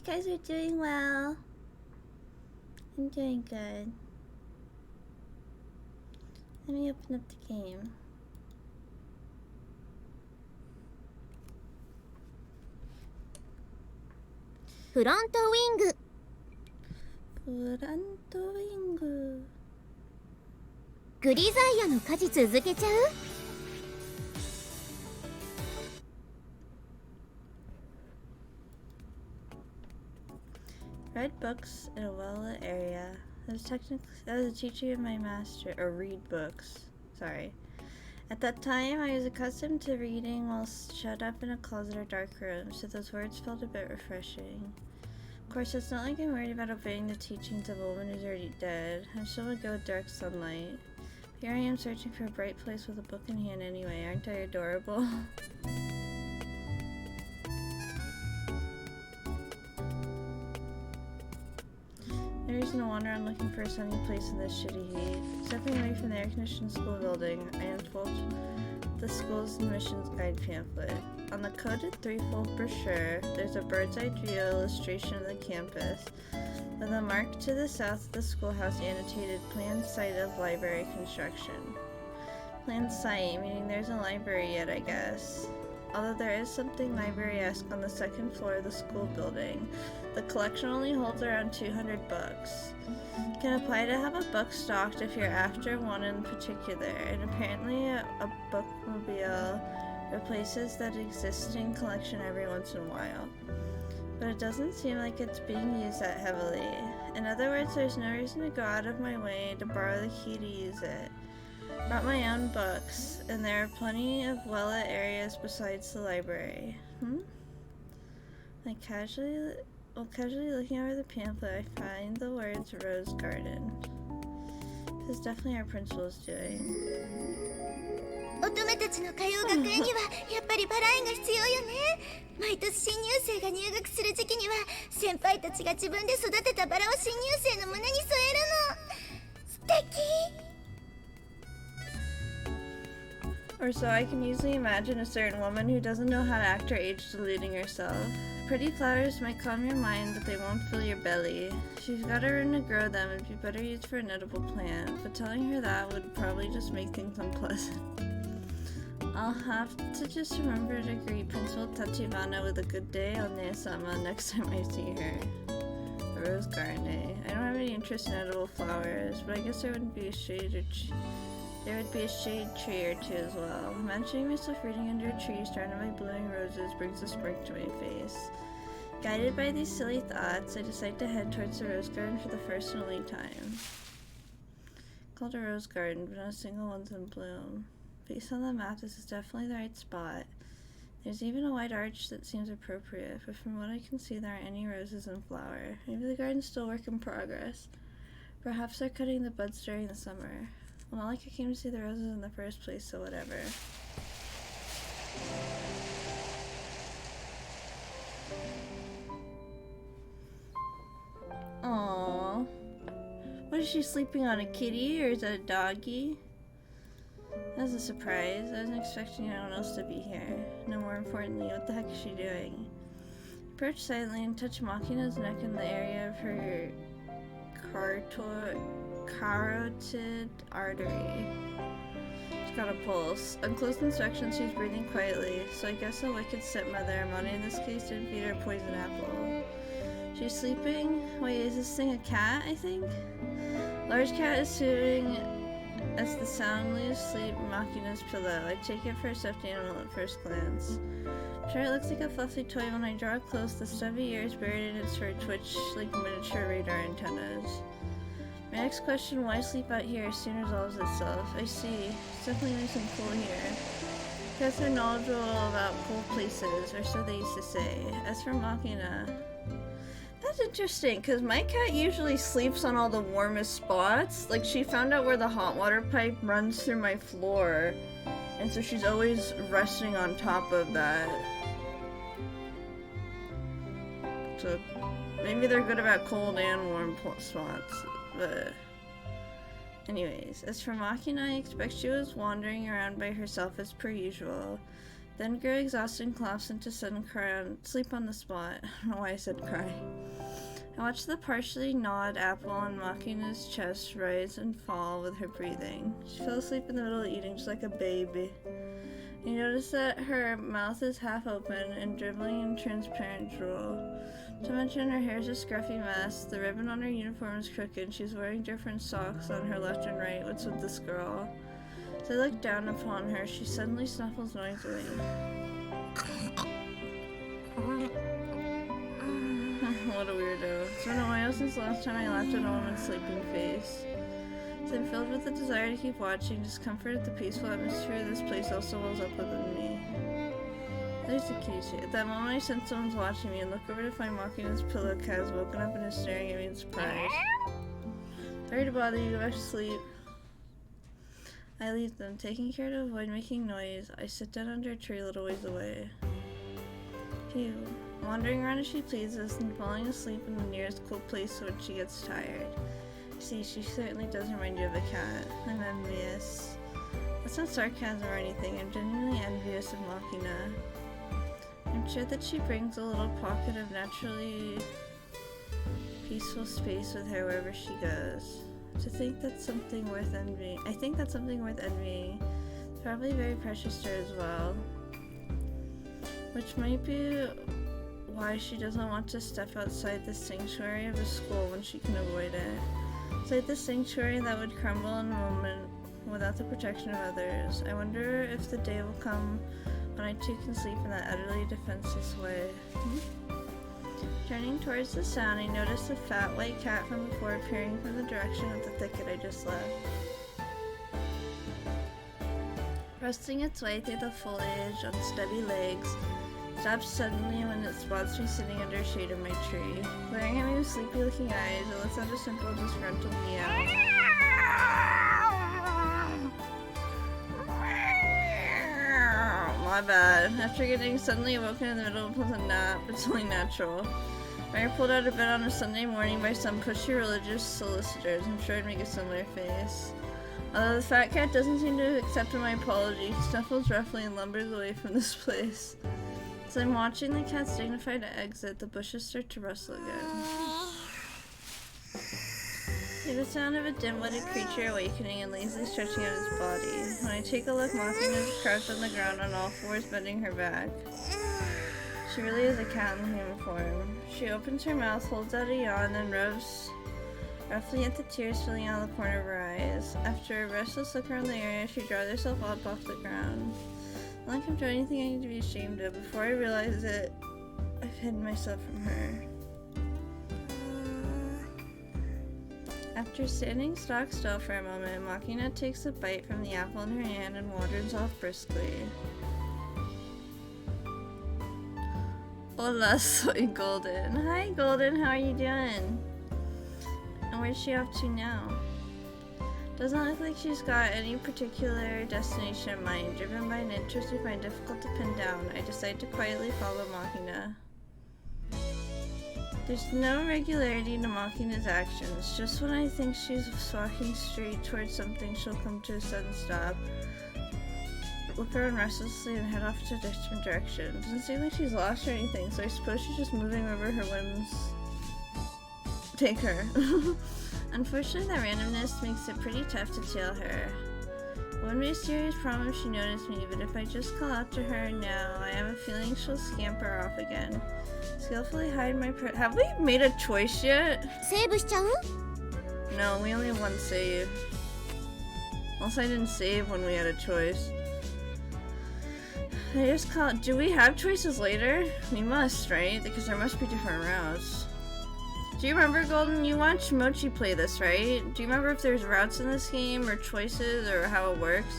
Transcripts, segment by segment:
guys are doing well. I'm doing good. Let me open up the game. Front wing. Front wing. グリザイアの家事続けちゃう？ Read books in a well-lit area. That was a teacher of my master, or read books. Sorry. At that time, I was accustomed to reading while shut up in a closet or dark room, so those words felt a bit refreshing. Of course, it's not like I'm worried about obeying the teachings of a woman who's already dead. I still would go with dark sunlight. Here I am searching for a bright place with a book in hand anyway. Aren't I adorable? No reason to wander around looking for a sunny place in this shitty heat. Stepping away from the air-conditioned school building, I unfold the school's admissions guide pamphlet. On the coded threefold brochure, there's a bird's-eye view illustration of the campus, with a mark to the south of the schoolhouse annotated planned site of library construction. Planned site, meaning there's a library yet, I guess. Although there is something library-esque on the second floor of the school building, the collection only holds around 200 books. You can apply to have a book stocked if you're after one in particular, and apparently a bookmobile replaces that existing collection every once in a while. But it doesn't seem like it's being used that heavily. In other words, there's no reason to go out of my way to borrow the key to use it. Brought my own books, and there are plenty of well-lit areas besides the library. Casually looking over the pamphlet, I find the words Rose Garden. This is definitely our principal's doing. 乙女たちの通う学園にはやっぱりバラ園が必要よね。毎年新入生が入学する時期には先輩たちが自分で育てたバラを新入生の胸に添えるの。素敵。 Or so I can easily imagine a certain woman who doesn't know how to act or age deluding herself. Pretty flowers might calm your mind, but they won't fill your belly. She's got a room to grow them, it'd be better used for an edible plant, but telling her that would probably just make things unpleasant. I'll have to just remember to greet Principal Tachibana with a good day on Nea-sama next time I see her. A rose garden, eh? I don't have any interest in edible flowers, but I guess there wouldn't be a shade or there would be a shade tree or two as well. Imagining myself reading under a tree surrounded by blooming roses brings a smirk to my face. Guided by these silly thoughts, I decide to head towards the rose garden for the first and only time. Called a rose garden, but not a single one's in bloom. Based on the map, this is definitely the right spot. There's even a white arch that seems appropriate, but from what I can see, there aren't any roses in flower. Maybe the garden's still a work in progress. Perhaps they're cutting the buds during the summer. Well, not like I came to see the roses in the first place, so whatever. Aww. What is she sleeping on, a kitty or is that a doggy? That was a surprise. I wasn't expecting anyone else to be here. No, more importantly, what the heck is she doing? Approach silently and touch Makina's neck in the area of her carotid artery. She's got a pulse. On close inspection, she's breathing quietly, so I guess a wicked stepmother, Amani in this case, didn't feed her a poison apple. She's sleeping. Wait, is this thing a cat, I think? Large cat is soothing as the sound leaves sleep Makina's pillow. I take it for a stuffed animal at first glance. Sure, it looks like a fluffy toy. When I draw it close, the stubby ears buried in its fur twitch like miniature radar antennas. My next question, why sleep out here, soon resolves itself. I see. It's definitely nice and cool here. Cats are knowledgeable about cold places, or so they used to say. As for Makina, that's interesting, because my cat usually sleeps on all the warmest spots. Like, she found out where the hot water pipe runs through my floor, and so she's always resting on top of that. So, maybe they're good about cold and warm spots, but... Anyways, as for Makina, I expect she was wandering around by herself as per usual. then grew exhausted and collapsed into sudden sleep on the spot. I don't know why I said cry. I watched the partially gnawed apple on Makina's chest rise and fall with her breathing. She fell asleep in the middle of eating just like a baby. You notice that her mouth is half open and dribbling in transparent drool. To mention, her hair is a scruffy mess, the ribbon on her uniform is crooked, and she's wearing different socks on her left and right. What's with this girl? As I look down upon her, she suddenly snuffles noisily. What a weirdo. It's been a while since the last time I laughed at a woman's sleeping face. As I'm filled with the desire to keep watching, discomfort at the peaceful atmosphere of this place also wells up within me. There's a kitty. At that moment I sense someone's watching me and look over to find Makina's pillow cat has woken up and is staring at me in surprise. Sorry to bother you, go back to sleep. I leave them, taking care to avoid making noise. I sit down under a tree a little ways away. Phew. Wandering around as she pleases and falling asleep in the nearest cool place when she gets tired. See, she certainly does remind you of a cat. I'm envious. That's not sarcasm or anything. I'm genuinely envious of Makina. I'm sure that she brings a little pocket of naturally peaceful space with her wherever she goes. To think that's something worth envying. I think that's something worth envying. It's probably very precious to her as well. Which might be why she doesn't want to step outside the sanctuary of a school when she can avoid it. It's like the sanctuary that would crumble in a moment without the protection of others. I wonder if the day will come when I too can sleep in that utterly defenseless way. Turning towards the sound, I noticed a fat white cat from before appearing from the direction of the thicket I just left. Thrusting its way through the foliage on steady legs, stops suddenly when it spots me sitting under shade of my tree. Glaring at me with sleepy-looking eyes, it lets out a simple, disgruntled meow. My bad. After getting suddenly awoken in the middle of a pleasant nap, it's only natural. I pulled out of bed on a Sunday morning by some pushy religious solicitors. I'm sure I'd make a similar face. Although the fat cat doesn't seem to accept my apology, he snuffles roughly and lumbers away from this place. As I'm watching the cat's dignified exit, the bushes start to rustle again. I hear the sound of a dim-witted creature awakening and lazily stretching out his body. When I take a look, Makina is crouched on the ground on all fours, bending her back. She really is a cat in human form. She opens her mouth, holds out a yawn, then rubs roughly at the tears filling out the corner of her eyes. After a restless look around the area, she draws herself up off the ground. Not like I've done anything I need to be ashamed of. Before I realize it, I've hidden myself from her. After standing stock still for a moment, Makina takes a bite from the apple in her hand and wanders off briskly. Hola, soy Golden. Hi, Golden. How are you doing? And where's she off to now? Doesn't look like she's got any particular destination in mind. Driven by an interest we find difficult to pin down, I decide to quietly follow Makina. There's no regularity to Makina's actions. Just when I think she's walking straight towards something, she'll come to a sudden stop, look around restlessly, and head off to a different direction. Doesn't seem like she's lost or anything, so I suppose she's just moving wherever her whims take her. Unfortunately, the randomness makes it pretty tough to tail her. It wouldn't be a serious problem if she noticed me, but if I just call out to her now, I have a feeling she'll scamper off again. Skillfully hide my Have we made a choice yet? No, we only have one save. Unless I didn't save when we had a choice. I just call it. Do we have choices later? We must, right? Because there must be different routes. Do you remember, Golden? You watched Mochi play this, right? Do you remember if there's routes in this game, or choices, or how it works?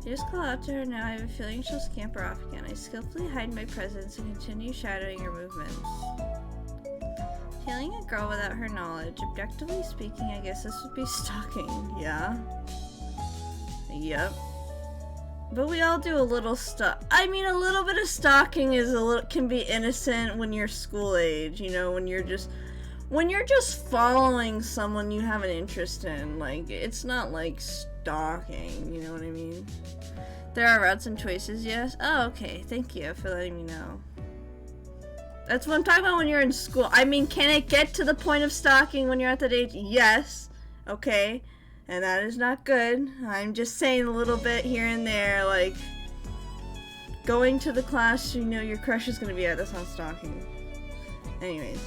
I just call out to her now. I have a feeling she'll scamper off again. I skillfully hide my presence and continue shadowing her movements. Killing a girl without her knowledge. Objectively speaking, I guess this would be stalking. Yeah. Yep. But we all do a little I mean, a little bit of stalking is can be innocent when you're school age, you know, when you're just following someone you have an interest in. Like, it's not like stalking, you know what I mean? There are routes and choices, yes? Oh, okay. Thank you for letting me know. That's what I'm talking about when you're in school. I mean, can it get to the point of stalking when you're at that age? Yes. Okay. And that is not good. I'm just saying a little bit here and there, like, going to the class you know your crush is going to be at. That's not stalking. Anyways.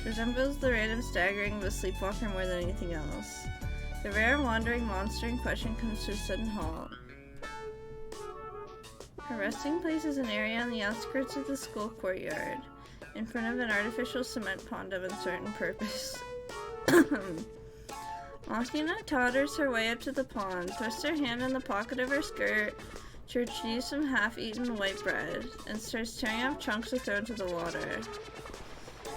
Resembles the random staggering of a sleepwalker more than anything else. The rare wandering monster in question comes to a sudden halt. Her resting place is an area on the outskirts of the school courtyard, in front of an artificial cement pond of uncertain purpose. Machina totters her way up to the pond, thrusts her hand in the pocket of her skirt to retrieve some half-eaten white bread, and starts tearing off chunks to throw into the water.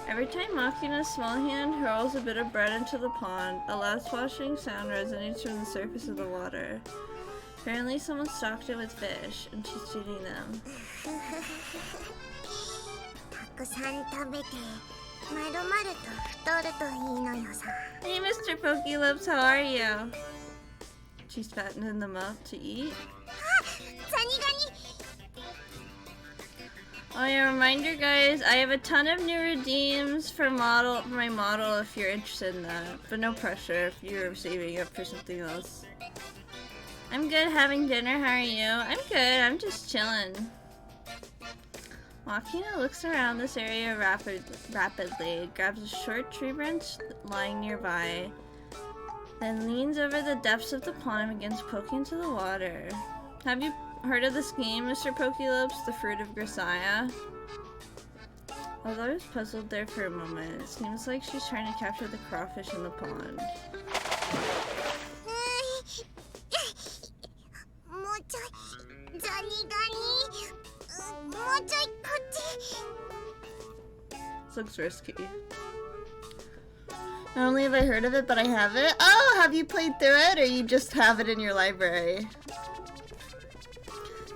Every time Machina's small hand hurls a bit of bread into the pond, a loud splashing sound resonates from the surface of the water. Apparently someone stocked it with fish, and she's feeding them. Hey Mr. Pokelips, how are you? She's fattening them up to eat. Oh yeah, reminder guys, I have a ton of new redeems for my model if you're interested in that. But no pressure if you're saving up for something else. I'm good, having dinner, how are you? I'm good, I'm just chilling. Machina looks around this area rapidly, grabs a short tree branch lying nearby, then leans over the depths of the pond and begins poking into the water. Have you heard of this game, Mr. Pokelips, the fruit of Grisaia? Although I was puzzled there for a moment, it seems like she's trying to capture the crawfish in the pond. This looks risky. Not only have I heard of it, but I have it. Oh, have you played through it, or you just have it in your library?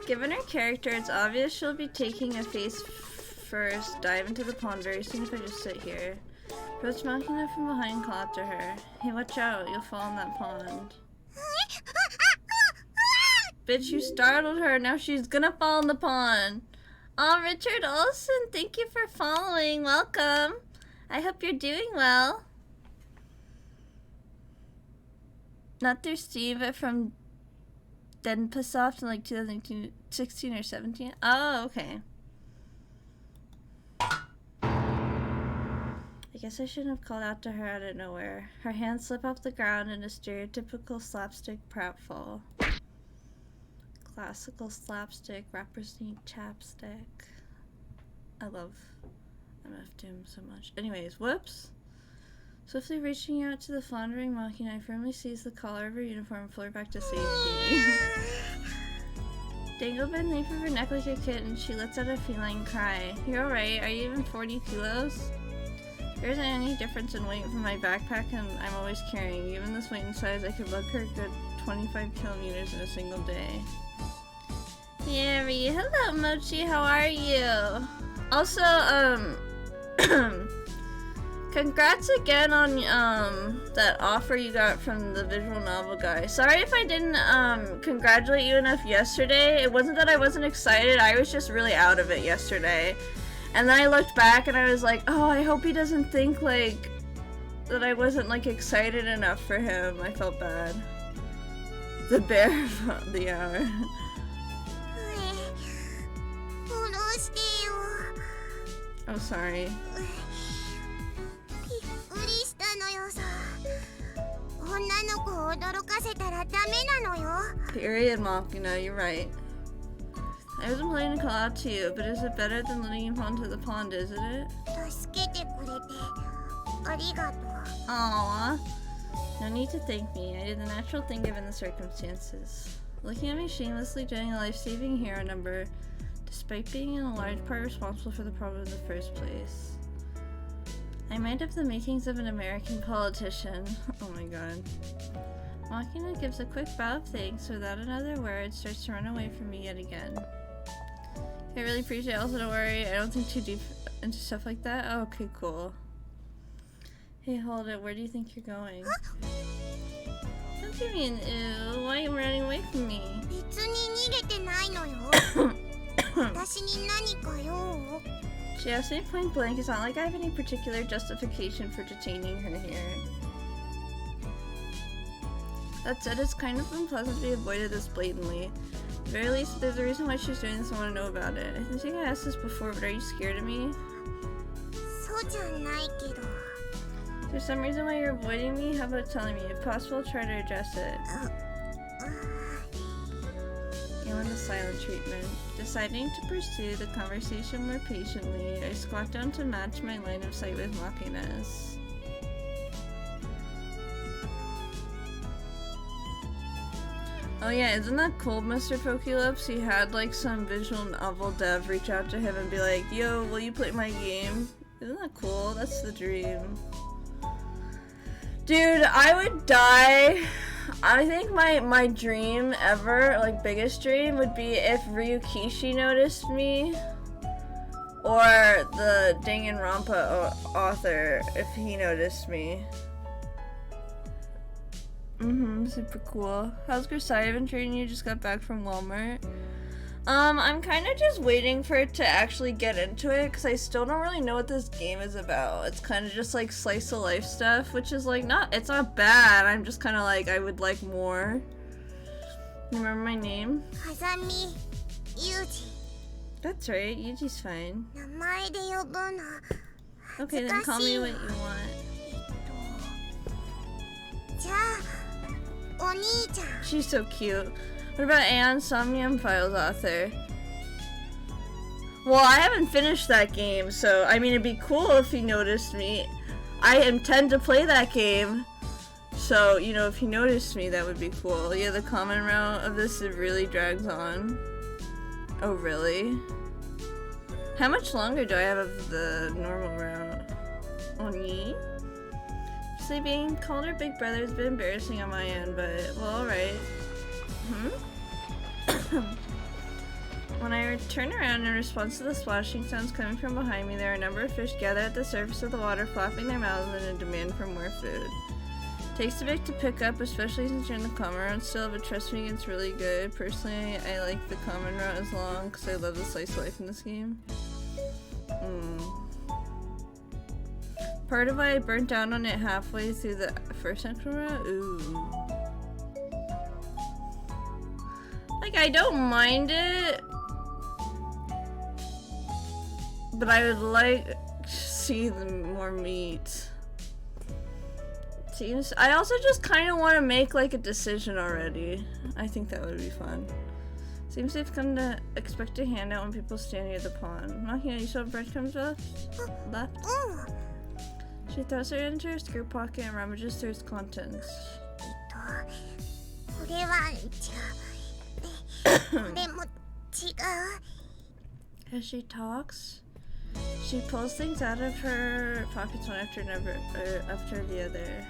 Given her character, it's obvious she'll be taking a face first dive into the pond very soon if I just sit here. Approach Machina from behind and call out to her. Hey, watch out, you'll fall in that pond. Bitch, you startled her, now she's gonna fall in the pond. Aw, Richard Olsen, thank you for following, welcome. I hope you're doing well. Not through Steve, but from Denpasoft in like 2016 or 17. Oh, okay. I guess I shouldn't have called out to her out of nowhere. Her hands slip off the ground in a stereotypical slapstick pratfall. Classical slapstick, rappers need chapstick. I love MF Doom so much. Anyways, whoops. Swiftly reaching out to the floundering Machina, I firmly seize the collar of her uniform and pull her back to safety. Dangle bent nape of her neck like a kitten, she lets out a feline cry. You're alright, are you even 40 kilos? There isn't any difference in weight from my backpack and I'm always carrying. Given this weight and size, I could lug her a good 25 kilometers in a single day. Yuri, hello Mochi, how are you? Also, congrats again on that offer you got from the visual novel guy. Sorry if I didn't congratulate you enough yesterday. It wasn't that I wasn't excited, I was just really out of it yesterday. And then I looked back and I was like, oh, I hope he doesn't think like that I wasn't like excited enough for him. I felt bad. The bear of the hour. Oh, sorry. Period, Machina, you're right. I wasn't planning to call out to you, but is it better than letting you fall into the pond, isn't it? Aww. No need to thank me. I did the natural thing given the circumstances. Looking at me shamelessly doing a life-saving hero number, despite being in a large part responsible for the problem in the first place. I might have the makings of an American politician. Oh my god. Machina gives a quick bow of thanks without another word, starts to run away from me yet again. I really appreciate it. Also, don't worry, I don't think too deep into stuff like that. Oh, okay, cool. Hey, hold it. Where do you think you're going? What do you mean, ew? Why are you running away from me? 別に逃げてないのよ。私に何か用？ She asked me point blank. It's not like I have any particular justification for detaining her here. That said, it's kind of unpleasant to be avoided this blatantly. At the very least, if there's a reason why she's doing this, I want to know about it. I think I asked this before, but are you scared of me? そうじゃないけど。 Is there some reason why you're avoiding me? How about telling me? If possible, try to address it. You want the silent treatment. Deciding to pursue the conversation more patiently, I squat down to match my line of sight with Makina's. Oh yeah, isn't that cool, Mr. Pokelips? He had like some visual novel dev reach out to him and be like, yo, will you play my game? Isn't that cool? That's the dream. Dude, I would die. I think my dream ever, like biggest dream, would be if Ryukishi noticed me. Or the Danganronpa author, if he noticed me. Super cool. How's Grisaia been treating you? Just got back from Walmart. I'm kind of just waiting for it to actually get into it, because I still don't really know what this game is about. It's kind of just like slice of life stuff, which is like it's not bad. I'm just kind of like, I would like more. You remember my name? Hazami Yuji. That's right, Yuji's fine. 名前で呼ぶの。 Okay, then call me what you want. じゃあ、お兄ちゃん。 She's so cute. What about Aeon Somnium Files author? Well, I haven't finished that game, so I mean it'd be cool if he noticed me. I intend to play that game, so you know if he noticed me, that would be cool. Yeah, the common route of this, it really drags on. Oh really? How much longer do I have of the normal route? Oni? Actually, being called her big brother has been embarrassing on my end, but well, alright. When I turn around in response to the splashing sounds coming from behind me, there are a number of fish gathered at the surface of the water, flapping their mouths in a demand for more food. Takes a bit to pick up, especially since you're in the common route still, but trust me, it's really good. Personally, I like the common route as long because I love the slice of life in this game. Part of why I burnt down on it halfway through the first central route? Ooh. Like, I don't mind it, but I would like to see more meat. Seems. I also just kind of want to make like a decision already. I think that would be fun. Seems they've come to expect a handout when people stand near the pond. Makina, you saw breadcrumbs left? She throws it into her skirt pocket and rummages through its contents. これは違う。これも違う。 As she talks, she pulls things out of her pockets one after the other.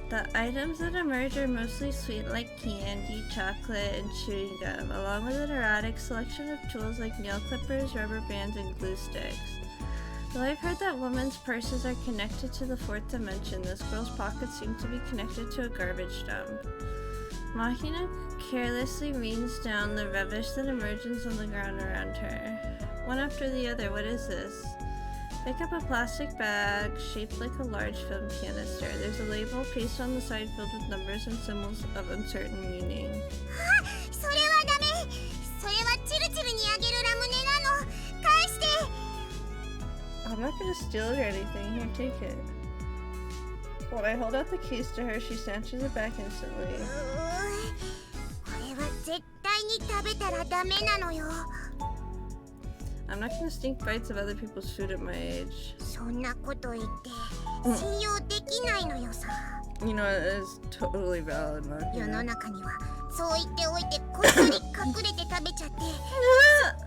The items that emerge are mostly sweet like candy, chocolate, and chewing gum, along with an erratic selection of tools like nail clippers, rubber bands, and glue sticks. Though I've heard that women's purses are connected to the fourth dimension, this girl's pockets seem to be connected to a garbage dump. Makina carelessly reins down the rubbish that emerges on the ground around her. One after the other, what is this? Pick up a plastic bag shaped like a large film canister. There's a label pasted on the side filled with numbers and symbols of uncertain meaning. それはダメ。それはチルチルにあげるラムネなの。返して。 I'm not gonna steal it or anything. Here, take it. When I hold out the keys to her, she snatches it back instantly. これは絶対に食べたらダメなのよ。 I'm not gonna sneak bites of other people's food at my age. そんなこと言って信用できないのよさ。 You know, it is totally valid, 世の Makina. 中にはそう言っておいてこっそり隠れて食べちゃってす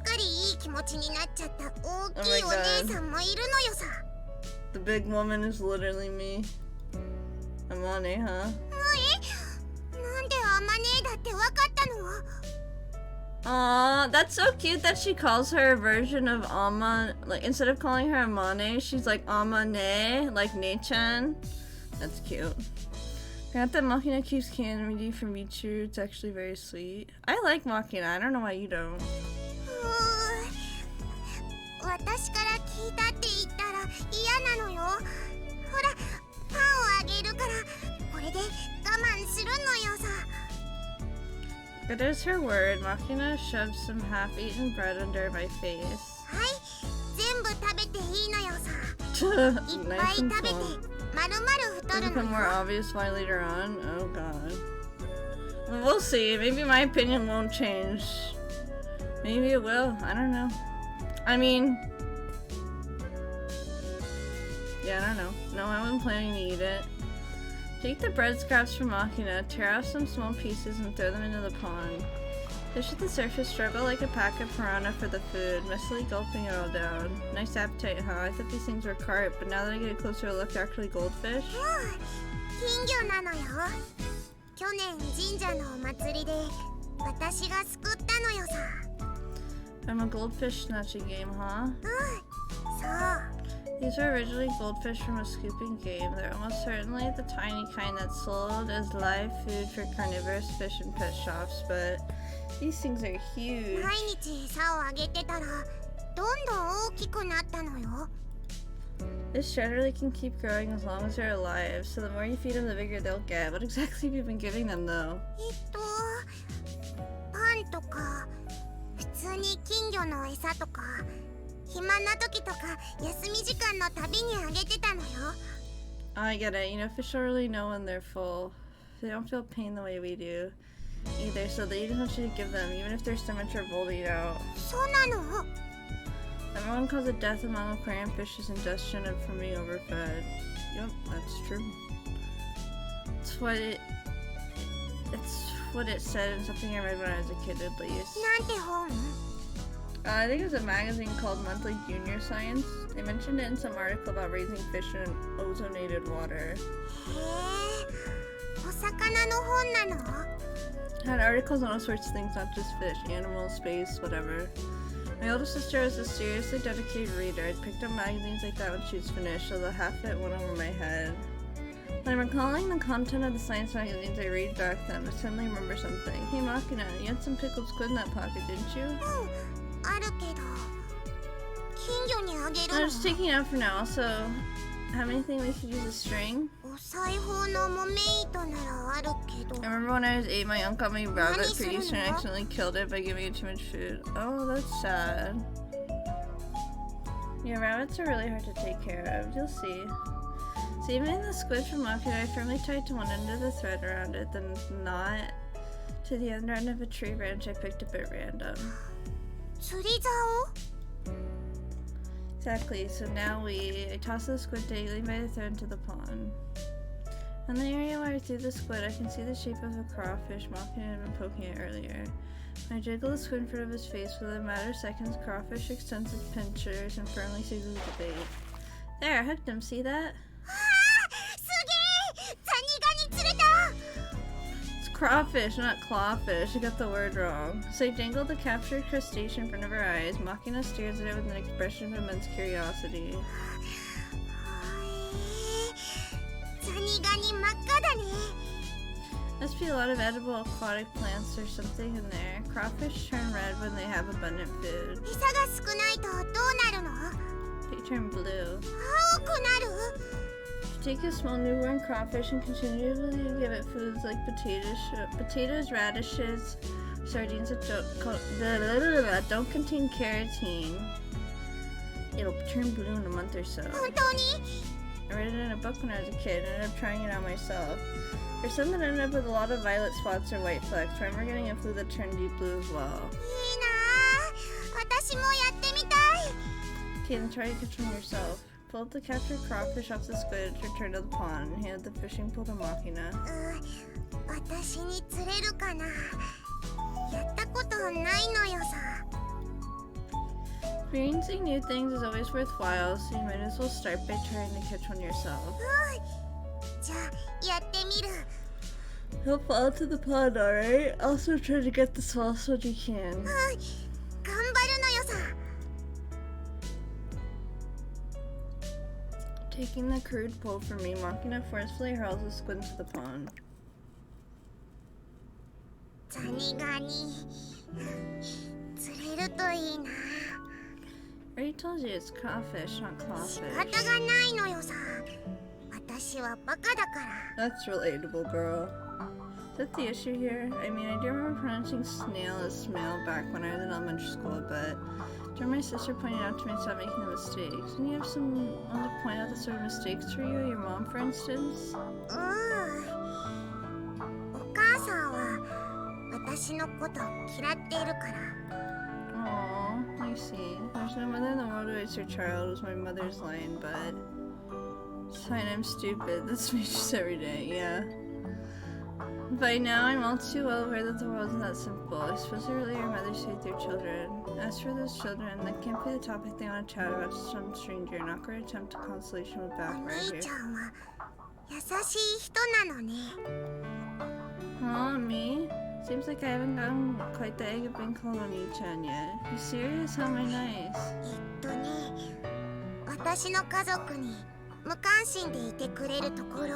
っかりいい気持ちになっちゃった大きいお姉さんもいるのよさ。 The big woman is literally me. Amane, huh? なんであまねえだってわかったの？ Aw, that's so cute that she calls her a version of Ama. Like, instead of calling her Amane, she's like Amane, like Ne-chan. That's cute. Not that Machina keeps candy from Michiru, it's actually very sweet. I like Machina, I don't know why you don't. 私から聞いたって言ったら嫌なのよ。ほら、パンをあげるからこれで我慢するのよさ。It is her word. Machina shoved some half-eaten bread under my face. はい、全部食べていいのよさ。いっぱい Nice 食 and べて full. まるまる太 It'll るの become more よ。 obvious why later on. Oh god. Well, we'll see. Maybe my opinion won't change. Maybe it will. I don't know. I mean... Yeah, I don't know. No, I wasn't planning to eat it. Take the bread scraps from Machina, tear off some small pieces, and throw them into the pond. Fish at the surface struggle like a pack of piranha for the food, messily gulping it all down. Nice appetite, huh? I thought these things were carp, but now that I get a closer look, they're actually goldfish. 金魚なのよ。去年神社のお祭りで私が救ったのよさ。I'm a goldfish snatching game, huh? そう。 These are originally goldfish from a scooping game. They're almost certainly the tiny kind that's sold as live food for carnivorous fish and pet shops, but these things are huge. 毎日餌をあげてたらどんどん大きくなったのよ。 This generally can keep growing as long as they're alive, so the more you feed them, the bigger they'll get. What exactly have you been giving them, though? パンとか普通に金魚の餌とか暇な時とか休み時間のたびにあげてたのよ。 I get it. You know, fish don't really know when they're full. They don't feel pain the way we do either, so they just want you to give them, even if their stomachs are bulging out. そうなの。 Everyone calls it death among aquarium fish is ingestion and from being overfed. Yep, that's true. It's what it said in something I read when I was a kid, at least. なんて本？ I think it was a magazine called Monthly Junior Science. They mentioned it in some article about raising fish in ozonated water. へえ、お魚の本なの？ It had articles on all sorts of things, not just fish, animals, space, whatever. My older sister was a seriously dedicated reader. I'd picked up magazines like that when she was finished, so the half of it went over my head. When I'm recalling the content of the science magazines I read back then, I suddenly remember something. Hey Machina, you had some pickled squid in that pocket, didn't you? あるけど金魚にあげる I'm の。 just taking it out for now. Also, have anything we could use a string? お裁縫の木目糸ならあるけど。 I remember when I was 8, my uncle got me rabbit Honey, for Easter and I Serena. accidentally killed it by giving it too much food. Oh, that's sad. Yeah, rabbits are really hard to take care of. You'll see. Saving the squid from Machina, I firmly tied to one end of the thread around it, then knot to the other end of a tree branch I picked up at random. 釣り竿？ Exactly, so now I toss the squid dangling by the thread into the pond. In the area where I threw the squid, I can see the shape of a crawfish Machina had been poking at earlier. When I jiggle the squid in front of his face, within a matter of seconds, crawfish extends its pinchers and firmly seizes the bait. There, I hooked him, see that? すげえ！ザニガニ釣れた！ It's crawfish, not clawfish. I got the word wrong. So I dangled the captured crustacean in front of her eyes. Machina stares at it with an expression of immense curiosity. ザニガニ真っ赤だね。 Must be a lot of edible aquatic plants or something in there. Crawfish turn red when they have abundant food. 餌が少ないとどうなるの？ They turn blue. 青くなる？ Take a small newborn crawfish and continually give it foods like potatoes, radishes, sardines that don't contain carotene. It'll turn blue in a month or so. 本当に？ I read it in a book when I was a kid and ended up trying it out myself. There's some that ended up with a lot of violet spots or white flecks. I remember getting a flu that turned deep blue as well. いいなあ。私もやってみたい。 Okay, then try to catch one yourself. Pull up the captured crawfish off the squid, return to the pond, and handed the fishing pole to Machina. 私に釣れるかな。やったことないのよさ。 Experiencing new things is always worthwhile, so you might as well start by trying to catch one yourself. じゃあやってみる。 He'll fall into the pond, alright? Also try to get the smallest one you can. 頑張るのよさ。Taking the crude pull from me, Machina forcefully hurls a squid into the pond. ザニガニ釣れるといいな。 I already told you it's crawfish, not 仕 clawfish. 方がないのよさ。私はバカだから。 That's relatable, girl. Is that the issue here? I mean, I do remember pronouncing snail as smale back when I was in elementary school, but during my sister pointing out to me to stop making the mistakes. Didn't you have someone to point out the sort of mistakes for you? Your mom, for instance? お母さんは私のこと嫌っているから。 Aww, I see. There's no mother in the world who hates her child was my mother's line, but it's fine, I'm stupid. That's me just every day, yeah. By now, I'm all too well aware that the world isn't that simple. I suppose really your mothers hate their children. As for those children, that can't be the topic they want to chat about to some stranger, an awkward attempt at consolation with お background 姉ち here. ゃんは優しい人なのね。 Aw, me? Seems like I haven't gotten quite the egg of being called Oni-chan yet. You serious? How am I nice? 私の家族に無関心でいてくれるところ。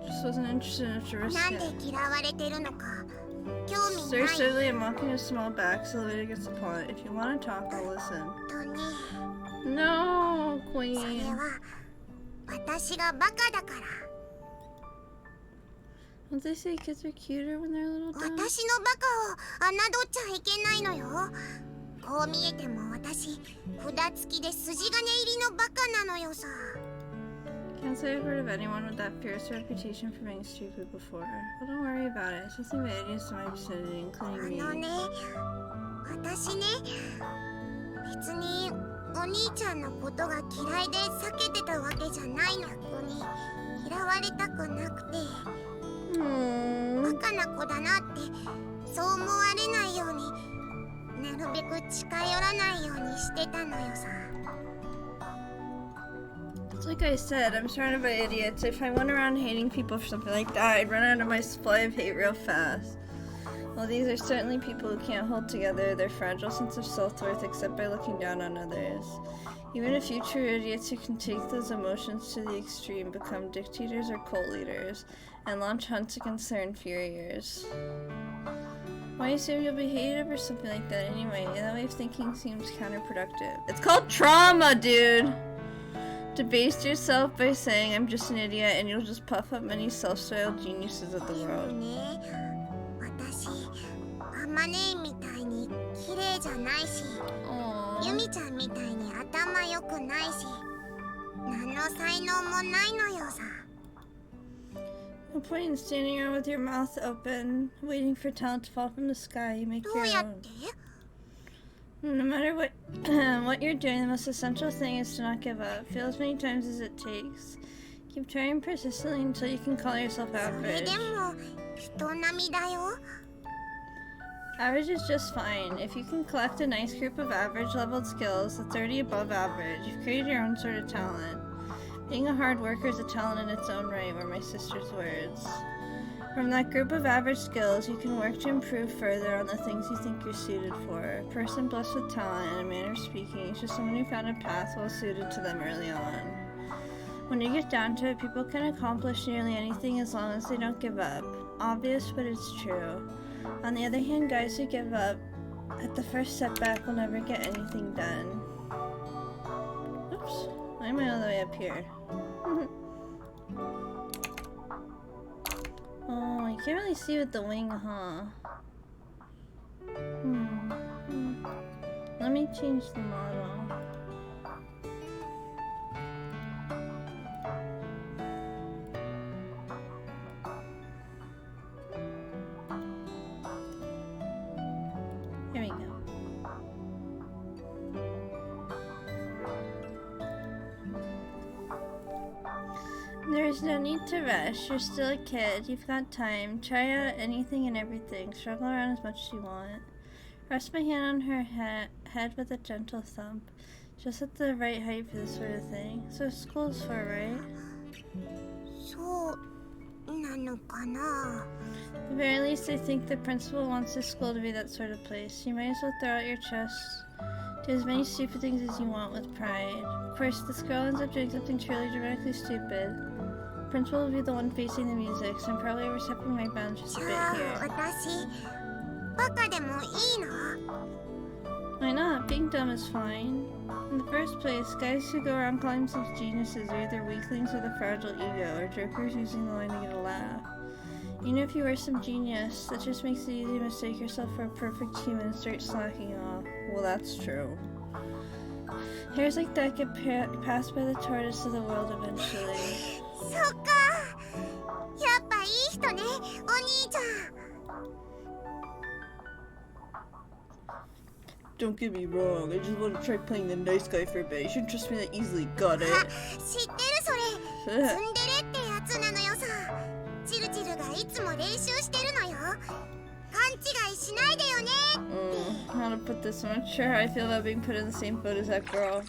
Just wasn't interested enough to risk なんで it. 嫌われてるのか興味 Very ない。 steadily, I'm walking a small back so the later gets the point. If you want to talk, I'll listen. ね。 No, それ Queen. は私がバカだから。 Don't they say kids are cuter when they're a little dumb? 私のバカを侮っちゃいけないのよ。こう見えても私札付きで筋金入りのバカなのよさ。 Can't say I've heard of anyone with that fierce reputation for being stupid before. But don't worry about it. It's nothing but idiots in my vicinity, including あの me. ね、私ね、別にお兄ちゃんのことが嫌いで避けてたわけじゃないの。ここに嫌われたくなくて、バ Aww. カな子だなってそう思われないように、なるべく近寄らないようにしてたのよさ。 It's like I said, I'm surrounded by idiots. If I went around hating people for something like that, I'd run out of my supply of hate real fast. Well, these are certainly people who can't hold together their fragile sense of self-worth except by looking down on others. Even a few true idiots who can take those emotions to the extreme become dictators or cult leaders and launch hunts against their inferiors. Why assume you'll be hated over something like that anyway? That way of thinking seems counterproductive. It's called trauma, dude! Debase yourself by saying I'm just an idiot and you'll just puff up many self-styled geniuses of the でも world. ね、私あまねみたいに綺麗じゃないし、ゆ Aww. みちゃんみたいに頭良くないし、何の才能もないのよさ。 No point in standing around with your mouth open, waiting for talent to fall from the sky. You make ど your うやっ own. て？ No matter what what you're doing, the most essential thing is to not give up. Fail as many times as it takes. Keep trying persistently until you can call yourself それ average. でも人並みだよ。 Average is just fine. If you can collect a nice group of average-leveled skills, that's already above average. You've created your own sort of talent. Being a hard worker is a talent in its own right, were my sister's words. From that group of average skills, you can work to improve further on the things you think you're suited for. A person blessed with talent and a manner of speaking is just someone who found a path well suited to them early on. When you get down to it, people can accomplish nearly anything as long as they don't give up. Obvious, but it's true. On the other hand, guys who give up at the first setback will never get anything done. Oops, why am I all the way up here? Oh, you can't really see with the wing, huh? Let me change the model. Here we go. There's no need to rush. You're still a kid. You've got time. Try out anything and everything. Struggle around as much as you want. Rest my hand on her head with a gentle thump. Just at the right height for this sort of thing. So school's for, right? そうなのかな。 At the very least, I think the principal wants this school to be that sort of place. You might as well throw out your chest. Do as many stupid things as you want with pride. course, this girl ends up doing something truly dramatically stupid. Principal will be the one facing the music, so I'm probably overstepping my bounds just a じ bit ゃあ here. 私バカでもいいの？ Why not? Being dumb is fine. In the first place, guys who go around calling themselves geniuses are either weaklings with a fragile ego, or jokers using the line to get a laugh. Even if you are some genius, that just makes it easy to mistake yourself for a perfect human and start slacking off. Well, that's true. Hairs like that get passed by the tortoise of the world eventually. そっか、やっぱいい人ね、お兄ちゃん。 Don't get me wrong, I just want to try playing the nice guy for a bit. You shouldn't trust me that easily, got it. あ、知ってるそれ。ツンデレってやつなのよさ。チルチルがいつも練習してるのよ。勘違いしないでよねって。How to put this? I'm not sure how I feel about being put in the same boat as that girl.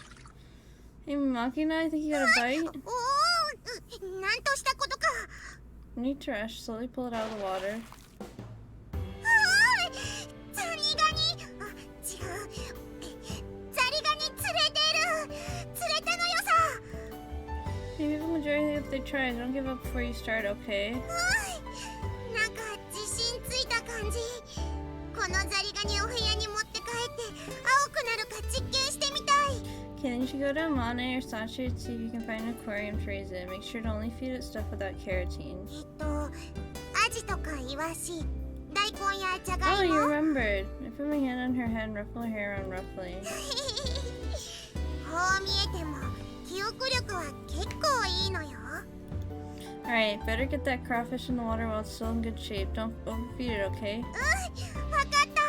Hey, Machina, I think you got a bite? おお、なんとしたことか。 New trash, slowly pull it out of the water. あー、ザリガニ。あ、違う。ザリガニ釣れてる。釣れたのよさ。 Maybe people enjoy anything if they try. Don't give up before you start, okay? なんか自信ついた感じ。このザリガニを部屋に持って帰って青くなるか実験してみたい。 Okay, then you should go to Amane or Sachi and see if you can find an aquarium to raise it. Make sure to only feed it stuff without carotene. アジとかイワシ、大根やじゃが Oh, い you も。 remembered. I put my hand on her head and ruffle her hair around roughly. こう見えても記憶力は結構いいのよ。 Alright, better get that crawfish in the water while it's still in good shape. Don't overfeed it, okay? わかった。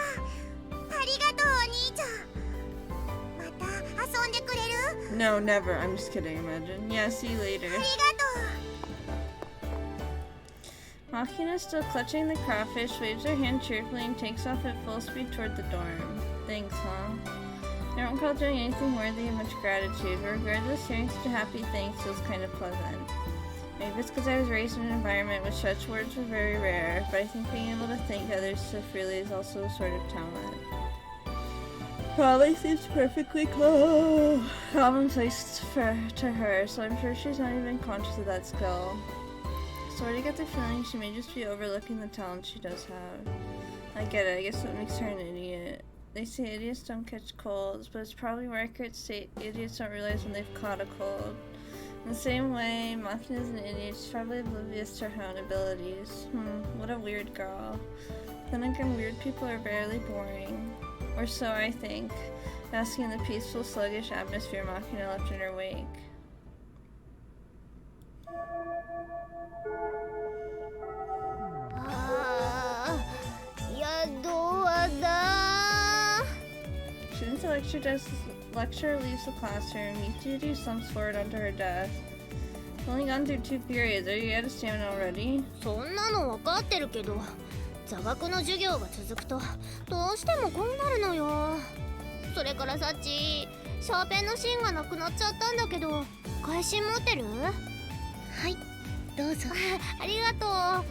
ありがとうお兄ちゃん。また遊んでくれる？ No, never. I'm just kidding, imagine. Yeah, see you later. ありがとう。 Machina, still clutching the crawfish, waves her hand cheerfully and takes off at full speed toward the dorm. Thanks, huh? I don't recall doing anything worthy of much gratitude, but regardless, hearing such a happy thanks feels kind of pleasant. Maybe it's because I was raised in an environment where such words were very rare, but I think being able to thank others so freely is also a sort of talent. Probably seems perfectly commonplace to her, so I'm sure she's not even conscious of that skill. Sort of get the feeling she may just be overlooking the talent she does have. I get it, I guess that makes her an idiot. They say idiots don't catch colds, but it's probably more accurate to say idiots don't realize when they've caught a cold. In the same way, Machina is an idiot, she's probably oblivious to her own abilities. What a weird girl. Then again, weird people are barely boring. Or so I think, basking in the peaceful, sluggish atmosphere Machina left in her wake. Since the lecturer leaves the classroom, Michiru slumps forward onto her desk. We've only gone through 2 periods. Are you out of stamina already? そんなの分かってるけど、座学の授業が続くとどうしてもこうなるのよ。それからさっち、シャーペンの芯がなくなっちゃったんだけど、返し持ってる？はい、どうぞ。ありがとう。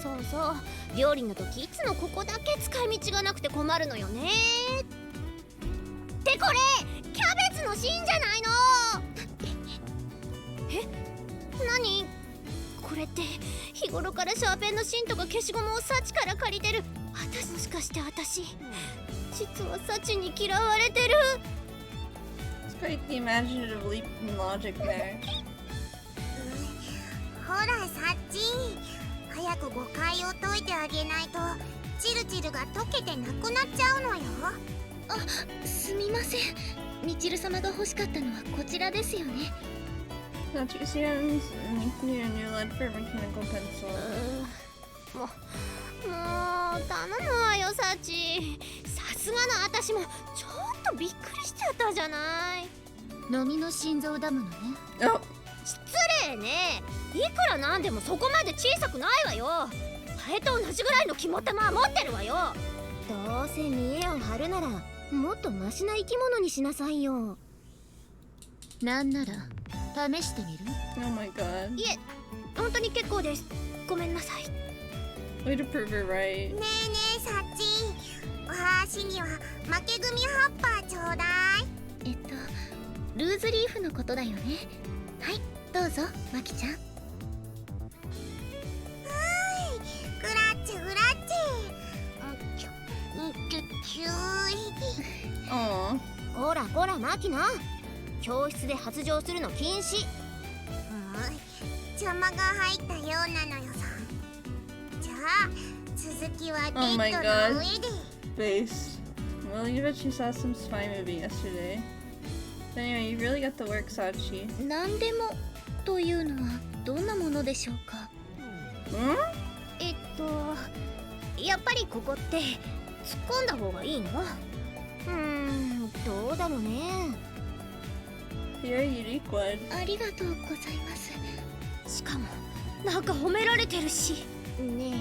そうそう。料理の時いつもここだけ使い道がなくて困るのよね。ってこれキャベツの芯じゃないの。え、何これって日頃からシャーペンの芯とか消しゴムをサチから借りてる。もしかして私実はサチに嫌われてる。 It's quite the imaginative leap in logic there. ほらサッチ、早く誤解を解いてあげないとチルチルが溶けてなくなっちゃうのよ。あ、すみません。みちる様が欲しかったのはこちらですよね。Now, do you see how you need a new lead for a mechanical pencil? もう頼むわよサチ。さすがの私もちょっとびっくりしちゃったじゃない。飲みの心臓だものね。Oh! 失礼ね。いくらなんでもそこまで小さくないわよ。ハエと同じぐらいの肝っ玉は持ってるわよ。どうせ見栄を張るならもっとマシな生き物にしなさいよ。なんなら試してみる？ Oh my god. いえ、本当に結構です。ごめんなさい。 Way to prove it right. ねえねえサッチ、おはしには負け組葉っぱちょうだい。ルーズリーフのことだよね。はい、どうぞマキちゃん。グラッチグラッチ。キューイ。Aw. こらこらマキナ、教室で発情するの禁止。邪魔が入ったようなのよさ。じゃあ続きはベ Oh my ッド god. の上で。 Face. Well, you bet she saw some spy movie yesterday. But anyway, you really got the work, Sachi. 何でもというのはどんなものでしょうか。 Hmm? やっぱりここって突っ込んだ方がいいの？どうだろうね。 You're a unique one. ありがとうございます。しかもなんか褒められてるしね。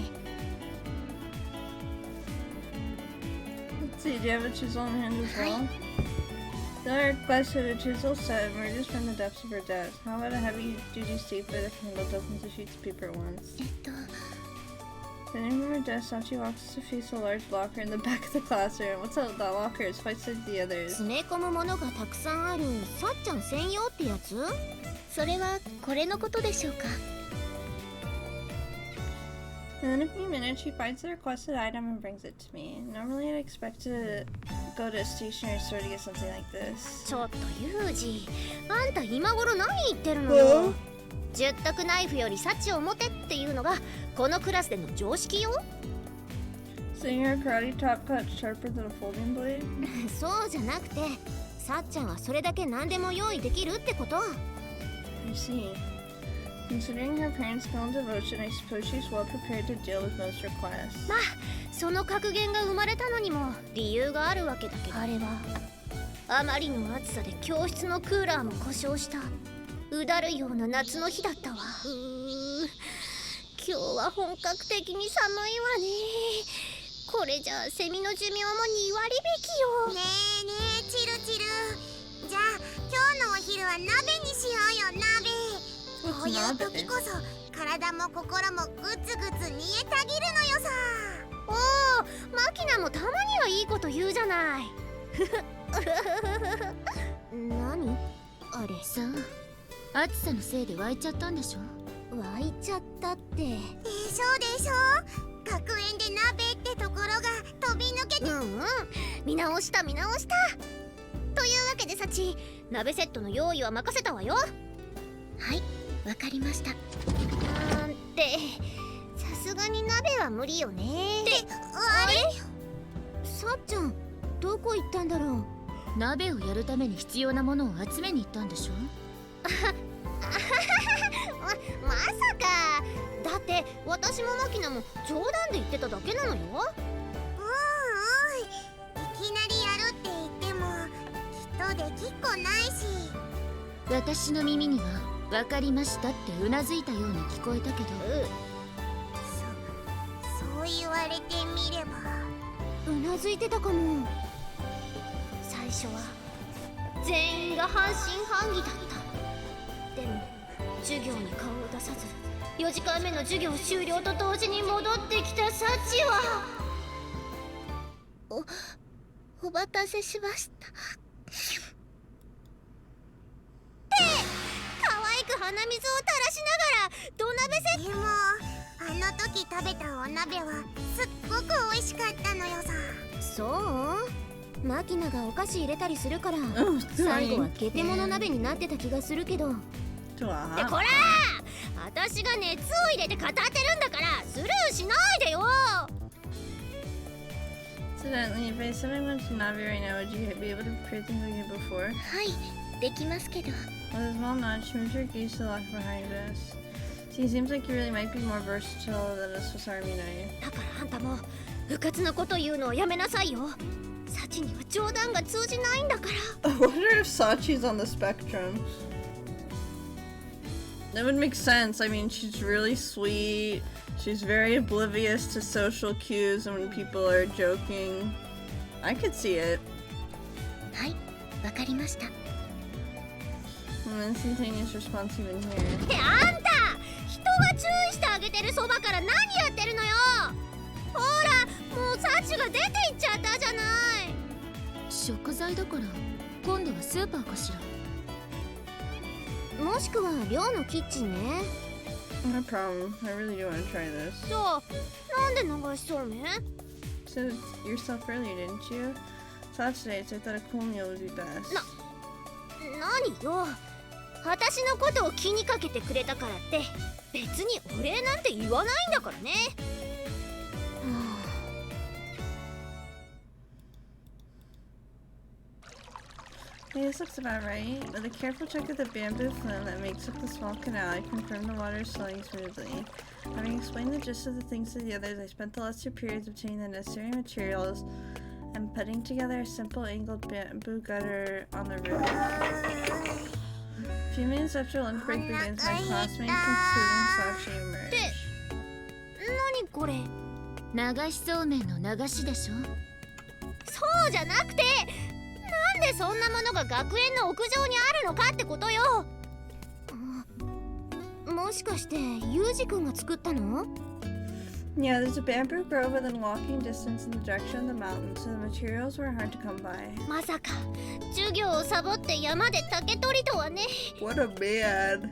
Let's see, do you have a chisel in hand as well? Della requested a chisel set emerges from the depths of her desk. How about a heavy-duty safe that can handle dozens of sheets of paper at once? Sitting from her desk, Sachi walks to face a large locker in the back of the classroom. What's that locker? It's twice like the others. 詰め込むものがたくさんあるさっちゃん専用ってやつ？それはこれのことでしょうか。 And in a few minutes, she finds the requested item and brings it to me. Normally, I'd expect to go to a stationery store to get something like this. ちょっとユージ、あんた今頃何言ってるのよ。十徳ナイフより幸を持てっていうのがこのクラスでの常識よ。 So your karate top cut sharper than a folding blade? そうじゃなくて、さっちゃんはそれだけ何でも用意できるってこと。 I see. Considering her parents' skill and devotion, I suppose she's well prepared to deal with most requests. まあその格言が生まれたのにも理由があるわけだけど、あれはあまりの暑さで教室のクーラーも故障したうだるような夏の日だったわ。今日は本格的に寒いわね。これじゃあセミの寿命も2割引きよ。ねえねえチルチル。じゃあ今日のお昼は鍋にしようよ、鍋。こういう時こそ体も心もグツグツ煮えたぎるのよさ。おお、マキナもたまにはいいこと言うじゃない。何あれさ、暑さのせいで湧いちゃったんでしょ。湧いちゃったって。でしょでしょ。学園で鍋ってところが飛び抜けて。見直した見直した。というわけでサチ、鍋セットの用意は任せたわよ。はい、わかりました。ってさすがに鍋は無理よね。ってあれ？さっちゃんどこ行ったんだろう。鍋をやるために必要なものを集めに行ったんでしょ。まさか。だって私もマキナも冗談で言ってただけなのよ。いきなりやるって言ってもきっとできっこないし。私の耳には分かりましたってうなずいたように聞こえたけど、そう言われてみれば。うなずいてたかも。最初は全員が半信半疑だった。でも授業に顔を出さず4時間目の授業終了と同時に戻ってきたサチはお待たせしました。可愛く鼻水を垂らしながら土鍋セット。でもあの時食べたお鍋はすっごく美味しかったのよさ。そう？マキナがお菓子入れたりするから最後はゲテモノ鍋になってた気がするけど。To a ってこらー、私が熱を入れて語ってるんだからスルーしないでよ。 Incidentally, if I said I went to Navi right now, would you be able to prepare things like you did before? はい、できますけど。 With a small nod, she moves her gaze to the locker behind us. See, it seems like you really might be more versatile than a Swiss Army knife. だからあんたも部活のこと言うのをやめなさいよ。サチには冗談が通じないんだから。 I wonder if Sachi's on the spectrum. That would make sense. I mean, she's really sweet. She's very oblivious to social cues and when people are joking. I could see it. はい、わかりました。 Instantaneous response even here. ってあんた、人が注意してあげてるそばから何やってるのよ。ほら、もうサチが出て行っちゃったじゃない。食材だから今度はスーパーかしら。もしくは寮のキッチンね。 No problem. I really do want to try this. じゃあなんで流しそうめん？ Said yourself earlier, didn't you? Saw today, so I thought a cool meal would be best. 何よ、私のことを気にかけてくれたからって別にお礼なんて言わないんだからね。Hey, this looks about right. With a careful check of the bamboo flume that makes up the small canal, I confirmed the water is flowing smoothly. Having explained the gist of the things to the others, I spent the last 2 periods obtaining the necessary materials and putting together a simple angled bamboo gutter on the roof. A few minutes after lunch break begins, my classmates, including Sachi, emerge. 何これ？流しそうめんの流しでしょ。そうじゃなくて、なんでそんなものが学園の屋上にあるのかってことよ。もしかしてユウジ君が作ったの？ Yeah, there's a bamboo grove within walking distance in the direction of the mountain, so the materials were hard to come by. まさか授業をサボって山で竹取りとはね。 What a man.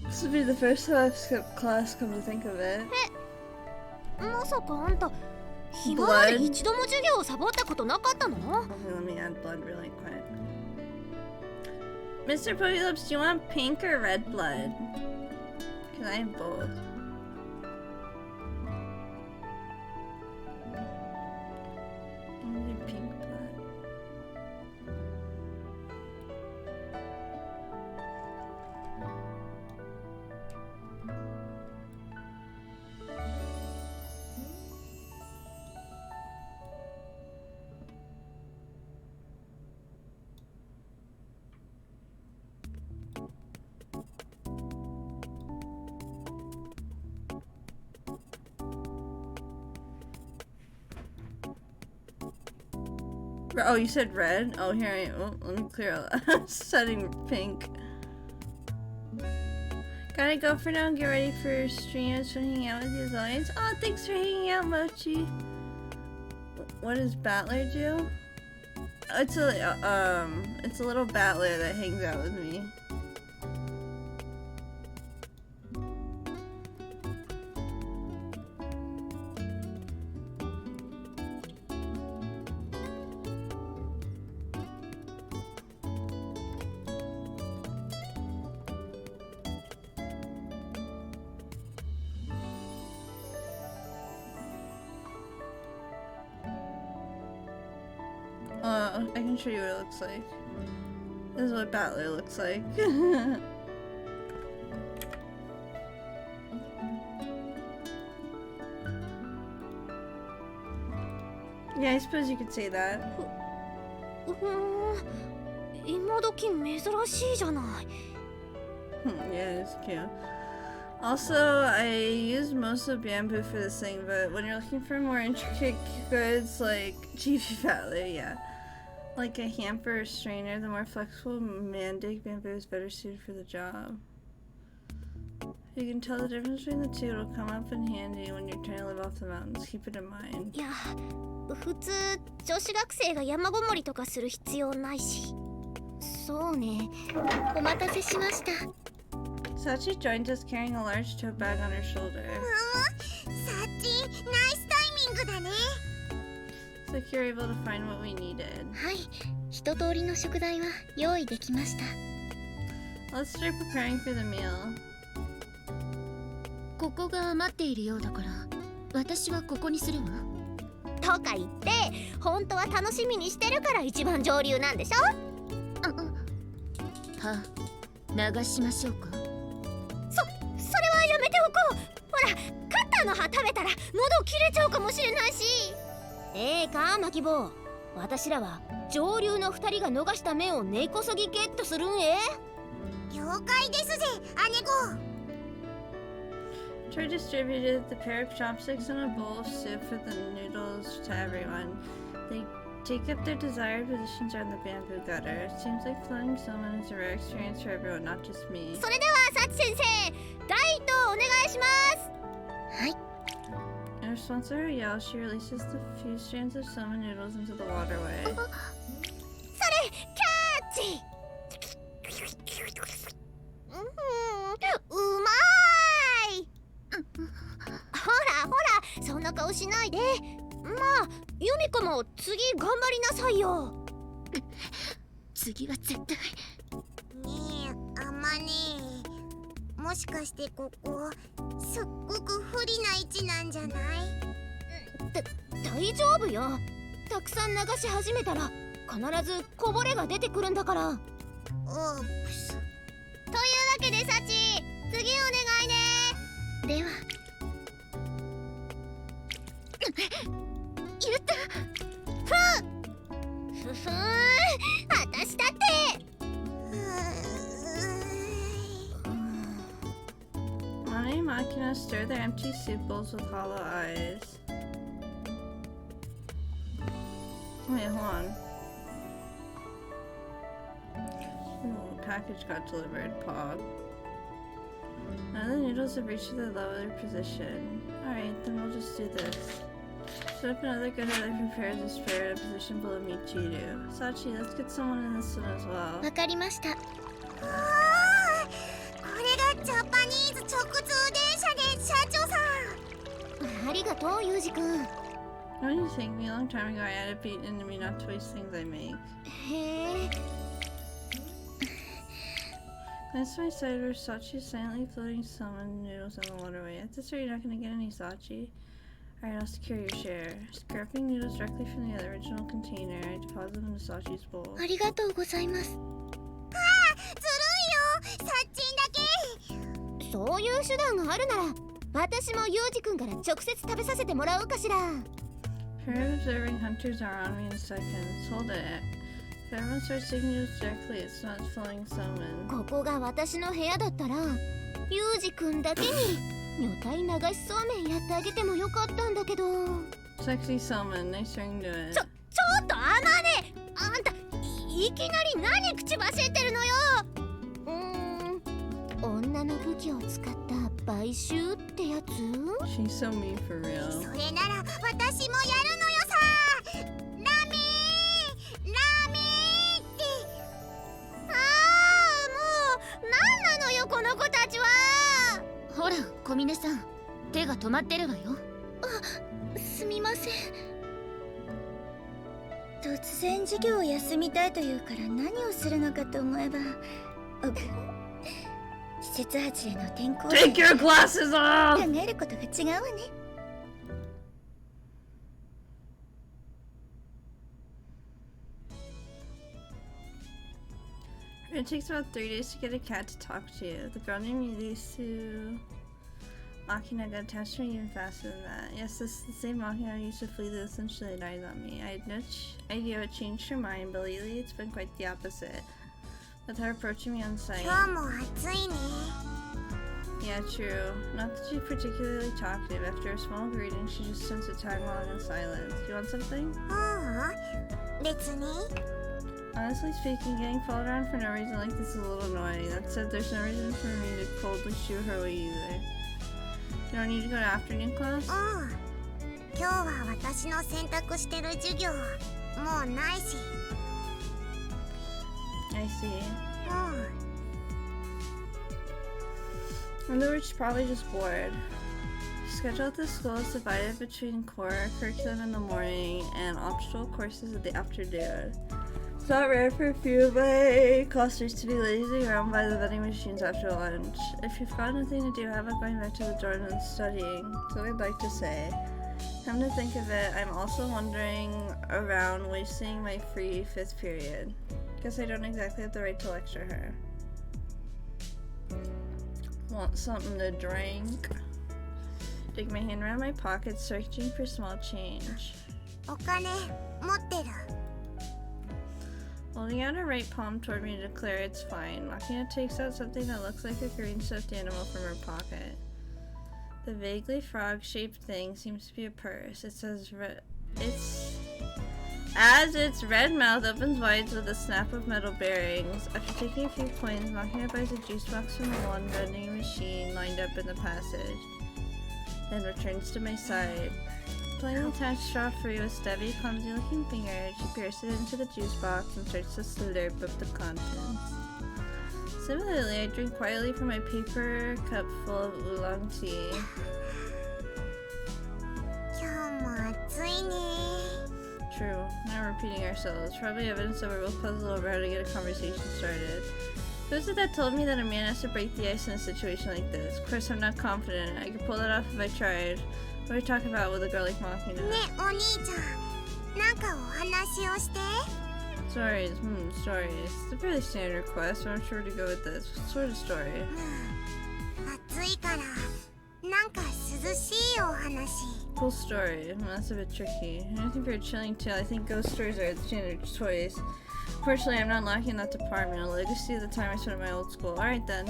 This would be the first time I've skipped class, come to think of it. まさかあんた今まで一度も授業をサボったことなかったの？ Okay, let me add blood really quick. Mr. Polylips, do you want pink or red blood? Because I have both. I'm gonna do pink blood. Oh, you said red? Oh, here I am. Oh, let me clear all that. I'm setting pink. Gotta go for now and get ready for streams and hanging out with you as always. Oh, thanks for hanging out, Mochi. What does Battler do? Oh, it's a little battler that hangs out with me. I can show you what it looks like. This is what Battler looks like. Yeah, I suppose you could say that. 今時珍しいじゃない。 Yeah, it's cute. Also, I use most of bamboo for this thing, but when you're looking for more intricate goods like GB Battler, yeah. Like a hamper or strainer, the more flexible mandig bamboo is better suited for the job. If you can tell the difference between the two, it'll come up in handy when you're trying to live off the mountains. Keep it in mind. いや、普通女子学生が山ごもりとかする必要ないし。そうね。お待たせしました。 Sachi joins us carrying a large tote bag on her shoulder. サッチ、ナイスタイミングだね。 It's like you're able to find what we needed. はい、一通りの食材は用意できました。 Let's start preparing for the meal. ここが余っているようだから私はここにするわ。とか言って本当は楽しみにしてるから一番上流なんでしょ。は流しましょうか。それはやめておこう。ほらカッターの葉食べたら喉切れちゃうかもしれないし。かマキボウ、私らは上流の2人が逃した麺を根こそぎゲットするんえ。了解ですぜ、姉子。 Troy distributed the pair of chopsticks and a bowl of soup for the noodles to everyone. They take up their desired positions around the bamboo gutter. It seems like floating salmon is a rare experience for everyone, not just me. それではサチ先生、第一投お願いします。はい。 In response to her yell, she releases the few strands of salmon noodles into the waterway. それキャッチ。顔しないで。まあユミコも次頑張りなさいよ。次は絶対。ねえあまねえ、もしかしてここすっごく不利な位置なんじゃない？大丈夫よ。たくさん流し始めたら必ずこぼれが出てくるんだから。オープス。というわけでサチ、次お願いね。では言った。ふふーん、私だって。Mane and Makina stir their empty soup bowls with hollow eyes. Wait, hold on. Ooh, package got delivered. Pog. None of the noodles have reached their level position. Alright, then we'll just do this. Set up another good other prepares a spare in a position below Michiru. Sachi, let's get someone in this one as well. わかりました。これがジャパニーズ直通電車で社長さん。ありがとうユージくん。 Don't you think me a long time ago I had it beaten into me not to waste things I make? へえ。 Glance to my side where Sachi is silently floating salmon noodles in the waterway. At this rate, you're not going to get any Sachi. Alright, I'll secure your share. Scrapping noodles directly from the original container, I deposit them into Sachi's bowl. ありがとうございます。ずるいよ、サッチンだけ。そういう手段があるなら私もユージくんから直接食べさせてもらおうかしら。 Pair of observing hunters are on me in seconds. Hold it. If everyone starts taking noodles directly, it's not flowing salmon. ここが私の部屋だったらユージくんだけに女体流しそうめんやってあげてもよかったんだけど。 Sexy salmon, nice ring to it. ちょっとあまね、あんた いきなり何口走ってるのよ。女の武器を使った買収ってやつ？ She's so mean for real. それなら私もやるのよさ。ラメーってああ、もう何なのよこの子たちは。ほら小峰さん、手が止まってるわよ。すみません。突然授業を休みたいというから何をするのかと思えば、季節外れの天候で Take your glasses 考 off! えることが違うわね。It takes about 3 days to get a cat to talk to you. The girl named Yusu Makina got attached to me even faster than that. Yes, this is the same Makina who used to flee the essentially died on me. I had no idea what changed her mind, but lately it's been quite the opposite. With her approaching me on sight. 今日も暑いね。 Yeah, true. Not that she's particularly talkative. After a small greeting, she just tends to tag along in silence. You want something? 別に。 Honestly speaking, getting followed around for no reason like this is a little annoying. That said, there's no reason for me to coldly shoo her away either. You don't need to go to afternoon class? 今日は私の選択してる授業もうないし。I see. In other words, she's probably just bored. Schedule at the school is divided between core curriculum in the morning and optional courses in the afternoon. It's not rare for a few of my clusters to be lazing around by the vending machines after lunch. If you've got nothing to do, how about going back to the dorm and studying? That's what I'd like to say. Come to think of it, I'm also wandering around wasting my free 5th period. Guess I don't exactly have the right to lecture her. Want something to drink? Dig my hand around my pocket, searching for small change. お金持ってる。 Holding out her right palm toward me to declare it's fine, Makina takes out something that looks like a green stuffed animal from her pocket. The vaguely frog-shaped thing seems to be a purse. It says as its red mouth opens wide with a snap of metal bearings. After taking a few coins, Makina buys a juice box from the one vending machine lined up in the passage, then returns to my side. Pulling the attached straw free with steady, clumsy-looking fingers, she pierces it into the juice box and starts to slurp up the contents. Similarly, I drink quietly from my paper cup full of oolong tea. 今日 repeating ourselves. Probably evidence that we're both puzzled over how to get a conversation started. Who is it that told me that a man has to break the ice in a situation like this? Of course, I'm not confident. I could pull that off if I tried. What are you talking about with a girl like Machina? ねお兄ちゃん、なんかお話をして。 Stories. Stories. It's a fairly standard request, so I'm sure to go with this. What sort of story? 暑いからなんか涼しいお話。 Cool story. That's a bit tricky. Anything for a chilling tale. I think ghost stories are the standard choice. Fortunately, I'm not lacking in that department. A legacy of the time I spent at my old school. Alright then.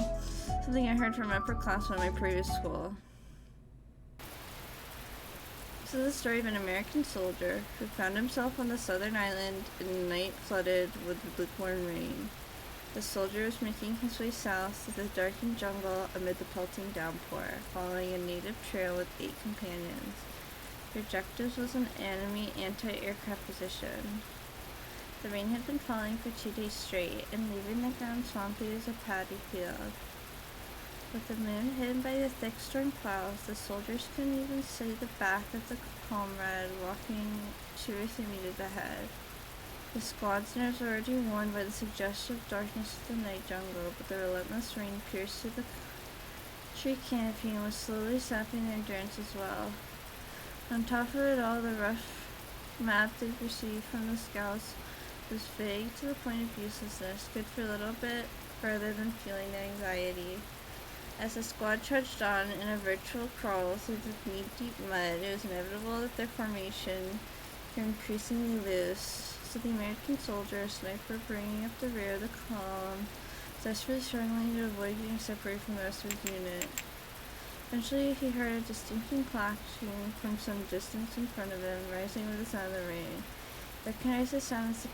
Something I heard from an upperclassman at my previous school. This is the story of an American soldier who found himself on the southern island in a night flooded with lukewarm rain. The soldier was making his way south through the darkened jungle amid the pelting downpour, following a native trail with 8 companions. Their objective was an enemy anti-aircraft position. The rain had been falling for 2 days straight, and leaving the ground swampy as a paddy field. With the moon hidden by the thick storm clouds, the soldiers couldn't even see the back of the comrade walking 2 or 3 meters ahead. The squad's nerves were already worn by the suggestive darkness of the night jungle, but the relentless rain pierced through the tree canopy and was slowly sapping their endurance as well. On top of it all, the rough map they received from the scouts was vague to the point of uselessness, good for a little bit further than feeling the anxiety. As the squad trudged on in a virtual crawl through the knee-deep mud, it was inevitable that their formation grew increasingly loose. So the American soldier, a sniper bringing up the rear of the column, desperately struggling to avoid getting separated from the rest of his unit. Eventually, he heard a distincting clashing from some distance in front of him, rising with the sound of the rain. Recognized the sound as the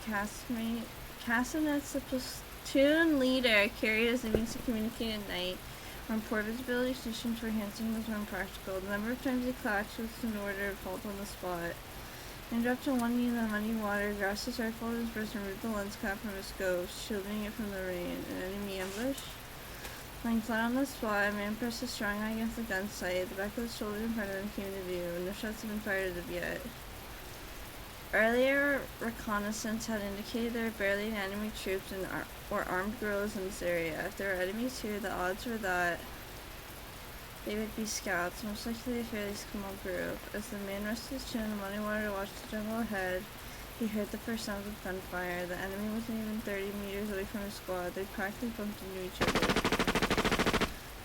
castanets the platoon leader carried as a means to communicate at night, or in poor visibility conditions where Hansen was impractical. The number of times he clashed was in order of halt on the spot. And dropped to one knee in the muddy water, grasped his rifle at his breast and removed the lens cap from his scope, shielding it from the rain. An enemy ambush? Lying flat on the spot, a man pressed his strong eye against the gun sight. The back of the shoulder in front of him came to view. No shots had been fired as of yet. Earlier reconnaissance had indicated there were barely any enemy troops or armed guerrillas in this area. If there were enemies here, the odds were that they would be scouts, most likely a fairly small group. As the man rested his chin in the muddy water to watch the jungle ahead, he heard the first sounds of gunfire. The enemy wasn't even 30 meters away from his squad. They practically bumped into each other.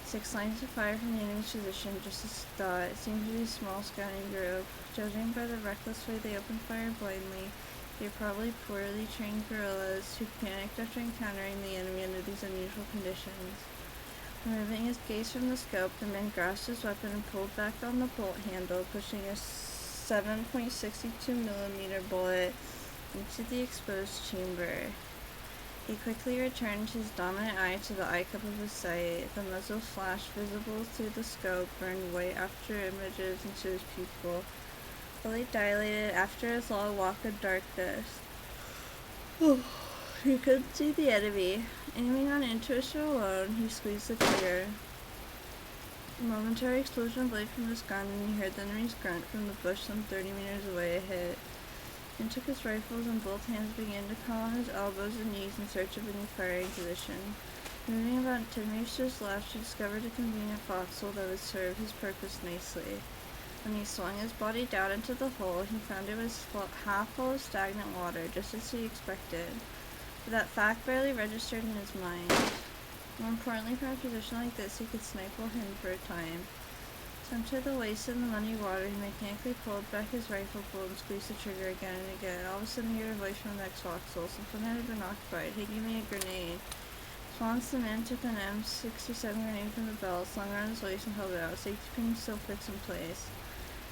6 lines of fire from the enemy's position, just as he thought. It seemed to be a small scouting group. Judging by the reckless way they opened fire blindly, they were probably poorly trained guerrillas who panicked after encountering the enemy under these unusual conditions. Removing his gaze from the scope, the man grasped his weapon and pulled back on the bolt handle, pushing a 7.62mm bullet into the exposed chamber. He quickly returned his dominant eye to the eye cup of his sight. The muzzle flash visible through the scope burned white after images into his pupil, fully dilated after his long walk in darkness. He couldn't see the enemy. Aiming on intuition alone, he squeezed the trigger. A momentary explosion of light from his gun, and he heard the enemy's grunt from the bush some 30 meters away ahead. He took his rifles and both hands began to crawl on his elbows and knees in search of a new firing position. Moving about 10 meters to his left, he discovered a convenient foxhole that would serve his purpose nicely. When he swung his body down into the hole, he found it was half full of stagnant water, just as he expected. But that fact barely registered in his mind. More importantly, from a position like this, he could snipe while hidden for a time. Sunk to the waist in the muddy water, he mechanically pulled back his rifle bolt and squeezed the trigger again and again. All of a sudden, he heard a voice from the next foxhole. Something had been occupied. Hey, give me a grenade. At once, the man took an M67 grenade from the belt, slung around his waist, and held it out. Safety pin still fixed in place.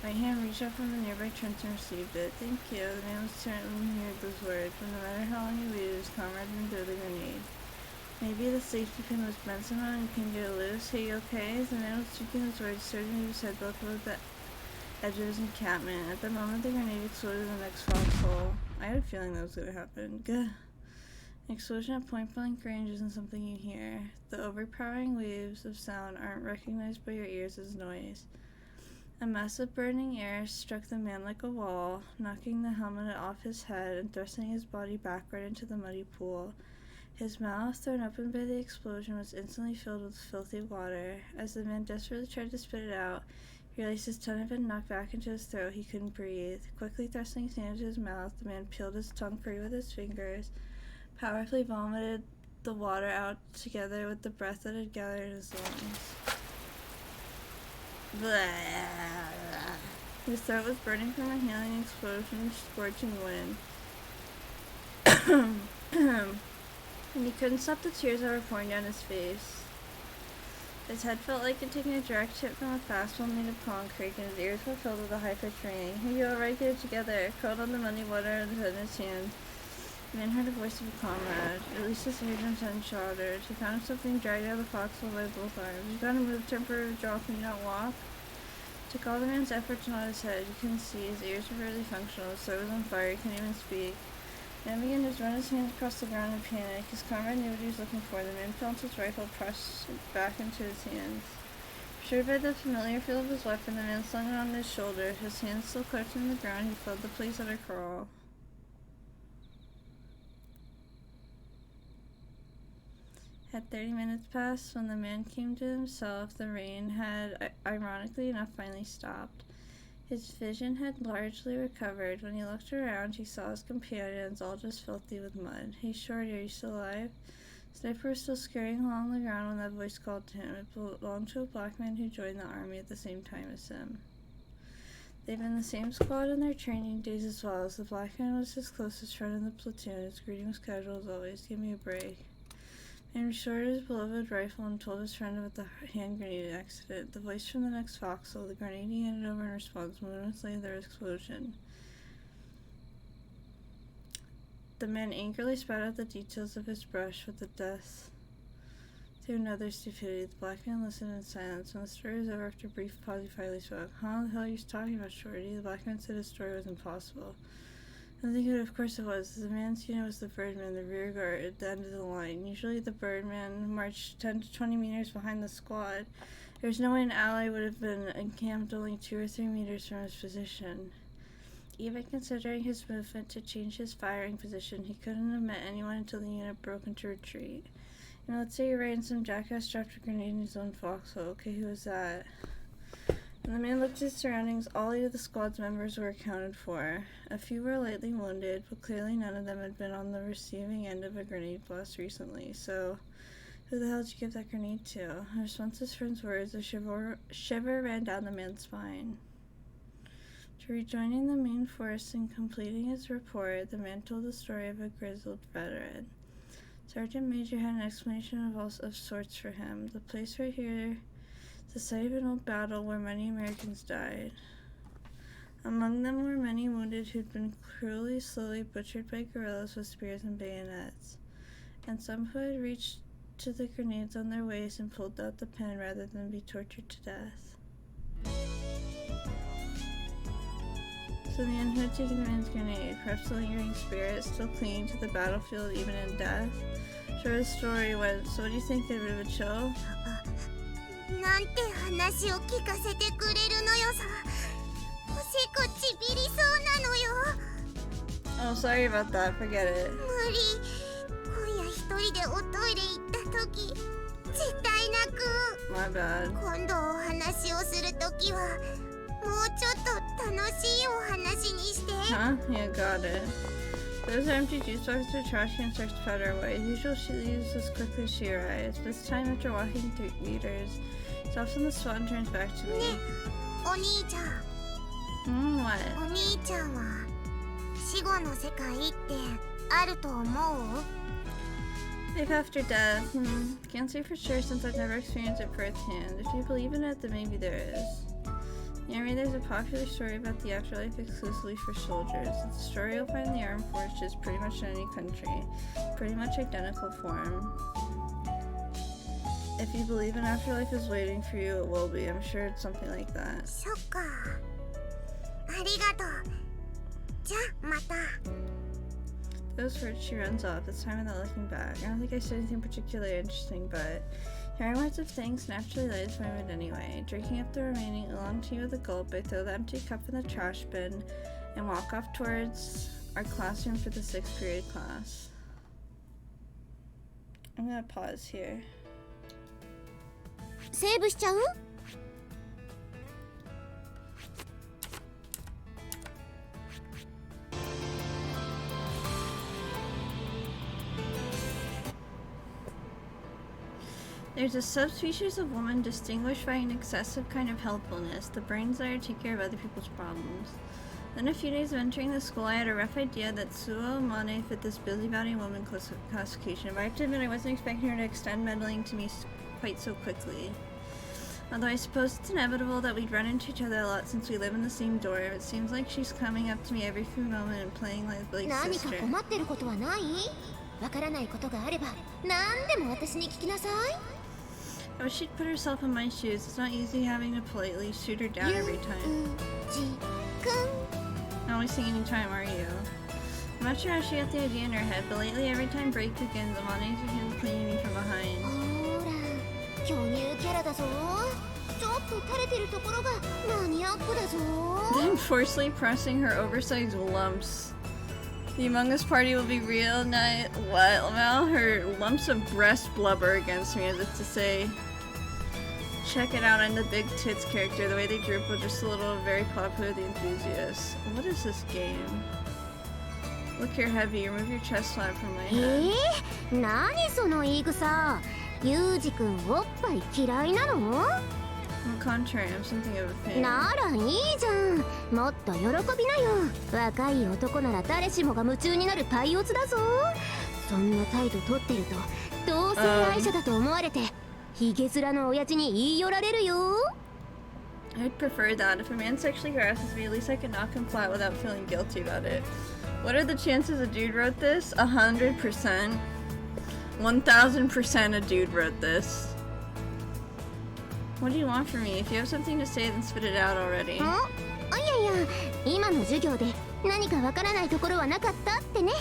Right hand reached out from the nearby trench and received it. Thank you. The man was certainly heard those words, but no matter how long he waited, his comrade didn't throw the grenade. Maybe the safety pin was bent somehow and he couldn't get it loose. Hey, you okay? As the man was speaking his words, started to move his head back toward the edge of his encampment. At the moment, the grenade exploded in the next foxhole. I had a feeling that was going to happen. Gah. An explosion at point-blank range isn't something you hear. The overpowering waves of sound aren't recognized by your ears as noise. A mass of burning air struck the man like a wall, knocking the helmet off his head and thrusting his body backward into the muddy pool. His mouth, thrown open by the explosion, was instantly filled with filthy water. As the man desperately tried to spit it out, he realized his tongue had been knocked back into his throat. He couldn't breathe. Quickly thrusting his hand into his mouth, the man peeled his tongue free with his fingers, powerfully vomited the water out together with the breath that had gathered in his lungs. Blah. His throat was burning from a hailing explosion, scorching wind. And he couldn't stop the tears that were pouring down his face. His head felt like it taking a direct hit from a fastball made of concrete, and his ears were filled with a high-pitched ringing. "Are you alright? Get it together." Curled on the muddy water in his hand, the man heard a voice of a comrade. At least his eardrums hadn't shattered. He found himself being dragged out of the foxhole by both arms. "You gotta move. Temporary withdrawal. Can you not walk?" It took all the man's effort to nod his head. He couldn't see. His ears were barely functional. His throat was on fire. He couldn't even speak. The man began to run his hands across the ground in panic. His comrade knew what he was looking for. The man felt his rifle pressed back into his hands. Assured by the familiar feel of his weapon, the man slung it on his shoulder. His hands still clutching the ground, he felt the police let her crawl. Had 30 minutes passed when the man came to himself, the rain had, ironically enough, finally stopped. His vision had largely recovered. When he looked around, he saw his companions, all just filthy with mud. "Hey, Shorty, are you still alive?" Sniper was still scurrying along the ground when that voice called to him. It belonged to a black man who joined the army at the same time as him. They'd been in the same squad in their training days as well. As the black man was his closest friend in the platoon, his greeting was casual as always. "Give me a break." And restored his beloved rifle and told his friend about the hand grenade accident. The voice from the next foxhole, the grenade he handed over in response moments later, there was explosion. The man angrily spat out the details of his brush with the death to another stupidity. The black man listened in silence. When the story was over, after a brief pause, he finally spoke. "How the hell are you talking about, Shorty?" The black man said his story was impossible. I think of course it was. The man's unit was the Birdman, the rear guard at the end of the line. Usually the Birdman marched 10 to 20 meters behind the squad. There was no way an ally would have been encamped only 2 or 3 meters from his position. Even considering his movement to change his firing position, he couldn't have met anyone until the unit broke into retreat. You know, let's say you're right and some jackass dropped a grenade in his own foxhole. Okay, who was that? When the man looked at his surroundings, all 8 of the squad's members were accounted for. A few were lightly wounded, but clearly none of them had been on the receiving end of a grenade blast recently. So, who the hell did you give that grenade to? In response to his friend's words, a shiver ran down the man's spine. To rejoining the main force and completing his report, the man told the story of a grizzled veteran. Sergeant Major had an explanation of sorts for him. The place right here, the site of an old battle where many Americans died. Among them were many wounded who'd been cruelly, slowly butchered by guerrillas with spears and bayonets, and some who had reached to the grenades on their waist and pulled out the pin rather than be tortured to death. So the man who had taken the man's grenade, perhaps the lingering spirit, still clinging to the battlefield even in death. Sure, the story went, so what do you think, a bit of a chill? なんて話を聞かせてくれるのよさ。おしっこちびりそうなのよ。 Oh, sorry about that. Forget it. 無理。今夜一人でおトイレ行った時、絶対泣く。 My bad. 今度お話をする時は、もうちょっと楽しいお話にして。 Huh? Yeah, got it. Those are empty juice boxes or trash cans starts to powder away. Usually she leaves as quickly as she arrives. This time, after walking 3 meters, stops on the spot and turns back to me. ね、お兄ちゃん。 What? お兄ちゃんは死後の世界ってあると思う？ Life after death. Can't say for sure since I've never experienced it firsthand. If you believe in it, then maybe there is. In the Army, there's a popular story about the afterlife exclusively for soldiers. It's a story you'll find in the armed forces pretty much in any country. Pretty much identical form. If you believe an afterlife is waiting for you, it will be. I'm sure it's something like that. そっか。ありがとう。じゃあまた。 Those words, she runs off. This time without looking back. I don't think I said anything particularly interesting, but Hearing words of thanks naturally lights my mood anyway. Drinking up the remaining oolong tea with a gulp, I throw the empty cup in the trash bin and walk off towards our classroom for the 6th period class. I'm gonna pause here. セーブしちゃう？ There's a subspecies of woman distinguished by an excessive kind of helpfulness, the brain desire to take care of other people's problems. Then a few days of entering the school, I had a rough idea that Suo Mane fit this busybody woman classification, but I have to admit I wasn't expecting her to extend meddling to me quite so quickly. Although I suppose it's inevitable that we'd run into each other a lot since we live in the same dorm, it seems like she's coming up to me every few moments and playing like sister. 何か困ってることはない？わからないことがあれば何でも私に聞きなさい。 I wish she'd put herself in my shoes. It's not easy having to politely shoot her down every time. Not wasting any time, are you? I'm not sure how she got the idea in her head, but lately every time break begins, Amane's begins cleaning me from behind. ほら、巨乳キャラだぞ。ちょっと垂れてるところがマニアックだぞ。 Then forcefully pressing her oversized lumps. The Among Us party will be real night. What? Well, her lumps of breast blubber against me, as if to say, check it out, I'm the big tits character. The way they droop was just a little very popular with the enthusiasts. What is this game? Look, you're heavy. Remove your chest flap from my head. 何その言い草。ユージ君おっぱい嫌いなの？ On the contrary, I'm something of a fan. ならいいじゃん。もっと喜びなよ。若い男なら誰しもが夢中になるパイオツだぞ。そんな態度取ってると同性愛者だと思われてヒゲ面の親父に言い寄られるよ。 I'd prefer that. If a man sexually harasses me, at least I can knock him flat without feeling guilty about it. What are the chances a dude wrote this? 100%. 1000% a dude wrote this. What do you want from me? If you have something to say, then spit it out already. いやいや、今の授業で何かわからないところはなかったってね。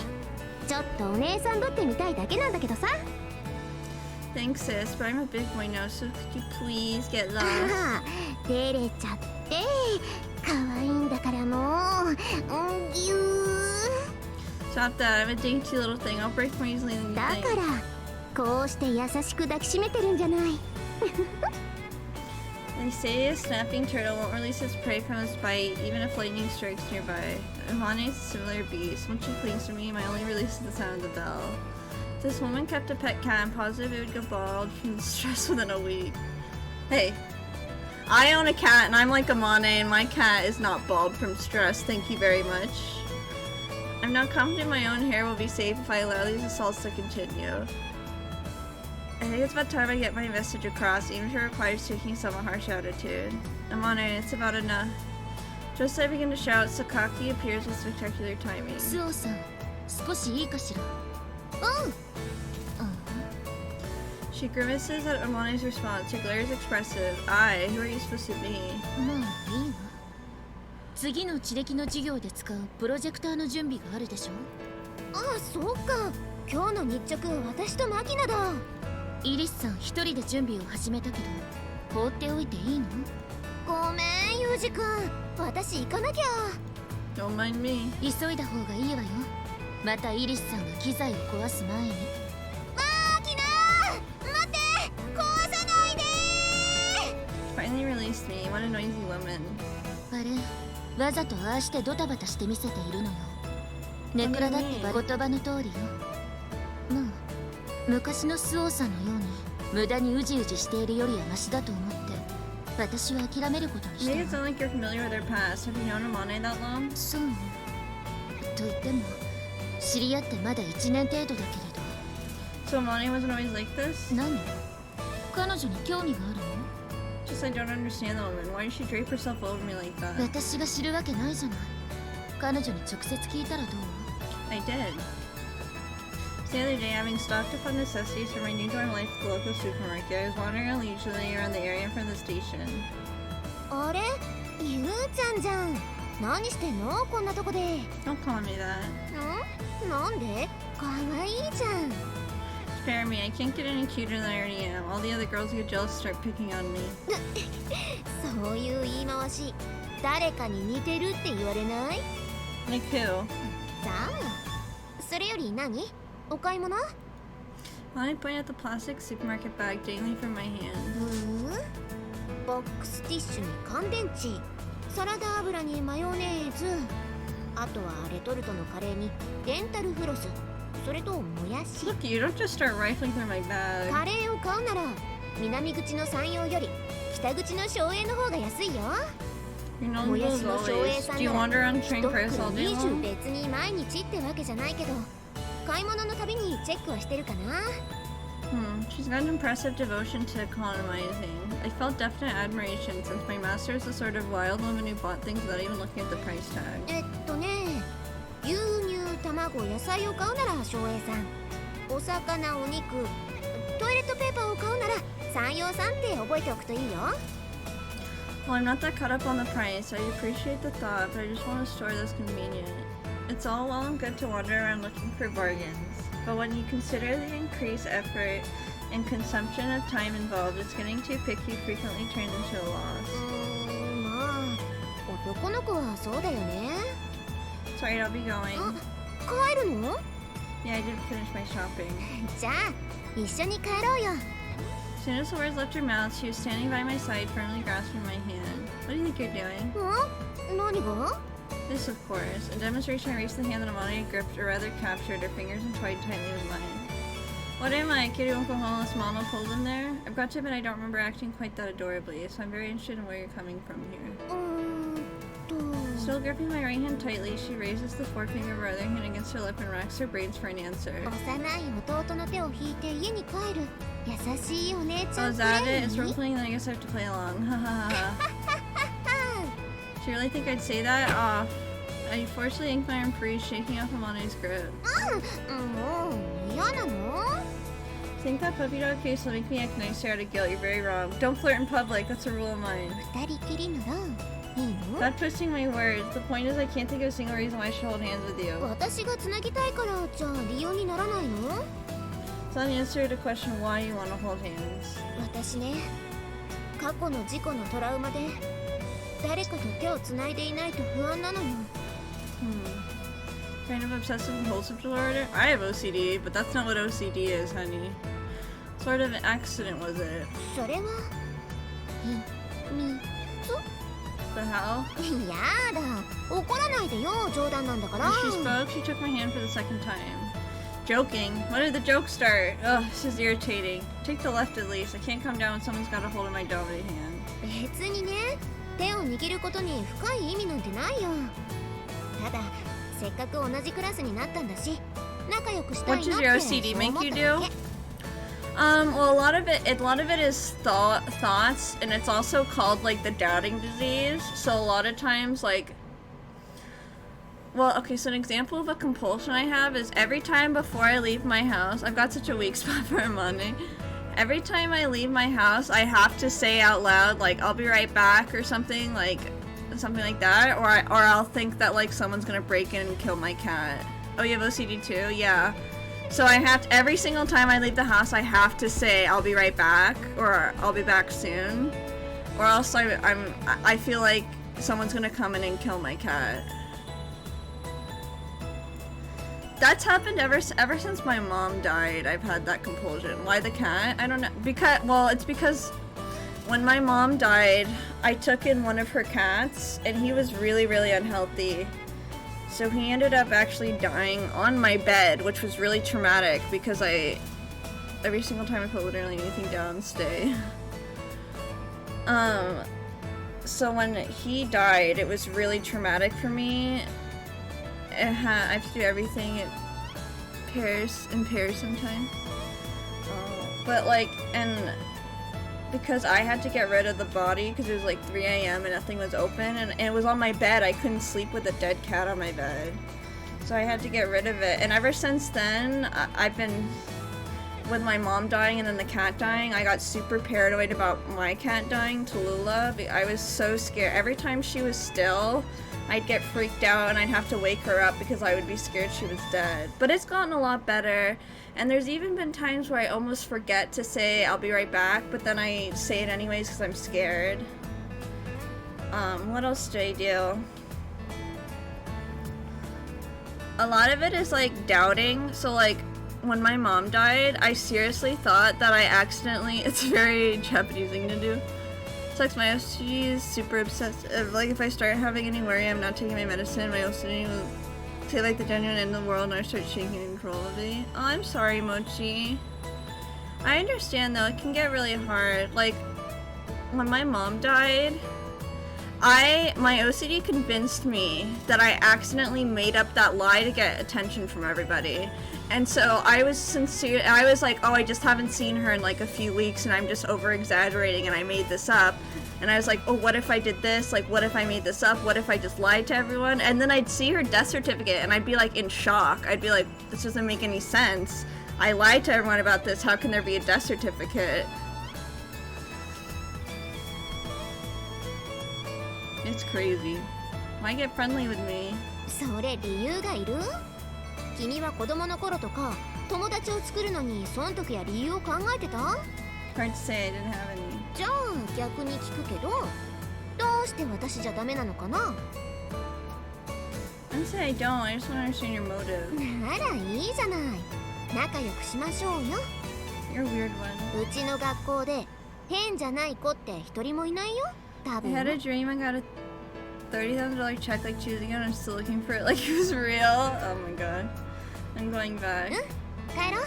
ちょっとお姉さんぶってみたいだけなんだけどさ。 Thanks, sis, but I'm a big boy now, so could you please get lost? 照れちゃって可愛いんだからもうぎゅー。 Stop that, I'm a dainty little thing. I'll break more easily than you だ think. からこうして優しく抱きしめてるんじゃない。 They say a snapping turtle won't release its prey from its bite, even if lightning strikes nearby. Imane is a similar beast. When she clings to me, my only release is the sound of the bell. If this woman kept a pet cat, I'm positive it would go bald from stress within a week. Hey, I own a cat and I'm like Amane and my cat is not bald from stress, thank you very much. I'm not confident my own hair will be safe if I allow these assaults to continue. I think it's about time I get my message across, even if it requires taking some a harsh attitude. Amane, it's about enough. Just as I begin to shout, Sakaki appears with spectacular timing. スオさん、少しいいかしら。She grimaces at Amane's response. Her glare is expressive. I, who are you supposed to be? まあいいわ。次の地歴の授業で使うプロジェクターの準備があるでしょ。ああ、そうか。今日の日直は私とマキナだ。イリスさん一人で準備を始めたけど放っておいていいの？ごめんユージ君、私行かなきゃ。 Don't mind me. 急いだ方がいいわよ。またイリスさんが機材を壊す前に。マキナ待って、壊さないで。 Finally released me. What a noisy woman. あれ、わざとああしてドタバタして見せているのよ。ネクラだって言葉の通りよ。もう昔のスオーさんのように無駄にうじうじしているよりはマシだと思って私は諦めることにした Make it sound like you're familiar with her past. Have you known Amane that long? そうね。と言っても知り合ってまだ1年程度だけれど。 So Amane wasn't always like this? 何？彼女に興味があるの？ Just I don't understand the woman. Why does she drape herself over me like that? 私が知るわけないじゃない。彼女に直接聞いたらどう？ I did. The other day, having stocked up on necessities for my new dorm life at the local supermarket, I was wandering around leisurely around the area in front of the station. あれ？ゆうちゃんじゃん。何してんの？こんなとこで。 Don't call me that. なんで？かわいいじゃん。She compare me. I can't get any cuter than I already am. All the other girls get jealous and start picking on me. そういう言い回し誰かに似てるって言われない？ Like who? さあそれより何？お買い物？ Well, I point at the plastic supermarket bag dangling from my hand. ボックスティッシュに乾電池、サラダ油にマヨネーズ、あとはレトルトのカレーにデンタルフロス、それともやし。 Look, you don't just start rifling through my bag. カレーを買うなら南口の山陽より北口の松栄の方が安いよ。 You're known もや as しの松栄 always. さん Do you な wander ら on 一 train 袋 price all day 20 long? 別に毎日ってわけじゃないけど買い物のたびにチェックはしてるかな。 She's got an impressive devotion to economizing. I felt definite admiration since my master is the sort of wild woman who bought things without even looking at the price tag. 牛乳、卵、野菜を買うなら松栄さん、お魚、お肉、トイレットペーパーを買うなら山陽さんって覚えておくといいよ。 Well, I'm not that caught up on the price. I appreciate the thought, but I just want a store that's convenient. It's all well and good to wander around looking for bargains, but when you consider the increased effort and consumption of time involved, it's getting too picky frequently turns into a loss. まあ男の子はそうだよね。 Sorry, I'll be going. 帰るの？ Yeah, I didn't finish my shopping. じゃあ一緒に帰ろうよ。 As soon as the words left her mouth, she was standing by my side, firmly grasping my hand. What do you think you're doing? 何が？ This, of course. In demonstration, I reached the hand that Amani had gripped, or rather captured, her fingers entwined tightly with mine. What am I, kid who Uncle Hollis' mama pulled in there? I've got to admit I don't remember acting quite that adorably, so I'm very interested in where you're coming from here. Still gripping my right hand tightly, she raises the forefinger of her other hand against her lip and racks her brains for an answer. 幼い弟の手を引いて家に帰る優しいお姉ち Oh, ゃん is プ that レ it? イ It's role playing, then I guess I have to play along. Ha ha ha ha. Do you really think I'd say that? Off. I forcefully yanked my arm free, shaking off Amani's grip. もう嫌なの？ Think that puppy dog face will make me act nicer out of guilt. You're very wrong. Don't flirt in public. That's a rule of mine. 二人きりならいいの？ Stop twisting my words. The point is I can't think of a single reason why I should hold hands with you. 私がつなぎたいからじゃあ理由にならないの？ It's not an answer to question why you want to hold hands. 私ね、過去の事故のトラウマで誰かと手をつないでいないと不安なのよ。Kind of obsessive compulsive disorder? I have OCD, but that's not what OCD is, honey. Sort of an accident, was it? それは秘密？ The hell? やだ、怒らないでよ、冗談なんだから。 As she spoke, she took my hand for the second time. Joking? When did the joke start? Ugh, this is irritating. Take the left at least. I can't come down when someone's got a hold of my dominant hand. 別にね、手を握ることに深い意味なんてないよ。ただ、せっかく同じクラスになったんだし、仲良くしたい What な does って your そう OCD 思 make った you だ do? け。 Well, a lot of it is thoughts, and it's also called like the doubting disease. So a lot of times, like, well, okay, so an example of a compulsion I have is every time before I leave my house, I've got such a weak spot for money. Every time I leave my house, I have to say out loud, like, I'll be right back or something like that, or I'll think that like someone's gonna break in and kill my cat. Oh, you have OCD too? Yeah. So I have to, every single time I leave the house, I have to say I'll be right back or I'll be back soon, or else I feel like someone's gonna come in and kill my cat. That's happened ever since my mom died. I've had that compulsion. Why the cat? I don't know. It's because when my mom died, I took in one of her cats, and he was really, really unhealthy. So he ended up actually dying on my bed, which was really traumatic because every single time I put literally anything down, stay. So when he died, it was really traumatic for me. I have to do everything in pairs sometimes. But like, and because I had to get rid of the body because it was like 3 a.m. and nothing was open, and it was on my bed. I couldn't sleep with a dead cat on my bed, so I had to get rid of it. And ever since then, I've been, with my mom dying and then the cat dying, I got super paranoid about my cat dying, Tallulah. I was so scared. Every time she was still, I'd get freaked out and I'd have to wake her up because I would be scared she was dead. But it's gotten a lot better, and there's even been times where I almost forget to say I'll be right back, but then I say it anyways because I'm scared. What else do I do? A lot of it is like doubting. So like when my mom died, I seriously thought that I accidentally, it's a very Japanese thing to do. It's like my OCD is super obsessive. Like if I start having any worry, I'm not taking my medicine, my OCD will say like the genuine end of the world and I start taking control of it. Oh, I'm sorry, Mochi. I understand though, it can get really hard. Like when my mom died, my OCD convinced me that I accidentally made up that lie to get attention from everybody. And so I was sincere. I was like, oh, I just haven't seen her in like a few weeks and I'm just over exaggerating and I made this up. And I was like, oh, what if I did this? Like, what if I made this up? What if I just lied to everyone? And then I'd see her death certificate and I'd be like in shock. I'd be like, this doesn't make any sense. I lied to everyone about this. How can there be a death certificate? It's crazy. Why get friendly with me? それ理由がいる？君は子供の頃とか友達を作るのに損得や理由を考えてた？ Hard to say, I didn't have any. じゃあ逆に聞くけど、どうして私じゃダメなのかな？ I'm saying I don't. I just want to understand your motive. ならいいじゃない。仲良くしましょうよ。 You're a weird one. うちの学校で変じゃない子って一人もいないよ。多 I 分。 had a dream I got a $30,000 check like 2 years ago and I'm still looking for it like it was real. Oh my god. I'm going back. 帰ろう。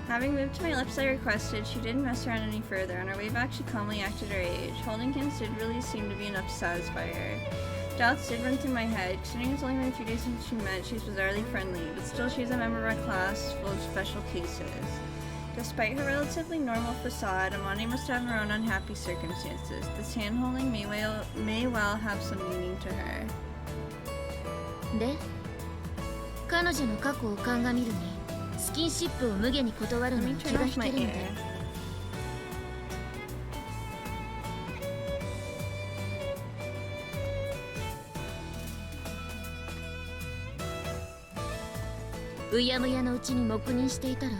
Having moved to my lips I requested, she didn't mess around any further. On her way back, she calmly acted her age. Holding hands did really seem to be enough to satisfy her. Doubts did run through my head. Considering it's only been a few days since she met, she's bizarrely friendly, but still she's a member of our class full of special cases. Despite her relatively normal facade, Amani must have her own unhappy circumstances. This hand-holding may well have some meaning to her. で、彼女の過去を鑑みるに、スキンシップを無下に断る Let の me は気 turn が off 引 my けるの air. で。うやむやのうちに黙認していたら、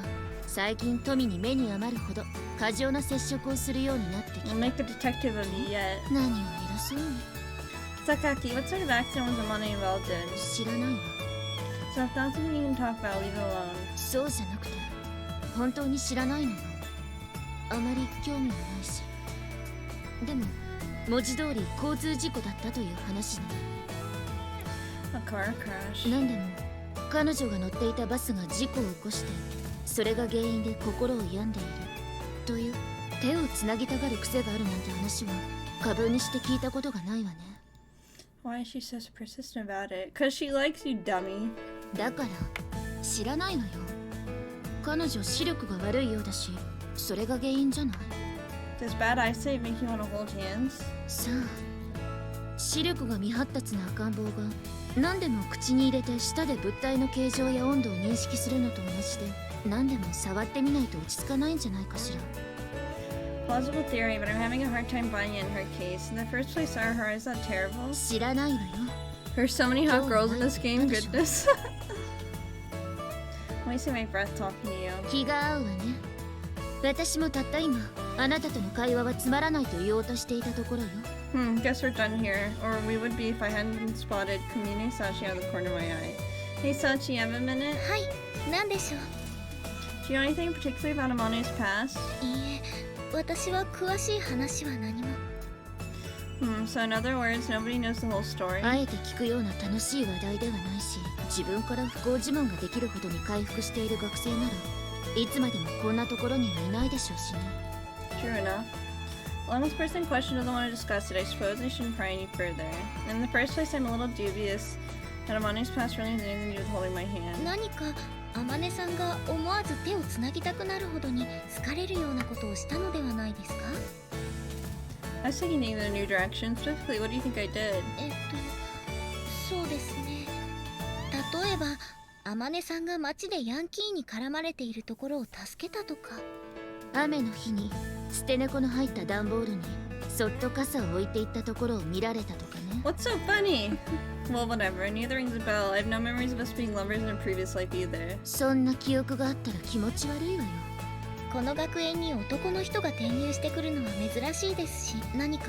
最近富に目に余るほど過剰な接触をするようになってき I'll た。 make a detective of you yet. 何を偉そうに。 Sakaki, what sort of accident was Amani involved in? 知らないわ。 So if that's something you can talk about, leave it alone. そうじゃなくて、本当に知らないのよ。あまり興味はないし。でも、文字通り交通事故だったという話ね。 A car crash. 何でも、彼女が乗っていたバスが事故を起こして、それが原因で心を病んでいる。という、手をつなぎたがる癖があるなんて話は、過分にして聞いたことがないわね。Why is she so persistent about it? Cause she likes you, dummy. だから、知らないのよ。彼女視力が悪いようだし、それが原因じゃない。 Does bad eyesight make you want to hold hands? さあ、視力が未発達な赤ん坊が何でも口に入れて舌で物体の形状や温度を認識するのと同じで、何でも触ってみないと落ち着かないんじゃないかしら。 Plausible theory, but I'm having a hard time buying it in her case. In the first place, her, is that terrible? 知らないわよ。 There's so many hot girls in this game, Goodness. goodness. Let me see my breath talking to you. 気が合うわね。私もたった今、あなたとの会話はつまらないと言おうとしていたところよ。Guess we're done here. Or we would be if I hadn't been spotted Kumine Sachi out of the corner of my eye. Hey Sachi, have a minute? はい、何でしょう。 Do you know anything particularly about Amani's past? いいえ、私は詳しい話は何も。So in other words, nobody knows the whole story. あえて聞くような楽しい話題ではないし、自分から不幸自慢ができるほどに回復している学生なら、いつまでもこんなところにはいないでしょうしね。 True enough. Well, unless the person in question doesn't want to discuss it, I suppose I shouldn't pry any further. In the first place, I'm a little dubious that Amani's past really has anything to do with holding my hand. 何か天音さんが思わず手をつなぎたくなるほどに好かれるようなことをしたのではないですか？ I was taking things in a new direction. Specifically, what do you think I did? そうですね。例えば天音さんが街でヤンキーに絡まれているところを助けたとか。雨の日に捨て猫の入った段ボールにそっと傘を置いていったところを見られたとかね。 What's so funny? Well, whatever. Neither rings a bell. I have no memories of us being lovers in a previous life either. そんな記憶があったら気持ち悪いわよ。この学園に男の人が転入してくるのは珍しいですし、何か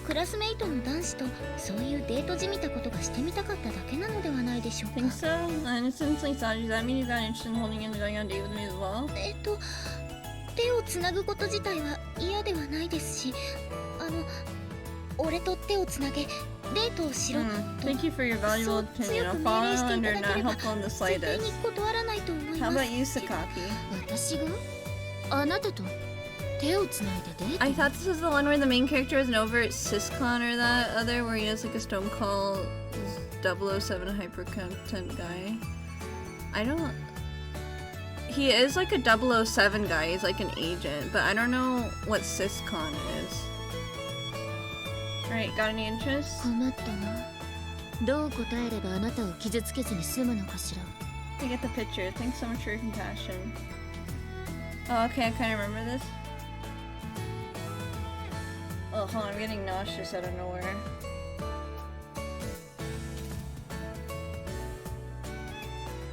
クラスメイトの男子とそういうデートじみたことがしてみたかっただけなのではないでしょうか。 Think so? I innocently thought, does that mean you got interested in holding in and going on a date with me as well? 手をつなぐこと自体は嫌ではないですし、俺と手をつなげデートをしろと Thank you for your そう valuable 強 opinion. く I'll 命令 follow してい under ただ not ければ helpful in the 絶対 slightest. に断らないと思い How ます。 about you, Sakaki? 私があなたと手をつないでデート I thought this was the one where the main character is an overt siscon or that other where he has like a stone cold 007 hyper-content guy. I don't... He is like a 007 guy, he's like an agent, but I don't know what siscon is. Alright, got any interests? 困ったな。どう答えればあなたを傷つけずに済むのかしら。 I get the picture. Thanks so much for your compassion. Oh, okay, I kind of remember this. Oh, hold on, I'm getting nauseous out of nowhere.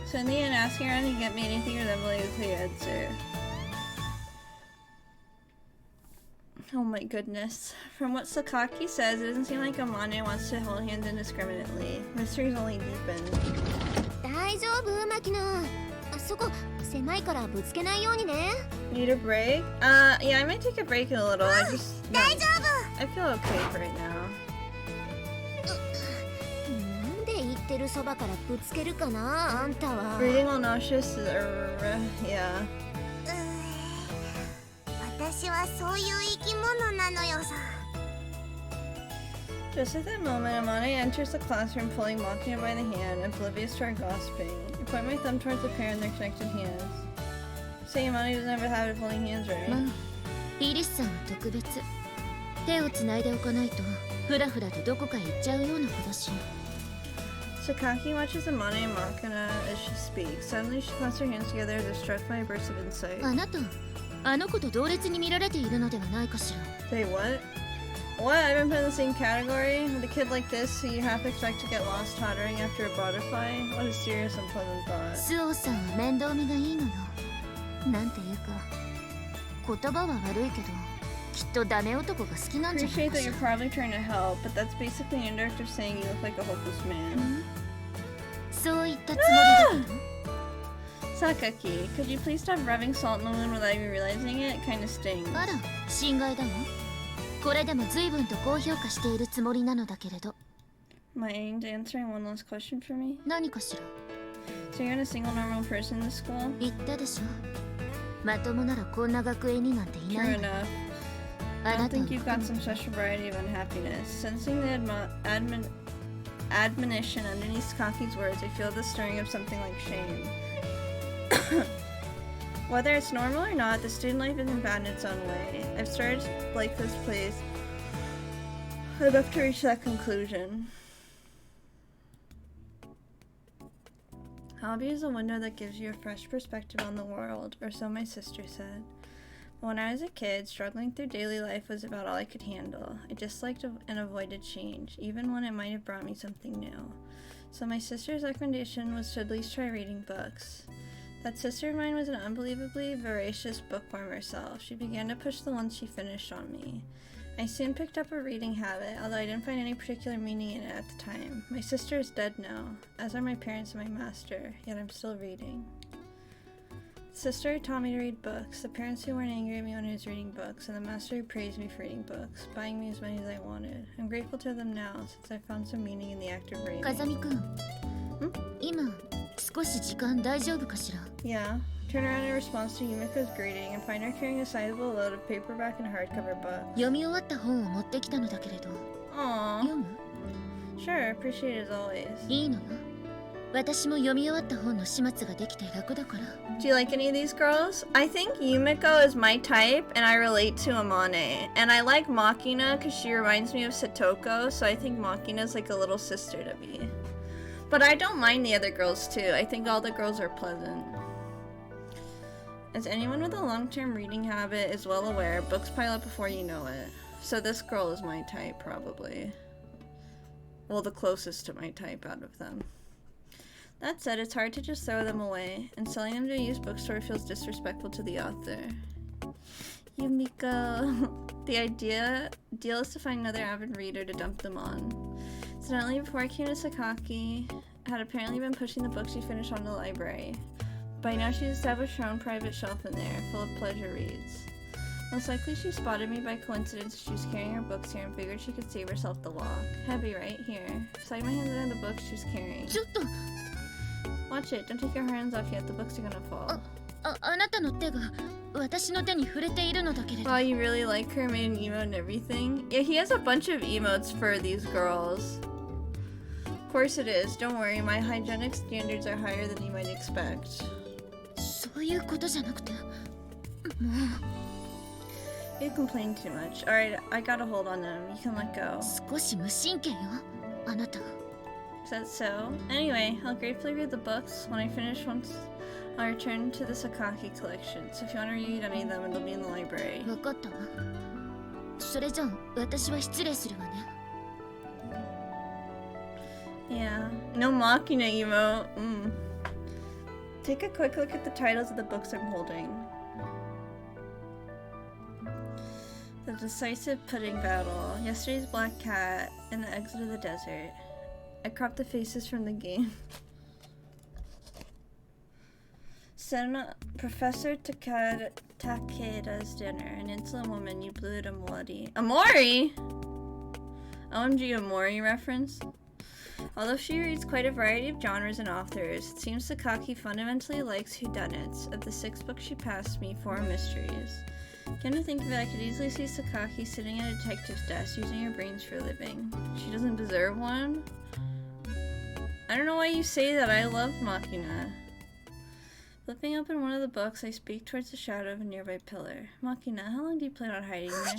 So in the end, asking around, you get me anything resembling a clear answer. Oh my goodness. From what Sakaki says, it doesn't seem like Amane wants to hold hands indiscriminately. Mystery's only deepened. 大丈夫マキナ。あそこ狭いからぶつけないようにね。 Need a break? Yeah, I might take a break in a little. I just... No, I feel okay for right now. なんで言ってるそばからぶつけるかなあんたは。 Reading while nauseous, yeah. 私はそういう生き物なのよさ。 Just at that moment, Amane enters the classroom pulling Makina by the hand, oblivious to our gossiping. I point my thumb towards the pair and their connected hands. Say Amane doesn't have a habit of holding hands, right? まあ、イリスさんは特別。手をつないでおかないとフラフラとどこかへ行っちゃうような子だし。 Sakaki watches Amane and Makina as she speaks. Suddenly, she clasps her hands together as if struck by a burst of insight. あなた、あの子と同列に見られているのではないかしら。 Say what? What? I've been put in the same category? With a kid like this, who you half expect to get lost tottering after a butterfly? What a serious, unpleasant thought. スオさんは面倒見がいいのよ。なんていうか、言葉は悪いけど、きっとダメ男が好きなんじゃない Appreciate か that し you're ら。 probably trying to help, but that's basically an indirect of saying you look like a hopeless man. そう言ったつもりだけど。 Sakaki, could you please stop rubbing salt in the wound without even realizing it? It kinda stings. あら、心外だわ。これでも随分と高評価しているつもりなのだけれど。 Am I aimed answering one last question for me? 何かしら。 So you're not a single normal person in this school? 言ったでしょ。まともならこんな学園になんていな True いの。 enough. あ I な don't たを think you've got some special variety of unhappiness. Sensing the admonition underneath Sakaki's words, I feel the stirring of something like shame. Whether it's normal or not, the student life isn't bad in its own way. I've started to like this place enough to reach that conclusion. Hobby is a window that gives you a fresh perspective on the world, or so my sister said. When I was a kid, struggling through daily life was about all I could handle. I disliked and avoided change, even when it might have brought me something new. So my sister's recommendation was to at least try reading books. That sister of mine was an unbelievably voracious bookworm herself. She began to push the ones she finished on me. I soon picked up a reading habit, although I didn't find any particular meaning in it at the time. My sister is dead now, as are my parents and my master, yet I'm still reading. The sister who taught me to read books, the parents who weren't angry at me when I was reading books, and the master who praised me for reading books, buying me as many as I wanted. I'm grateful to them now, since I found some meaning in the act of reading. 風見くん、今少し時間大丈夫かしら。 Yeah. Turn around in response to Yumiko's greeting and find her carrying a sizable load of paperback and hardcover books. 読み終わった本を持ってきたのだけれど。 Aww. 読む？ Sure, appreciate it as always. いいのよ。私も読み終わった本の始末ができて楽だから。 Do you like any of these girls? I think Yumiko is my type, and I relate to Amane. And I like Makina because she reminds me of Satoko, so I think Makina's like a little sister to me. But I don't mind the other girls too. I think all the girls are pleasant. As anyone with a long-term reading habit is well aware, books pile up before you know it. So this girl is my type, probably. Well, the closest to my type out of them. That said, it's hard to just throw them away, and selling them to a used bookstore feels disrespectful to the author. Yumiko. The deal is to find another avid reader to dump them on. Incidentally, before I came to Sakaki, had apparently been pushing the books she finished onto the library. By now she's established her own private shelf in there, full of pleasure reads. Most likely she spotted me by coincidence as she was carrying her books here and figured she could save herself the walk. Heavy, right? Here. Slide my hands around the books she's carrying. Watch it. Don't take your hands off yet. The books are gonna fall. あなたの手が私の手に触れているのだけれど。 Wow, you really like her, made an emote and everything? Yeah, he has a bunch of emotes for these girls. Of course it is. Don't worry, my hygienic standards are higher than you might expect. そういうことじゃなくて。 You complain too much. Alright, I got a hold on them. You can let go. 少し無神経よあなた。 Is that so? Anyway, I'll gratefully read the books when I finish once I'll return to the Sakaki collection. So if you want to read any of them, it'll be in the library. 分かったわ。それじゃあ私は失礼するわね。 Yeah. No Machina emote. Take a quick look at the titles of the books I'm holding. The Decisive Pudding Battle, Yesterday's Black Cat, and The Exit of the Desert. I cropped the faces from the game. Senna, Professor Takeda's dinner, an insolent woman you blew at Amori. Amori? OMG Amori reference? Although she reads quite a variety of genres and authors, it seems Sakaki fundamentally likes whodunits. Of the 6 books she passed me, 4 mysteries. Come to think of it, I could easily see Sakaki sitting at a detective's desk using her brains for a living. She doesn't deserve one? I don't know why you say that, I love Machina. Flipping open one of the books, I speak towards the shadow of a nearby pillar. Machina, how long do you plan on hiding there?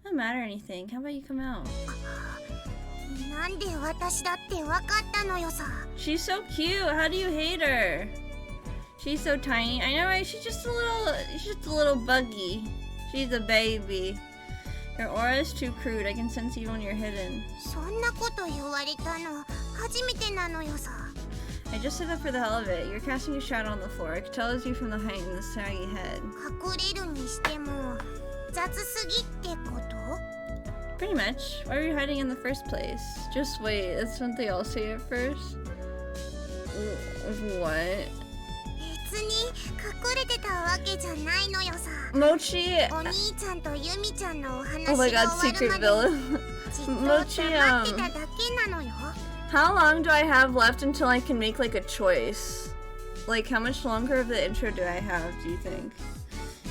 Doesn't matter anything, how about you come out? なんで私だって分かったのよさ。 She's so cute, how do you hate her? She's so tiny. I know, right? She's just a little buggy. She's a baby. Your aura is too crude. I can sense even when you're hidden. そんなこと言われたの初めてなのよさ。 I just said that for the hell of it. You're casting a shadow on the floor. I could tell it was you from the height in the saggy head. 隠れるにしても雑すぎってこと？ Pretty much. Why were you hiding in the first place? Just wait. That's what they all say at first. What? 別に隠れてたわけじゃないのよさ。 Mochi. お兄ちゃんとユミちゃんのお話 Oh my が god, 終わ secret るまで villain. じっと Mochi, 黙ってただけなのよ。 How long do I have left until I can make like a choice? Like how much longer of the intro do I have, do you think?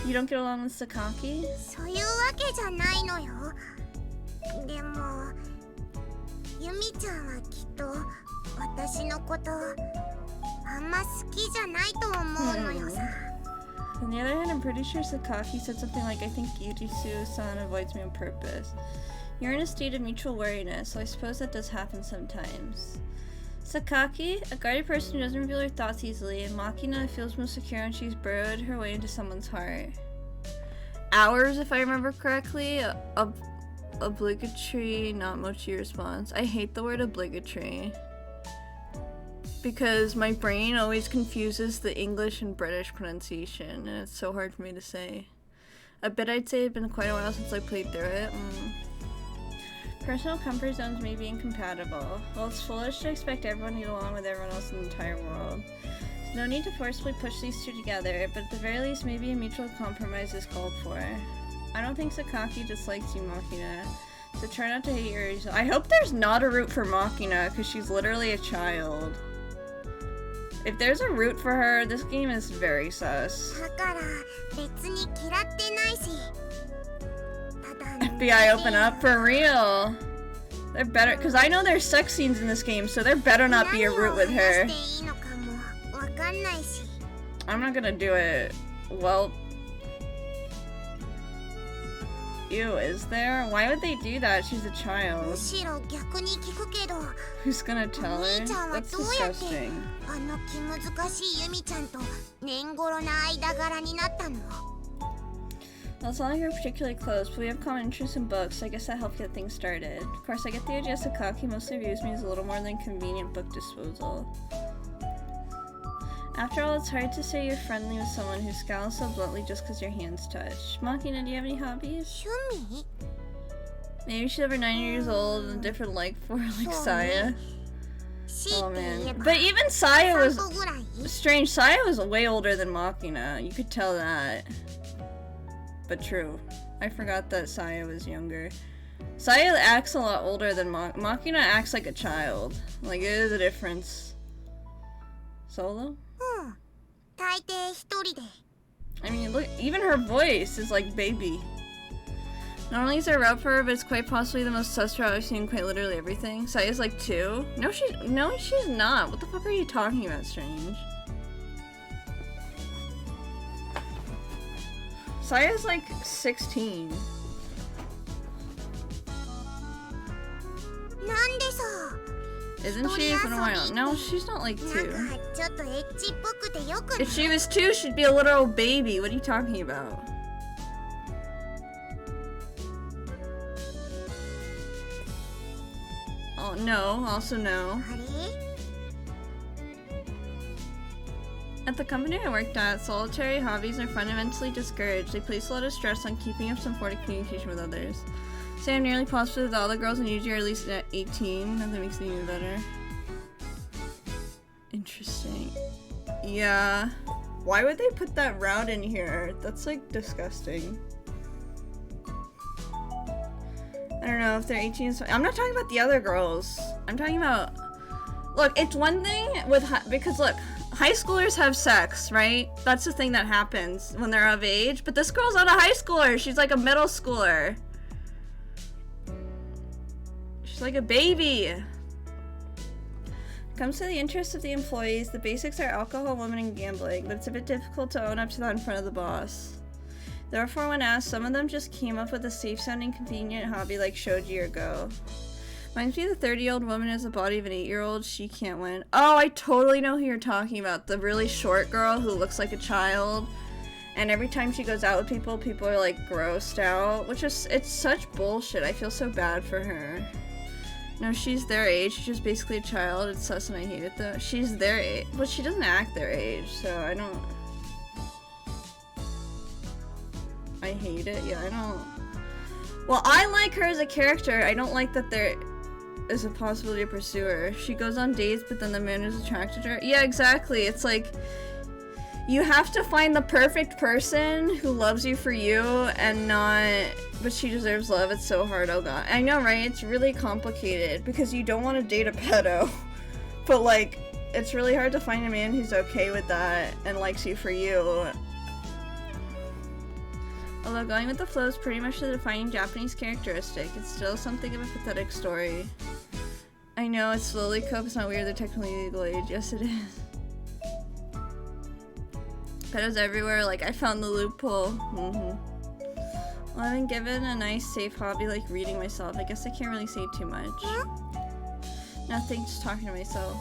You don't get along with Sakaki? そういうわけじゃないのよ。でもユミちゃんはきっと私のことあんま好きじゃないと思うのよさ。 On the other hand, I'm pretty sure Sakaki said something like, I think Yurisu-san avoids me on purpose. You're in a state of mutual wariness, so I suppose that does happen sometimes. Sakaki, a guarded person who doesn't reveal her thoughts easily, and Machina feels most secure when she's burrowed her way into someone's heart. Hours, if I remember correctly. Obligatory, not Mochi response. I hate the word obligatory. Because my brain always confuses the English and British pronunciation, and it's so hard for me to say. I bet I'd say it's been quite a while since I played through it. Personal comfort zones may be incompatible. Well, it's foolish to expect everyone to get along with everyone else in the entire world. There's no need to forcibly push these two together, but at the very least, maybe a mutual compromise is called for. I don't think Sakaki dislikes you, Machina, so try not to hate her yourself. I hope there's not a root for Machina, because she's literally a child. If there's a root for her, this game is very sus. だから別に嫌ってないし。ただ FBI open up for real. They're better, because I know there's sex scenes in this game, so there better not be a root with her. 何を話していいのかもわかんないし。 I'm not gonna do it. Well, ew, is there? Why would they do that? She's a む child. しろ逆に聞くけど、 Who's gonna tell お her? 兄ちゃんは That's どうやって disgusting. あの気難しいユミちゃんと年頃な間柄になったの？ That's not like we're particularly close, but we have common interests in books, so I guess that helped get things started. Of course, I get the idea Sakaki mostly views me as a little more than convenient book disposal. After all, it's hard to say you're friendly with someone who scowls so bluntly just because your hands touch. Makina, do you have any hobbies? 趣味 Maybe she's over 90 years old and a different like for like Saya. 強 Oh いて言え man. ば But even Saya was 散歩ぐらい strange. Saya was way older than Makina. You could tell that. But true. I forgot that Saya was younger. Saya acts a lot older than Makina acts like a child. Like, it is a difference. Solo? うん大抵一人で I mean, look, even her voice is like baby. Not only is there a route for her, but it's quite possibly the most sus route I've seen in quite literally everything. Saya's like 2? No, she's not. What the fuck are you talking about, Strange? Saya's like 16. なんでさ Isn't she? It's been a while. No, she's not like 2. なんかちょっとエッチっぽくてよくない If she was 2, she'd be a little baby. What are you talking about? Oh, no. Also no. あれ At the company I worked at, solitary hobbies are fundamentally discouraged. They place a lot of stress on keeping up some form of communication with others. Say I'm nearly positive that all the girls in UG are at least at 18. Nothing makes it even better. Interesting. Yeah. Why would they put that route in here? That's like disgusting. I don't know if they're 18. I'm not talking about the other girls. I'm talking about... Look, it's one thing with... Because look, high schoolers have sex, right? That's the thing that happens when they're of age. But this girl's not a high schooler. She's like a middle schooler. She's like a baby. Comes to the interests of the employees, the basics are alcohol, women, and gambling, but it's a bit difficult to own up to that in front of the boss. Therefore, when asked, some of them just came up with a safe-sounding, convenient hobby like shoji or go. Reminds me of the 30-year-old woman has the body of an 8-year-old. She can't win. Oh, I totally know who you're talking about. The really short girl who looks like a child. And every time she goes out with people, people are like grossed out. Which is, it's such bullshit. I feel so bad for her. No, she's their age. She's just basically a child. It's sus and I hate it though. She's their age. But she doesn't act their age, so I don't... I hate it. Yeah, I don't... Well, I like her as a character. I don't like that there is a possibility to pursue her. She goes on dates, but then the man is attracted to her. Yeah, exactly. It's like... You have to find the perfect person who loves you for you and not... But she deserves love. It's so hard. Oh god. I know, right? It's really complicated because you don't want to date a pedo. But like, it's really hard to find a man who's okay with that and likes you for you. Although going with the flow is pretty much the defining Japanese characteristic, it's still something of a pathetic story. I know, it's slowly cope. It's not weird. They're technically legal age. Yes, it is. Pedos everywhere, like I found the loophole. Well, I've been given a nice safe hobby like reading myself. I guess I can't really say too much. Nothing, just talking to myself.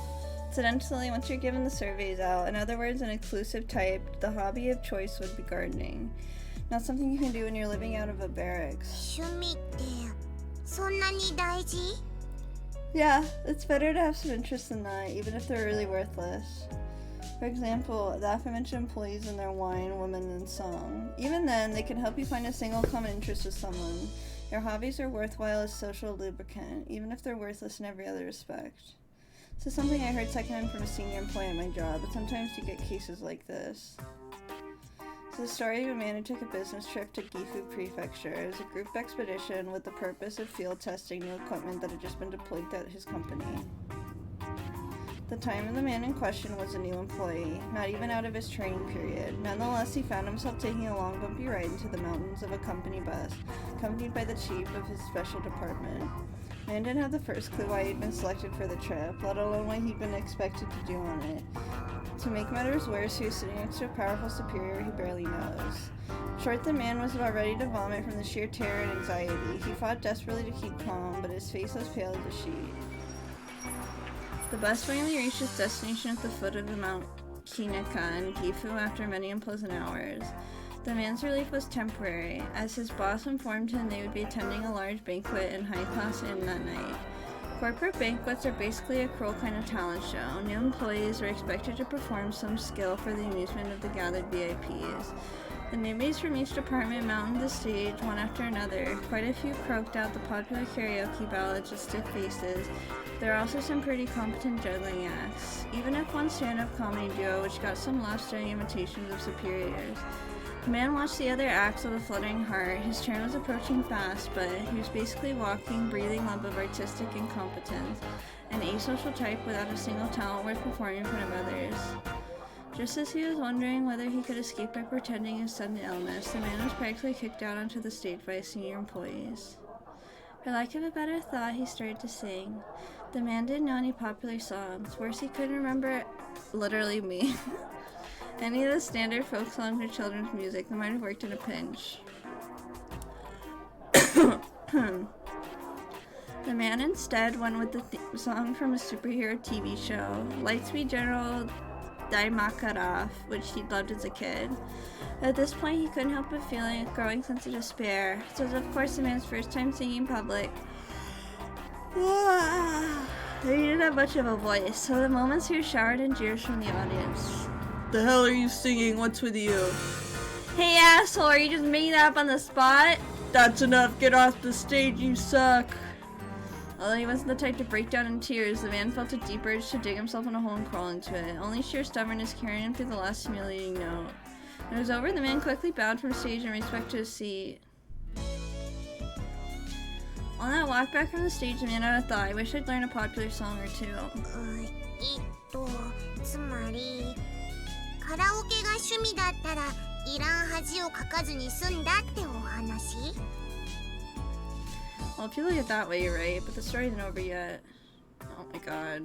Incidentally, once you're given the surveys out, in other words, an exclusive type, the hobby of choice would be gardening. Not something you can do when you're living out of a barracks. 趣味ってそんなに大事 Yeah, it's better to have some interest than that, even if they're really worthless. For example, the aforementioned employees and their wine, women, and song. Even then, they can help you find a single common interest with someone. Your hobbies are worthwhile as social lubricant, even if they're worthless in every other respect. This is something I heard secondhand from a senior employee at my job, but sometimes you get cases like this. It's the story of a man who took a business trip to Gifu Prefecture. It was a group expedition with the purpose of field testing new equipment that had just been deployed at his company. The time of the man in question was a new employee, not even out of his training period. Nonetheless, he found himself taking a long bumpy ride into the mountains of a company bus, accompanied by the chief of his special department. Man didn't have the first clue why he'd been selected for the trip, let alone what he'd been expected to do on it. To make matters worse, he was sitting next to a powerful superior he barely knows. Short, the man was about ready to vomit from the sheer terror and anxiety. He fought desperately to keep calm, but his face was pale as a sheet. The bus finally reached its destination at the foot of the Mount Kineka in Gifu after many unpleasant hours. The man's relief was temporary, as his boss informed him they would be attending a large banquet in high-class inn that night. Corporate banquets are basically a cruel kind of talent show. New employees were expected to perform some skill for the amusement of the gathered VIPs. The newbies from each department mounted the stage one after another. Quite a few croaked out the popular karaoke ballads with stiff faces. There are also some pretty competent juggling acts, even if one stand-up comedy duo which got some laughs during imitations of superiors. The man watched the other acts with a fluttering heart. His turn was approaching fast, but he was basically walking, breathing lump of artistic incompetence, an asocial type without a single talent worth performing in front of others. Just as he was wondering whether he could escape by pretending his sudden illness, the man was practically kicked out onto the stage by his senior employees. For lack of a better thought, he started to sing. The man didn't know any popular songs. Worse, he couldn't remember literally me. Any of the standard folk songs or children's music that might have worked in a pinch. The man instead went with the theme song from a superhero TV show, Lightspeed General Daimakarov, which he loved as a kid. At this point, he couldn't help but feeling a growing sense of despair. This was, of course, the man's first time singing in public. He didn't have much of a voice, so the moments he was showered in jeers from the audience. The hell are you singing? What's with you? Hey asshole, are you just making that up on the spot? That's enough, get off the stage, you suck. Although he wasn't the type to break down in tears, the man felt a deep urge to dig himself in a hole and crawl into it. Only sheer stubbornness carried him through the last humiliating note. When it was over, the man quickly bowed from stage in respect to his seat. On that walk back from the stage, the man had a thought. I wish I'd learn a popular song or two. つまりカラオケが趣味だったらいらん恥をかかずに済んだってお話 Well, if you look at it that way, you're right, but the story isn't over yet. Oh my god.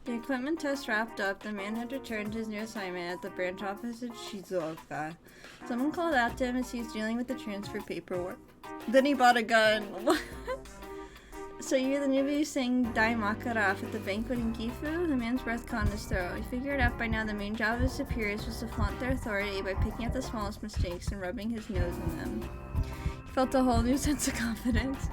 The equipment test wrapped up, the man had returned to his new assignment at the branch office at Shizuoka. Someone called out to him as he was dealing with the transfer paperwork. Then he bought a gun. What? So you're the newbie who sang Dai Makarov at the banquet in Gifu? The man's breath caught in his throat. He figured out by now the main job of his superiors was to flaunt their authority by picking out the smallest mistakes and rubbing his nose in them. He felt a whole new sense of confidence.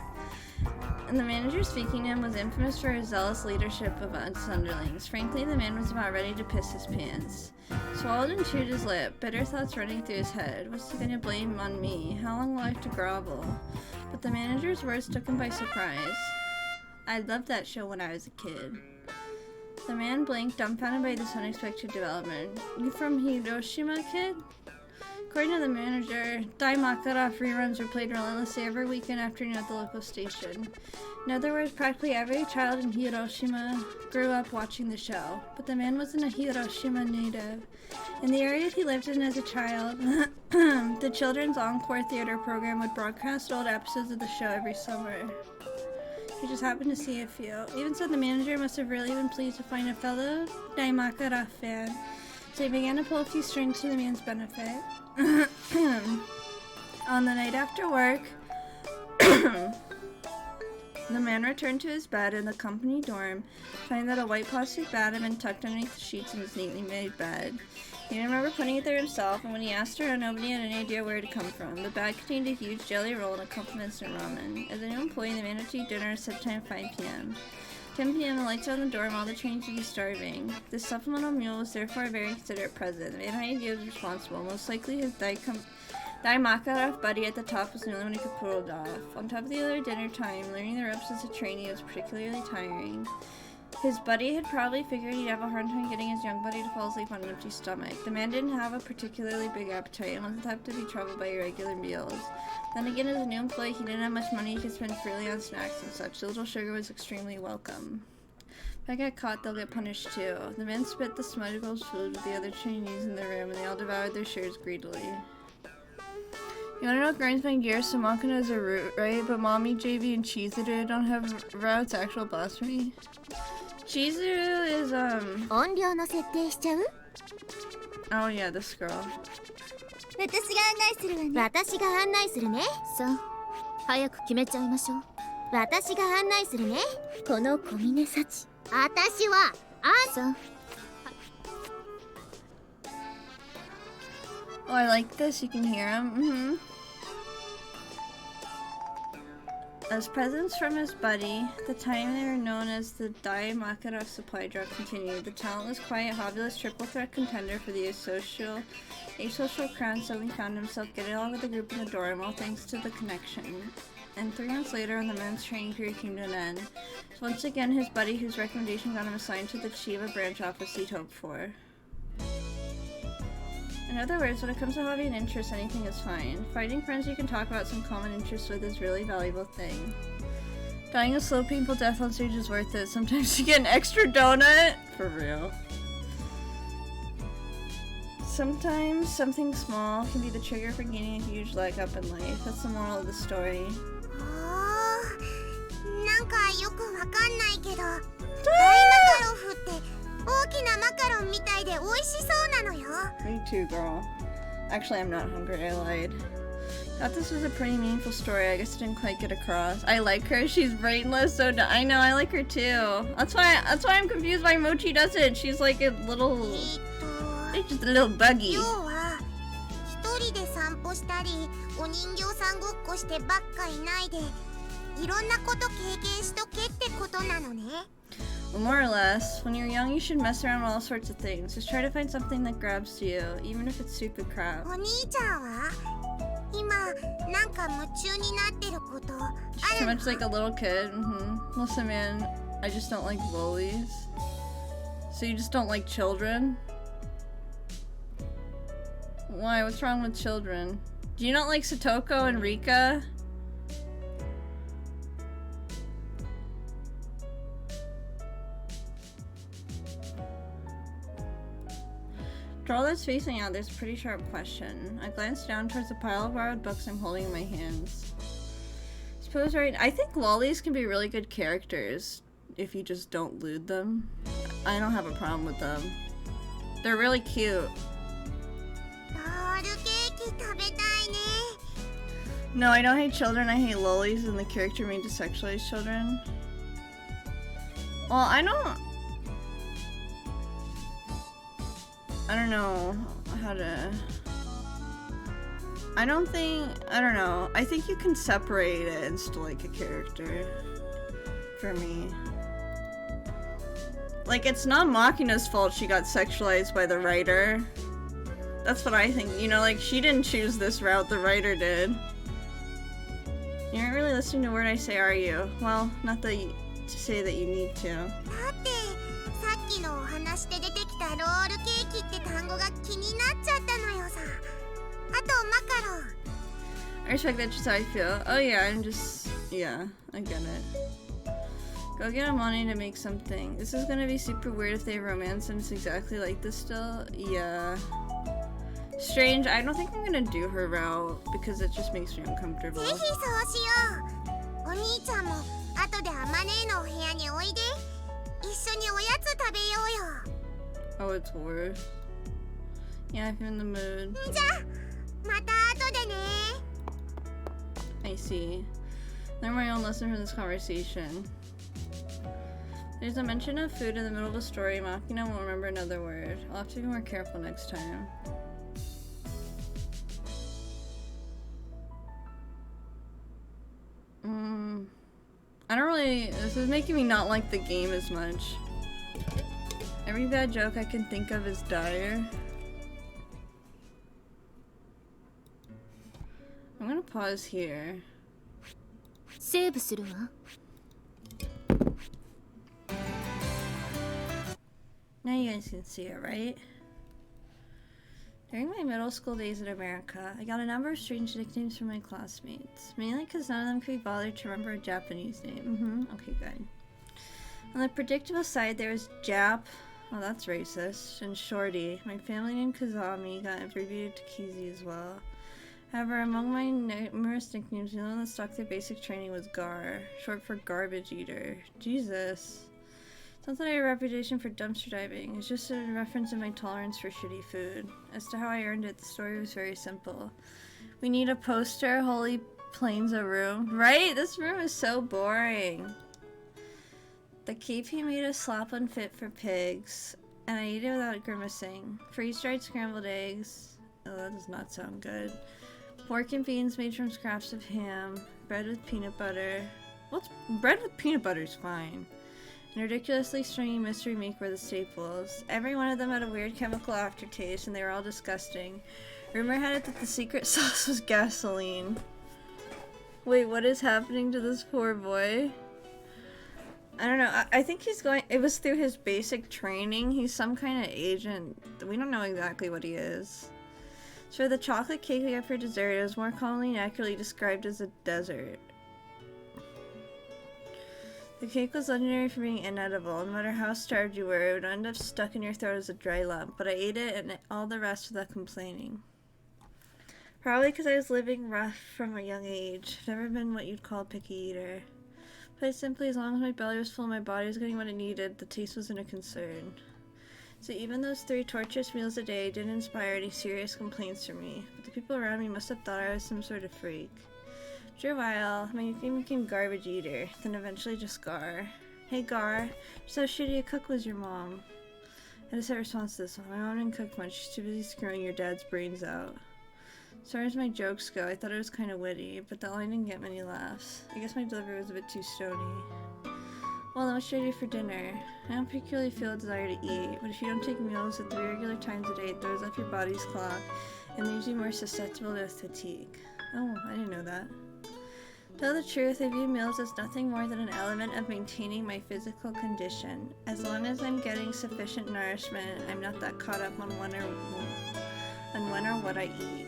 And the manager speaking to him was infamous for his zealous leadership of his underlings. Frankly, the man was about ready to piss his pants. Swallowed and chewed his lip, bitter thoughts running through his head. What's he gonna blame on me? How long will I have to grovel? But the manager's words took him by surprise. I loved that show when I was a kid. The man blinked, dumbfounded by this unexpected development. You from Hiroshima, kid? According to the manager, Dai Makarov reruns were played relentlessly every weekend afternoon at the local station. In other words, practically every child in Hiroshima grew up watching the show. But the man wasn't a Hiroshima native. In the area he lived in as a child, the Children's Encore Theater program would broadcast old episodes of the show every summer. He just happened to see a few. Even so, the manager must have really been pleased to find a fellow Dai Makarov fan. So he began to pull a few strings to the man's benefit. On the night after work, the man returned to his bed in the company dorm, finding that a white plastic bat had been tucked underneath the sheets in his neatly made bed. He didn't remember putting it there himself, and when he asked around, nobody had any idea where it had come from. The bag contained a huge jelly roll and a couple of instant ramen. As a new employee, the man had to eat dinner at set time 5 p.m. 10 p.m. the lights out on the dorm, all the trains would be starving. This supplemental meal was therefore a very considerate present. The man had idea was responsible. Most likely his Dai Makarov buddy at the top was the only one who could pull it off. On top of the other dinner time, learning the ropes as a trainee was particularly tiring. His buddy had probably figured he'd have a hard time getting his young buddy to fall asleep on an empty stomach. The man didn't have a particularly big appetite and wasn't the type to be troubled by irregular meals. Then again, as a new employee, he didn't have much money he could spend freely on snacks and such. The little sugar was extremely welcome. If I get caught, they'll get punished too. The man spit the smuggler's food with the other trainees in the room, and they all devoured their shares greedily. You wanna know what grinds my gears? Samakana is a root, right? But Mommy, JV, and Chizuru don't have routes. Actual blasphemy. Chizuru is, 音量の設定しちゃう oh yeah, this girl. 私が案内するわね私が案内するねそう早く決めちゃいましょう私が案内するねこの小峰幸私はそう Oh, I like this. You can hear him. As presents from his buddy, the time they were known as the Dai Makarov supply drop continued. The talentless, quiet, hobbyless triple threat contender for the asocial crown suddenly found himself getting along with the group in the dorm, all thanks to the connection. And 3 months later, when the men's training period came to an end, so once again his buddy, whose recommendation got him assigned to the Chiba branch office he'd hoped for. In other words, when it comes to hobby and interests, anything is fine. Finding friends you can talk about some common interests with is a really valuable thing. Dying a slow, painful death on stage is worth it. Sometimes you get an extra donut. For real. Sometimes something small can be the trigger for gaining a huge leg up in life. That's the moral of the story. なんかよくわかんないけど、大マカロフって大きなマカロンみたいで美味しそうなのよ。 Me too, girl. Actually, I'm not hungry. I lied. Thought this was a pretty meaningful story. I guess it didn't quite get across. I like her. She's brainless, so I know. I like her too. That's why I'm confused why Mochi doesn't. She's like a little. It's just a little buggy. 今日は一人で散歩したり、お人形さんごっこしてばっかいないで、いろんなこと経験しとけってことなのね。 Well, more or less, when you're young, you should mess around with all sorts of things. Just try to find something that grabs you, even if it's stupid crap. お兄ちゃんは今なんか夢中になってることあ Too るの？ much like a little kid. Listen, man, I just don't like lollies. So you just don't like children? Why? What's wrong with children? Do you not like Satoko and Rika? Draw that's facing out, there's a pretty sharp question. I glanced down towards the pile of borrowed books I'm holding in my hands. Suppose right, I think lollies can be really good characters if you just don't lewd them. I don't have a problem with them. They're really cute. ロールケーキ食べたいね。 No, I don't hate children, I hate lollies and the character made to sexualize children. Well, I don't know how to... I don't know. I think you can separate it and still like a character. For me. Like, it's not Makina's fault she got sexualized by the writer. That's what I think. You know, like, she didn't choose this route, the writer did. You aren't really listening to a word I say, are you? Well, not that to say that you need to. だってさっきのお話で出てきたロールケーキって単語が気になっちゃったのよさ。あとマカロン。 I respect that, just how I feel. Oh yeah, yeah, I get it. Go get money to make something. This is gonna be super weird if they romance and it's exactly like this still. Yeah. Strange, I don't think I'm gonna do her route because it just makes me uncomfortable. ぜひそうしよう。お兄ちゃんも後でアマネーのお部屋においで。一緒におやつ食べようよ。 Oh, it's worse. Yeah, if you're in the mood. じゃあまた後でね。 I see. Learn my own lesson from this conversation. There's a mention of food in the middle of the story. Makina won't remember another word. I'll have to be more careful next time. I don't really... This is making me not like the game as much. Every bad joke I can think of is dire. I'm gonna pause here. セーブするわ。Now you guys can see it, right? During my middle school days in America, I got a number of strange nicknames from my classmates, mainly because none of them could be bothered to remember a Japanese name. Okay, good. On the predictable side, there was Jap, oh that's racist, and Shorty. My family name Kazami got abbreviated to Kizi as well. However, among my numerous nicknames, the only one that stuck their basic training was Gar, short for garbage eater. Jesus. It's not that I have a reputation for dumpster diving, it's just a reference to my tolerance for shitty food. As to how I earned it, the story was very simple. We need a poster, Holy Plains a room. Right? This room is so boring. The KP made a slop unfit for pigs, and I ate it without grimacing. Freeze-dried scrambled eggs, Oh, that does not sound good. Pork and beans made from scraps of ham. Bread with peanut butter. Bread with peanut butter is fine. And ridiculously stringy mystery meat were the staples. Every one of them had a weird chemical aftertaste, and they were all disgusting. Rumor had it that the secret sauce was gasoline. Wait, what is happening to this poor boy? I don't know. I think he's going... It was through his basic training. He's some kind of agent. We don't know exactly what he is. So the chocolate cake we got for dessert, it was more commonly and accurately described as a desert. The cake was legendary for being inedible. No matter how starved you were, it would end up stuck in your throat as a dry lump. But I ate it and all the rest without complaining. Probably because I was living rough from a young age. I've never been what you'd call a picky eater. Put simply, as long as my belly was full and my body was getting what it needed, the taste wasn't a concern. So even those 3 torturous meals a day didn't inspire any serious complaints from me. But the people around me must have thought I was some sort of freak. After a while, my nickname became Garbage Eater, then eventually just Gar. Hey Gar, just how shitty a cook was your mom? I had a set response to this one. My mom didn't cook much, she's too busy screwing your dad's brains out. As far as my jokes go, I thought it was kind of witty, but that line didn't get many laughs. I guess my delivery was a bit too stony. Well, then what should I do for dinner? I don't particularly feel a desire to eat, but if you don't take meals at 3 regular times a day, it throws off your body's clock and leaves you more susceptible to fatigue. Oh, I didn't know that. To tell the truth, I view meals as nothing more than an element of maintaining my physical condition. As long as I'm getting sufficient nourishment, I'm not that caught up on when or what I eat.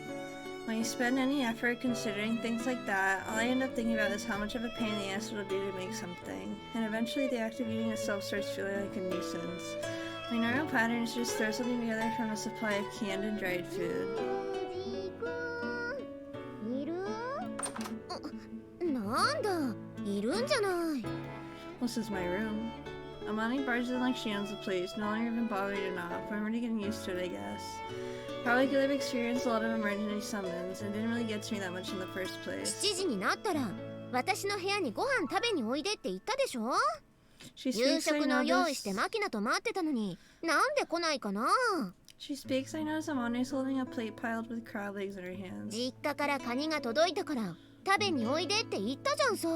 When you spend any effort considering things like that, all I end up thinking about is how much of a pain in the ass it'll be to make something. And eventually the act of eating itself starts feeling like a nuisance. My normal pattern is to just throw something together from a supply of canned and dried food. なんだ、いるんじゃない。 This is my room. Amani barges in like she owns the place, no longer even bothered to knock, but I'm already getting used to it, I guess. Probably because I've experienced a lot of emergency summons, and it didn't really get to me that much in the first place. 7時になったら私の部屋にご飯食べにおいでって言ったでしょ。 She 夕 speaks, I 食の用意 notice... してマキナと待ってたのになんで来ないかな。 She speaks, I notice Amani's holding a plate piled with crab legs in her hands. 実家からカニが届いたから食べにおいでって言ったじゃんさ。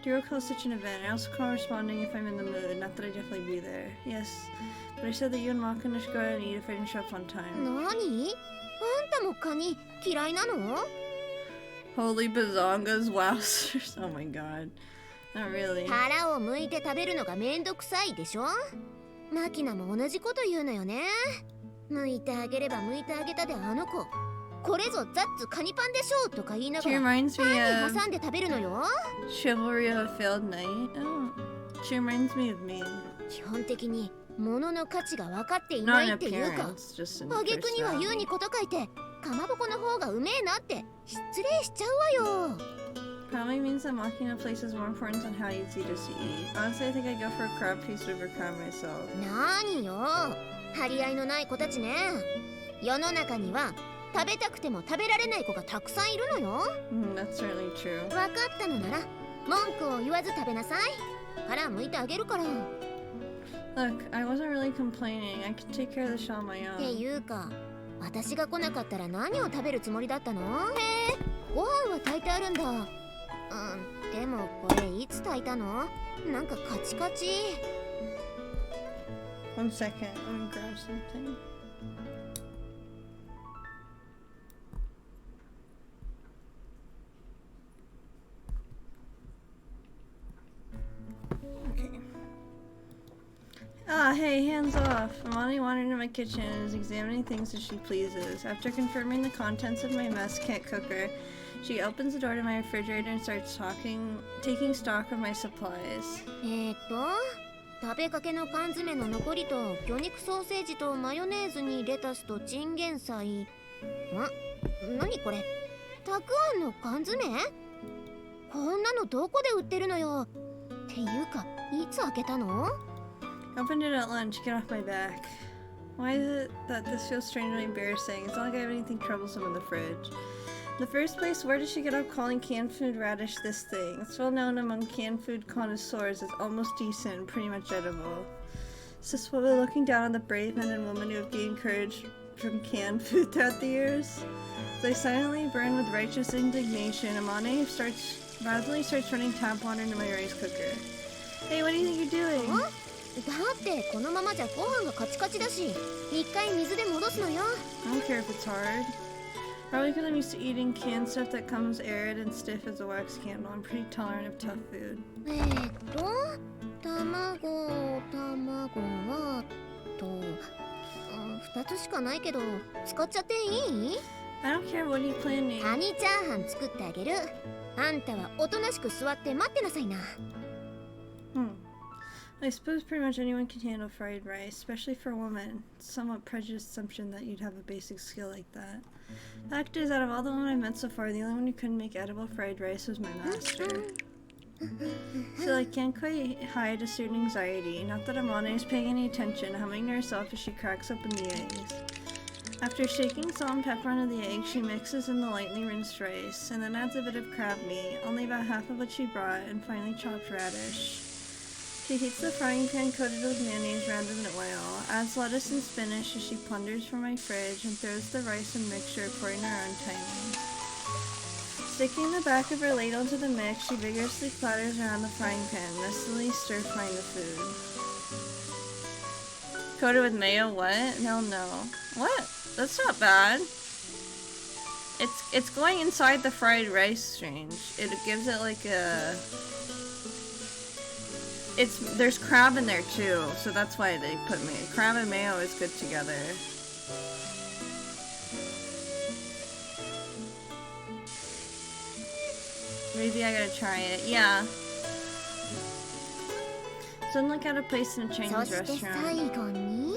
Dear calls such an event. I also call responding if I'm in the mood, not that I'd definitely be there. Yes, but I said that you and Makina should go out and eat if I didn't show up on time. 何？あんたもカニ嫌いなの？ Holy bazongas, wowzers. Oh my god. Not really. 腹を向いて食べるのがめんどくさいでしょ。マキナも同じこと言うのよね。向いてあげれば向いてあげたであの子。これぞザッツカニパンでしょとか言いなが She ら reminds me パン of に挟んで食べるのよ。 Chivalry of a Failed Knight. Oh. She reminds me of me. 基本的に物の価値が分かってい Not ない in っていうか、 appearance, just in 挙句 first には round. 言うにこと書いてかまぼこの方がうめえなって失礼しちゃうわよ。 Probably means that Makina places more importance on how you eat as you eat. Honestly, I think I'd go for a crab feast over crab myself. 何よ、張り合いのない子たちね。世の中には食べたくても食べられない子がたくさんいるのよ。 That's certainly true. 分かったのなら文句を言わず食べなさい。腹向いてあげるから。っ Look, I wasn't really complaining. I could take care of the shell on my て own. いうか、私が来なかったら何を食べるつもりだったの？へえ、ご飯は炊いてあるんだ。でもこれいつ炊いたの？なんかカチカチ。 One second, I'm gonna grab something. Okay. Ah, hey, hands off. Amani wandered into my kitchen and is examining things as she pleases. After confirming the contents of my mess kit cooker, she opens the door to my refrigerator and starts taking stock of my supplies. 食べかけの缶詰の残りと魚肉ソーセージとマヨネーズにレタスとチンゲン菜。何これ？たくあんの缶詰？こんなのどこで売ってるのよ？っていうか、いつ開けたの？ Opened it at lunch. Get off my back. Why is it that this feels strangely embarrassing? It's not like I have anything troublesome in the fridge. In the first place, where did she get up calling canned food radish this thing? It's well known among canned food connoisseurs as almost decent and pretty much edible. Is this woman looking down on the brave men and women who have gained courage from canned food throughout the years. As I silently burn with righteous indignation, Amane rapidly starts running tap water into my rice cooker. Hey, what do you think you're doing? だってこのままじゃご飯がカチカチだし、一回水で戻すのよ。 I don't care if it's hard. Probably because I'm used to eating canned stuff that comes arid and stiff as a wax candle. I'm pretty tolerant of tough food. 卵は2つしかないけど使っちゃっていい？ I don't care. What are you planning? カニチャーハン作ってあげる。あんたはおとなしく座って待ってなさいな。I suppose pretty much anyone can handle fried rice, especially for a woman. It's a somewhat prejudiced assumption that you'd have a basic skill like that. Fact is, out of all the women I've met so far, the only one who couldn't make edible fried rice was my master. Still, I can't quite hide a certain anxiety. Not that Amane is paying any attention, humming to herself as she cracks open the eggs. After shaking salt and pepper onto the egg, she mixes in the lightly rinsed rice, and then adds a bit of crab meat, only about half of what she brought, and finally chopped radish. She heats the frying pan coated with mayonnaise rather than oil, adds lettuce and spinach as she plunders from my fridge, and throws the rice and mixture according to her own timing. Sticking the back of her ladle into the mix, she vigorously clatters around the frying pan, messily stir-frying the food. Coated with mayo, what? Hell no. What? That's not bad. It's going inside the fried rice, strange. It gives it like a... There's crab in there too, so that's why they put mayo. Crab and mayo is good together. Maybe I gotta try it. Yeah. Sounds like out of place in a Chinese そして restaurant. 最後に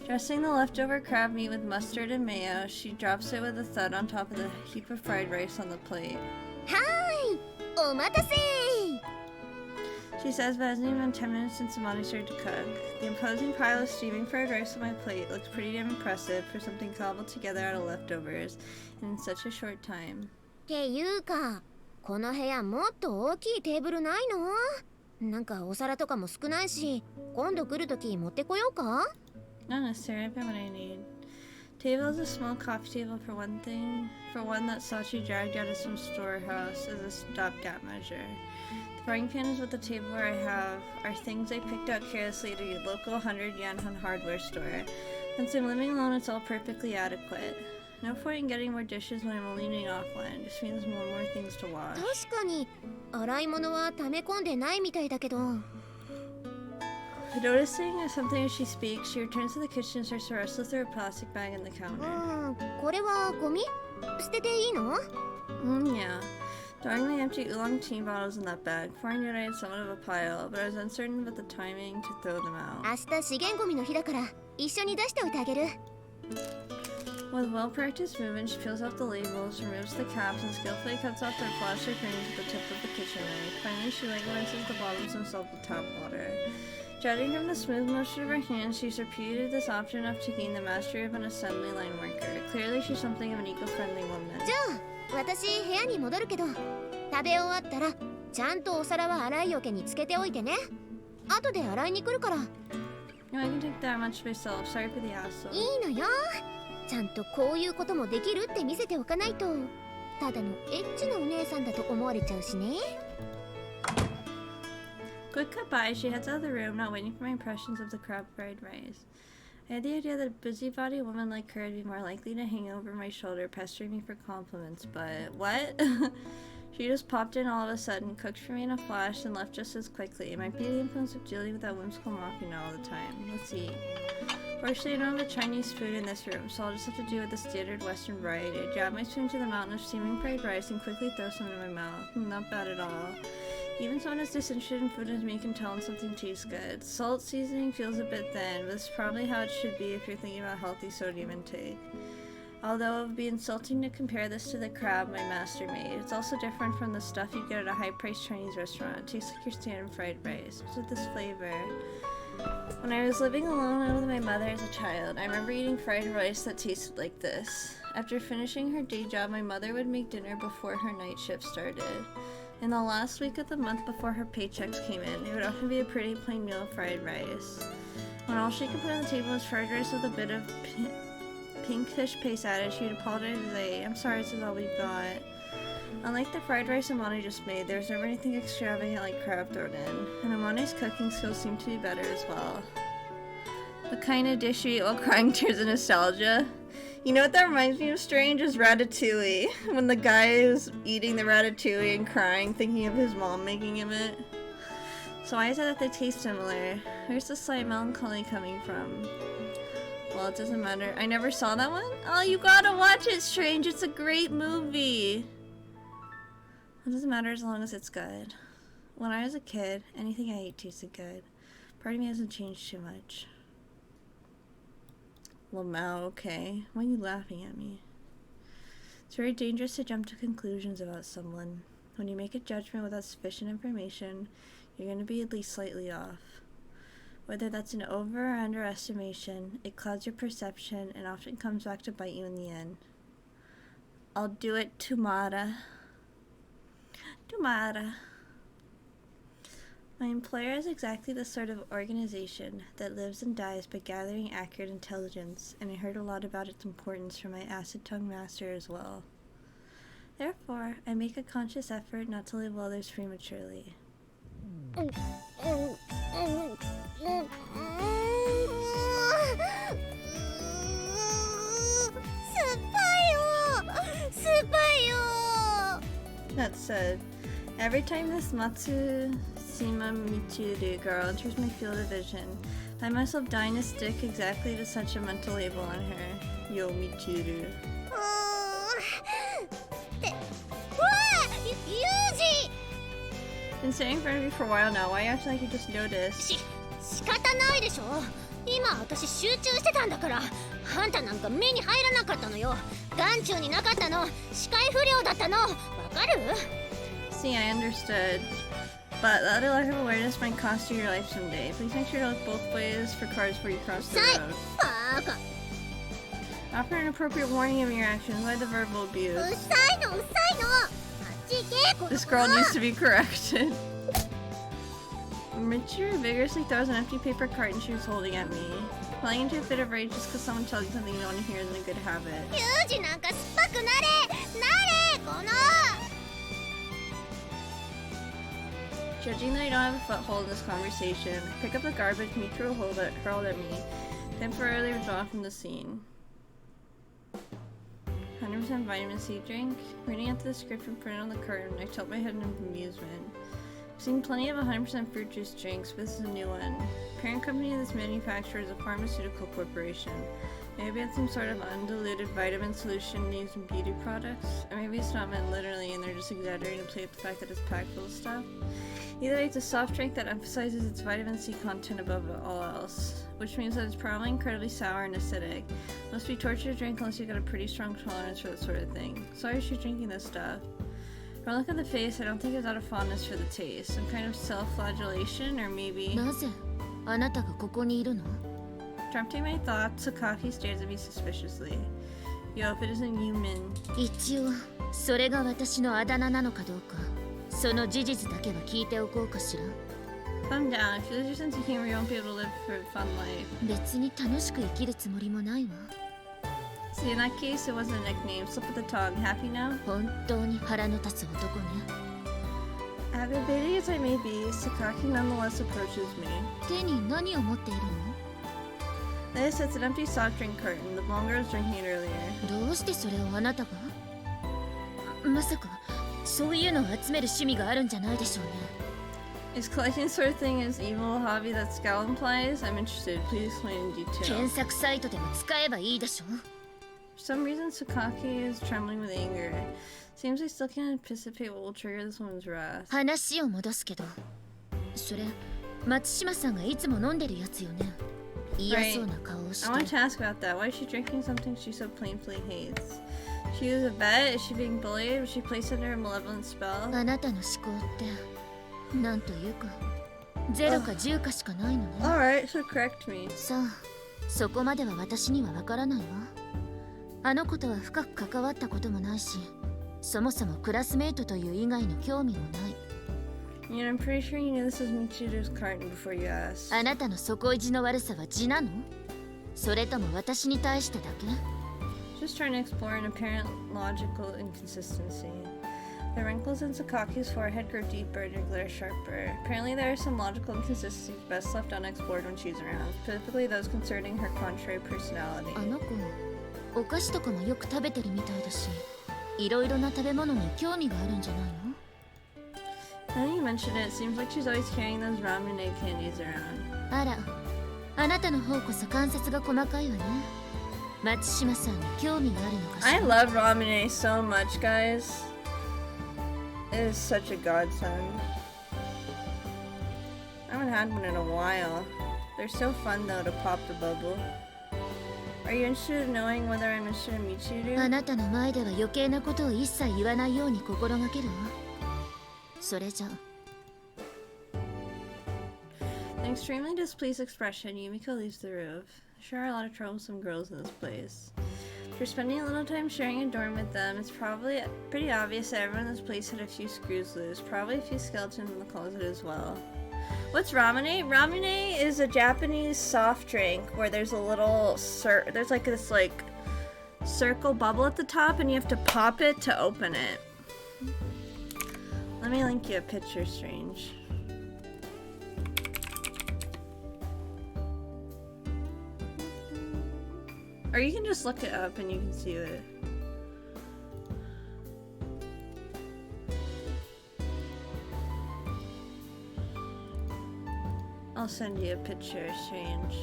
Dressing the leftover crab meat with mustard and mayo, she drops it with a thud on top of the heap of fried rice on the plate. はーい、お待たせ。 She says, but it hasn't even been 10 minutes since Amani started to cook. The imposing pile of steaming fried rice on my plate looks pretty damn impressive for something cobbled together out of leftovers in such a short time. っていうか、この部屋もっと大きいテーブルないの？なんかお皿とかも少ないし、今度来るとき持ってこようか？ Not necessary, I've got what I need. Table is a small coffee table for one thing, for one that Sachi dragged out of some storehouse as a stopgap measure. The frying pan is what the tableware I have are things I picked out carelessly at a local 100 yen hardware store. Since I'm living alone, it's all perfectly adequate. No point in getting more dishes when I'm only eating off one. It just means more things to wash. 確かに洗い物は溜め込んでないみたいだけど。 Noticing something as she speaks, she returns to the kitchen and starts to wrestle through a plastic bag in the counter. これはゴミ？捨てていいの？ Yeah. Throwing my empty oolong tea bottles in that bag. Before I knew it, I had somewhat of a pile, but I was uncertain about the timing to throw them out. 明日資源ゴミの日だから一緒に出しておいてあげる。 With well-practiced movement, she peels off the labels, removes the caps, and skillfully cuts off their plastic rings with the tip of the kitchen knife. Finally, she lightly rinses the bottles themselves with tap water. Judging from the smooth motion of her hands, she's repeated this often enough to gain the mastery of an assembly line worker. Clearly, she's something of an eco-friendly woman. じゃあ私部屋に戻るけど、食べ終わったらちゃんとお皿は洗いよけにつけておいてね。後で洗いに来るから。 No, I can take that much myself. Sorry for the hassle. いいのよ。ちゃんとこういうこともできるって見せておかないと、ただのエッチなお姉さんだと思われちゃうしね。 Quick cut by, she heads out of the room, not waiting for my impressions of the crab fried rice. I had the idea that a busybody woman like her would be more likely to hang over my shoulder, pestering me for compliments, but what? She just popped in all of a sudden, cooked for me in a flash, and left just as quickly. It might be the influence of dealing with that whimsical machina all the time. Let's see. Fortunately, I don't have the Chinese food in this room, so I'll just have to do with the standard Western variety. I grab my spoon to the mountain of steaming fried rice and quickly throw some into my mouth. Not bad at all. Even someone as disinterested in food as me can tell when something tastes good. Salt seasoning feels a bit thin, but this is probably how it should be if you're thinking about healthy sodium intake. Although it would be insulting to compare this to the crab my master made, it's also different from the stuff you get at a high-priced Chinese restaurant. It tastes like your standard fried rice, with this flavor. When I was living alone with my mother as a child, I remember eating fried rice that tasted like this. After finishing her day job, my mother would make dinner before her night shift started. In the last week of the month before her paychecks came in, it would often be a pretty plain meal of fried rice. When all she could put on the table was fried rice with a bit of pink fish paste attitude, apologized today. I'm sorry, this is all we've got. Unlike the fried rice Amane just made, there's never anything extravagant like crab thrown in, and Amane's cooking skills seem to be better as well. The kind of dish you eat while crying tears of nostalgia. You know what that reminds me of, Strange, is Ratatouille. When the guy is eating the ratatouille and crying, thinking of his mom making him it. So why is it that they taste similar? Where's the slight melancholy coming from? Well, it doesn't matter. I never saw that one? Oh, you gotta watch it, Strange. It's a great movie. It doesn't matter as long as it's good. When I was a kid, anything I ate tasted good. Part of me hasn't changed too much. Lamau, okay. Why are you laughing at me? It's very dangerous to jump to conclusions about someone. When you make a judgment without sufficient information, you're going to be at least slightly off. Whether that's an over or underestimation, it clouds your perception and often comes back to bite you in the end. I'll do it tomorrow. Tomorrow. My employer is exactly the sort of organization that lives and dies by gathering accurate intelligence, and I heard a lot about its importance from my acid tongue master as well. Therefore, I make a conscious effort not to label others prematurely. That said, every time this Matsushima Michiru girl enters my field of vision, I find myself dying to stick exactly to such a mental label on her. Yo, Michiru. Been sitting in front of you for a while now. Why act like you just noticed? 仕方ないでしょ。今私集中してたんだから。あんたなんか目に入らなかったのよ。眼中になかったの。視界不良だったの。わかる？ See, I understood. But that lack of awareness might cost you your life someday. Please make sure to look both ways for cars before you cross the road. バカ。 Offer an appropriate warning of your actions. Why the verbal う abuse? さいのうさいの。あっち行け。 This girl needs to be corrected. Michiru vigorously throws an empty paper carton she was holding at me. Flying into a fit of rage just because someone tells you something you don't want to hear isn't a good habit. ユージなんか酸っぱくなれ。なれこの。 Judging that I don't have a foothold in this conversation, pick up the garbage Michiru hurled at me, temporarily withdraw from the scene. 100% vitamin C drink? Reading out the description printed on the carton, I tilt my head in amusement. I've seen plenty of 100% fruit juice drinks, but this is a new one. Parent company of this manufacturer is a pharmaceutical corporation. Maybe it's some sort of undiluted vitamin solution used in beauty products? Or maybe it's not meant literally and they're just exaggerating to play with the fact that it's packed full of stuff? Either way, it's a soft drink that emphasizes its vitamin C content above all else, which means that it's probably incredibly sour and acidic. Must be torture to drink unless you've got a pretty strong tolerance for that sort of thing. So why is she drinking this stuff? From a look at the face, I don't think it's out of fondness for the taste. Some kind of self-flagellation, or maybe... なぜあなたがここにいるの？ Interrupting my thoughts, Sakaki stares at me suspiciously. Yo, if it isn't human... 一応それが私のあだ名なのかどうかその事実だけは聞いておこうかしら。 Calm down. If you lose your sense of humor, you won't be able to live a fun life. 別に楽しく生きるつもりもないわ。 See, in that case, it wasn't a nickname. Slip of the tongue. Happy now? 本当に腹の立つ男ね。 Aggravating as I may be, Sakaki nonetheless approaches me. 手に何を持っている This, it's an empty soft drink carton. The blonde girl was drinking it earlier. の？どうしてそれをあなたが？まさかそういうのを集める趣味があるんじゃないでしょうね。 Is collecting sort of thing as evil hobby that Scowl implies? I'm interested. Please explain in detail. 検索サイトでも使えばいいでしょ。 For some reason, Sakaki is trembling with anger. Seems I still can't anticipate what will trigger this woman's wrath. 話を戻すけど、それ松島さんがいつも飲んでるやつよね。嫌そうな顔をし I want て。 to ask about that. Why is she drinking something she so plainly hates? She was a vet? Is she being bullied? Was she placed under a malevolent spell? あなたの思考ってなんというか0か10かしかないのね。 Alright, so correct me. さあ、そこまでは私にはわからないわ。あの子とは深く関わったこともないし、そもそもクラスメイトという以外の興味もない。 You know, I'm pretty sure you knew this was Michiru's carton before you asked. あなたの底意地の悪さは字なの？それとも私に対してだけ？ Just trying to explore an apparent logical inconsistency. The wrinkles in Sakaki's forehead grow deeper and her glare sharper. Apparently there are some logical inconsistencies best left unexplored when she's around, specifically those concerning her contrary personality. あの子お菓子とかもよく食べてるみたいだし、いろいろな食べ物に興味があるんじゃないの？ Now that you mention it, it seems like she's always carrying those ramen egg candies around. あら、あなたの方こそ関節が細かいわね。松島さんに興味があるのかしら。 I love ramen so much, guys. It is such a godsend. I haven't had one in a while. They're so fun though to pop the bubble. Are you interested in knowing whether I'm interested in Michiru? あなたの前では余計なことを一切言わないように心がけるわ。それじゃ。 An extremely displeased expression, Yumiko leaves the roof. There are a lot of troublesome girls in this place. After spending a little time sharing a dorm with them, it's probably pretty obvious that everyone in this place had a few screws loose. Probably a few skeletons in the closet as well. What's ramune? Ramune is a Japanese soft drink where there's a little there's like this circle bubble at the top and you have to pop it to open it. Let me link you a picture, Strange. Or you can just look it up and you can see it. I'll send you a picture, Strange.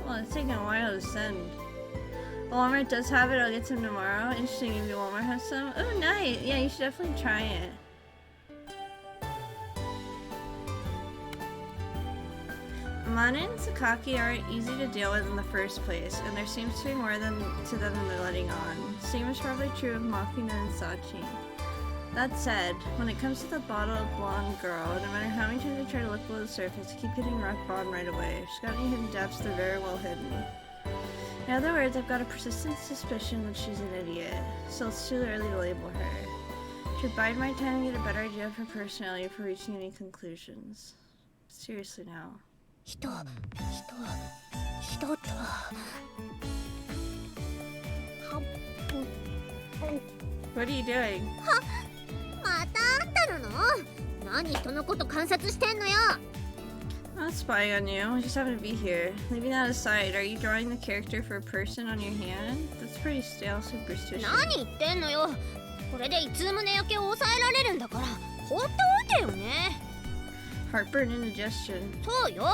Well, it's taking a while to send. Walmart does have it, I'll get some tomorrow. Interesting if Walmart has some. Oh, nice! Yeah, you should definitely try it. Amane and Sakaki aren't easy to deal with in the first place, and there seems to be more to them than they're letting on. Same is probably true of Makina and Sachi. That said, when it comes to the bottle blonde girl, no matter how many times I try to look below the surface, I keep hitting rock bottom right away. If she's got any hidden depths, they're very well hidden. In other words, I've got a persistent suspicion that she's an idiot, so it's too early to label her. Should bide my time and get a better idea of her personality before reaching any conclusions. Seriously now. 人 What are you doing? またあんたなの？何人のこと観察してんのよ。 I'm not spying on you. I just happen to be here. Leaving that aside, are you drawing the character for a person on your hand? That's pretty stale superstition. 何言ってんのよ。これでいつ胸焼けを抑えられるんだから放っておいてよね。 Heartburn indigestion. そうよ。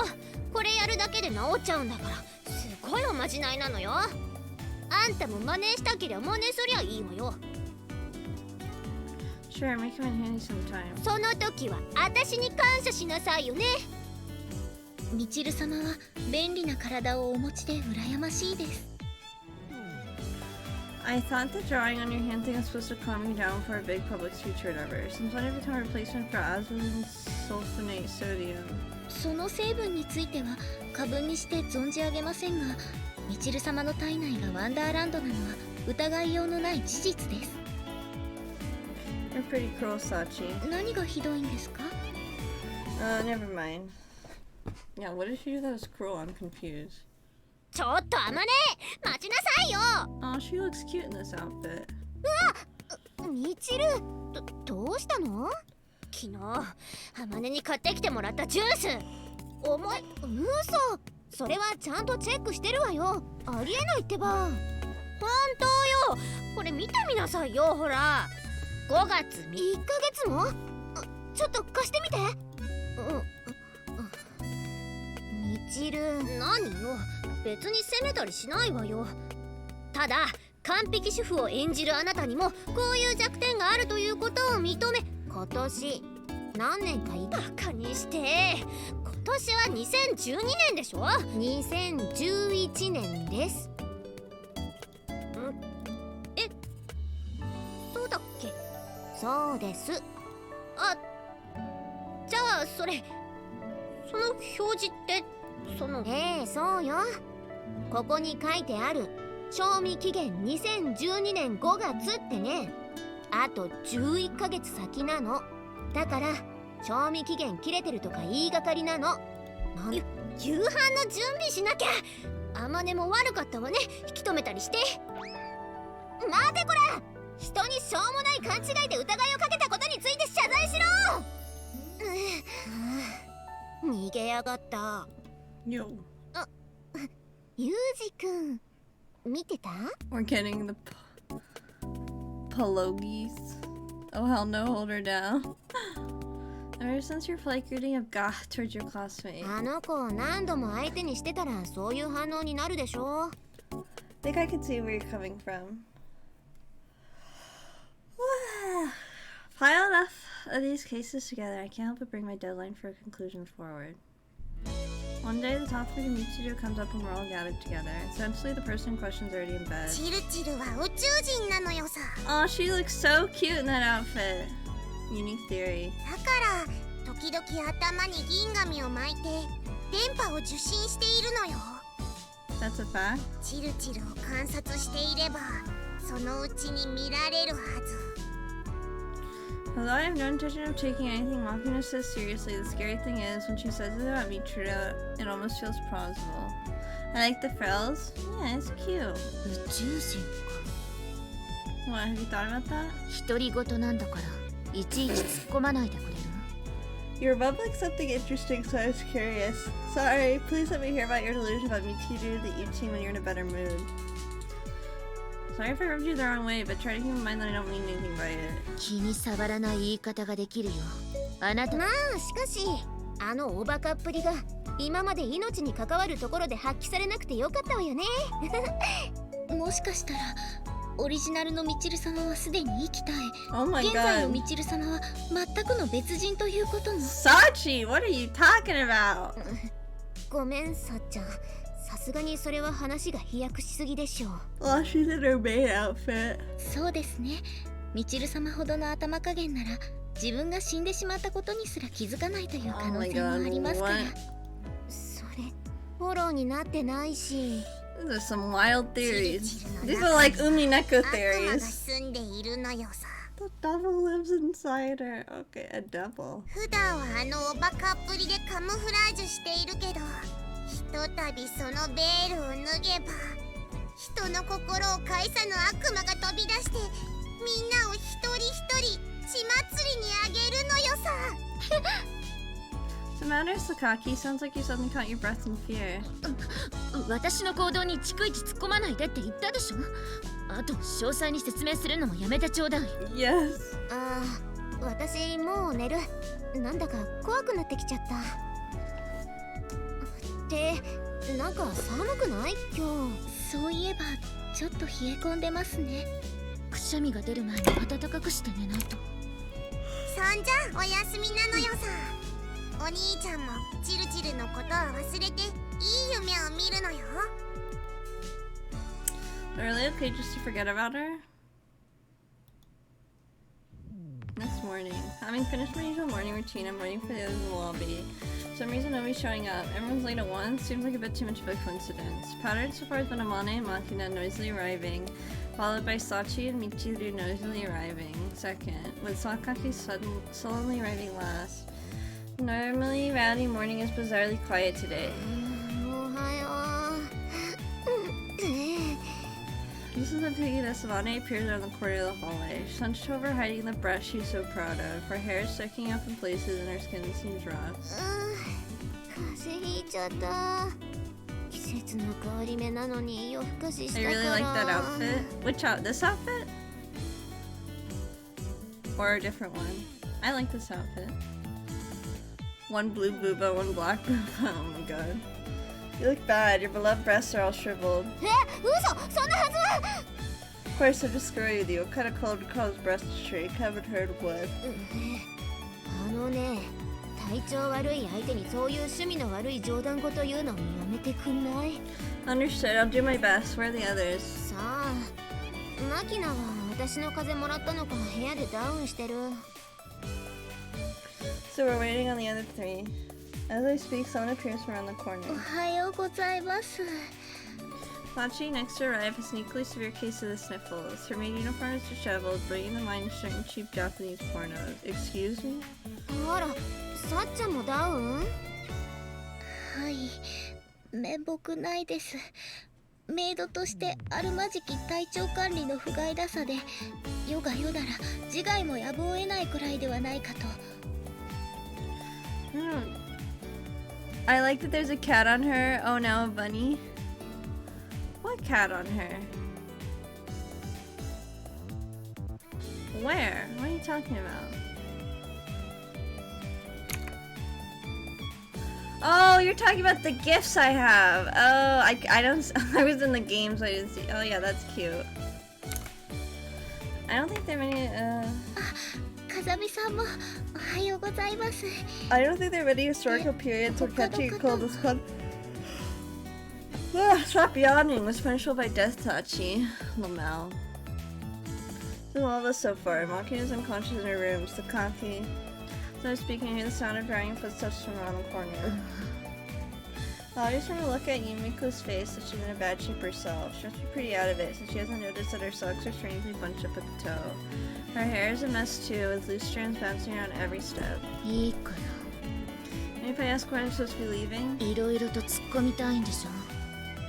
これやるだけで治っちゃうんだからすごいおまじないなのよ。あんたも真似したけりゃ真似すりゃいいわよ。 Sure, make him in handy sometime. その時は私に感謝しなさいよね。みちる様は便利な体をお持ちで羨ましいです。 I thought the drawing on your hand thing was supposed to calm you down for a big public speech or whatever. Since when did it become a replacement for aspartame sulfonate sodium? その成分については過分にして存じ上げませんが、みちる様の体内がワンダーランドなのは疑いようのない事実です。 You're pretty cruel, Sachi. 何がひどいんですか？ Never mind. Yeah, what did she do that was cruel? I'm confused. ちょっとあまね待ちなさいよ。 Oh, she looks cute in this outfit. みちるどうしたの？昨日あまねに買ってきてもらったジュース重い。嘘、それはちゃんとチェックしてるわよ。ありえないってば。本当よ。これ見てみなさいよ。ほら5月1ヶ月もちょっと貸してみて。みちる何よ。別に責めたりしないわよ。ただ完璧主婦を演じるあなたにもこういう弱点があるということを認め、今年何年かバカにして。今年は2012年でしょ。2011年です。そうだっけ。そうです。あ、じゃあその表示ってそうよ。ここに書いてある賞味期限2012年5月ってね。あと11ヶ月先なの。だから賞味期限切れてるとか言いがかりなの。夕飯の準備しなきゃ。あまねも悪かったわね。引き止めたりして。待てこら、人にしょうもない勘違いで疑いをかけたことについて謝罪しろ。逃げやがった。Yo. ユージくん見てた？ We're getting the Pologies. Oh hell no, hold her down. Ever since your polite greeting of God towards your classmate. あの子を何度も相手にしてたらそういう反応になるでしょ。 I think I can see where you're coming from. Pile enough of these cases together, I can't help but bring my deadline for a conclusion forward. One day, the topic of Michiru comes up when we're all gathered together. Essentially, the person in question is already in bed. チルチルは宇宙人なのよさ。 Oh, she looks so cute in that outfit. Unique theory. だから時々頭に銀紙を巻いて電波を受信しているのよ。 That's a fact. チルチルを観察していればそのうちに見られるはず。 Although I have no intention of taking anything Makina says seriously, the scary thing is, when she says it about Michiru, it almost feels plausible. I like the frills. Yeah, it's cute. 宇宙人か。 What, have you thought about that? 独り言なんだからいちいち突っ込まないでくれる？ You're bubbling something interesting, so I was curious. Sorry, please let me hear about your delusion about Michiru that you've seen when you're in a better mood. Sorry if I rubbed you the wrong way, but try to keep in mind that I don't mean anything by it. 気に障らない言い方ができるよ。あなた。まあしかしあのおバカっぷりが今まで命に関わるところで発揮されなくてよかったわよね。もしかしたらオリジナルのミチル様はすでに生き絶え、 Oh my 現在の god. ミチル様は全くの別人ということも。 Sachi, what are you talking about? ごめんさっちゃん、さすがにそれは話が飛躍しすぎでしょう。 Well, she's in her maid outfit. そうですね。ミチル様ほどの頭加減なら自分が死んでしまったことにすら気づかないという可能性もありますから。 Oh my god, それフォローになってないし。 These are some wild theories. These are like Umineko 悪魔が theories. 住んでいるのよさ。 The devil lives inside her. Okay, a devil. 普段はあのおバカっぷりでカムフラージュしているけど、ひとたびそのベールを脱げば人の心を介さぬ悪魔が飛び出してみんなを一人一人血祭りにあげるのよさ。 What's the matter, Sakaki? Sounds like you suddenly caught your breath in fear. 私の行動に逐一突っ込まないでって言ったでしょ。あと詳細に説明するのもやめてちょうだい。 Yes. ああ、私もう寝る。なんだか怖くなってきちゃった。ってなんか寒くない今日？そういえばちょっと冷え込んでますね。くしゃみが出る前に暖かくして寝ないと。そんじゃおやすみなのよさ。お兄ちゃんもチルチルのことは忘れていい夢を見るのよ。 Really okay just to forget about her? This morning, having finished my usual morning routine, I'm waiting for the others in the lobby. For some reason, nobody's showing up. Everyone's late at once. Seems like a bit too much of a coincidence. Powdered so far has been Amane and Makina noisily arriving, followed by Sachi and Michiru noisily arriving second, with Sakaki sullenly arriving last. Normally, rowdy morning is bizarrely quiet today. おはよう。 This is the piggy that Savane appears on the corner of the hallway. She hunched over, hiding the brush she's so proud of. Her hair is sticking up in places and her skin seems rough. 風邪ひいちゃった。季節の変わり目なのに夜更かしした I から。 really like that outfit. Which this outfit? Or a different one? I like this outfit. One blue booba, one black booba. Oh my god. You look bad. Your beloved breasts are all shriveled. え、嘘、そんなはずは。 Of course, I'm just screwing with you. What kind of cold cause breast to shake? Haven't heard what. あのね、体調悪い相手にそういう趣味の悪い冗談事言うのやめてくんない？ Understood. I'll do my best. Where are the others? さあ、マキナは私の風邪もらったのか部屋でダウンしてる。 So we're waiting on the other three. As I speak, someone appears from around the corner. おはようございます。Machi, next to arrive, has an equally severe case of the sniffles. Her maid uniform is disheveled, bringing to mind certain cheap Japanese pornos. Excuse me? あら、さっちゃんもダウン？はい、面目ないです。メイドとしてあるまじき体調管理の不甲斐なさで、世が世なら自害もやむを得ないくらいではないかと。I like that there's a cat on her. Oh, now a bunny. What cat on her? Where? What are you talking about? Oh, you're talking about the gifts I have. Oh, I don't. I was in the games. I didn't see. Oh yeah, that's cute. I don't think there are many. 風見さんもおはようございます。 I don't think there are many historical periods where catching a cold is fun. Stop yawning. Was punishable by death, Tachi. Lamau. There's all of us so far. Maki is unconscious in her room. Sakaki. So speaking, I hear the sound of dragging footsteps from around the corner. I just want to look at Yumiko's face that she's in a bad shape herself. She must be pretty out of it, since she hasn't noticed that her socks are strangely bunched up at the toe. Her hair is a mess too, with loose strands bouncing around every step. いいから。 Maybe if I ask when I'm supposed to be leaving? いろいろと突っ込みたいんでしょ。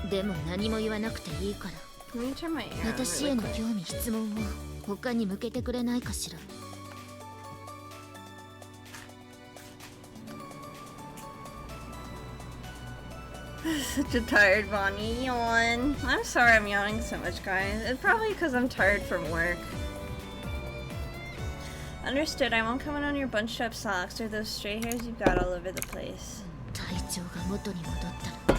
でも何も言わなくていいから。 Can you turn my ear on 私へ really の quick? 興味質問を他に向けてくれないかしら。 Such a tired Bonnie. Yawn. I'm sorry I'm yawning so much, guys. It's probably because I'm tired from work. Understood. I won't comment on your bunched up socks or those stray hairs you've got all over the place. 体調が元に戻ったら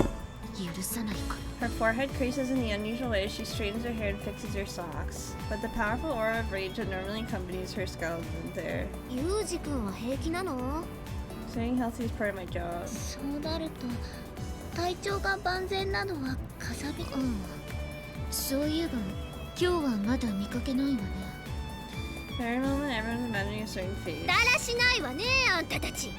許さないから。 Her forehead creases in the unusual way as she straightens her hair and fixes her socks. But the powerful aura of rage that normally accompanies her skull isn't there. ユウジ君は平気なの？ Staying healthy is part of my job. そうなると体調が万全なのは風見。うん。そういえば今日はまだ見かけないわね。 Every moment, everyone's imagining a certain face. だらしないわね、あんたたち。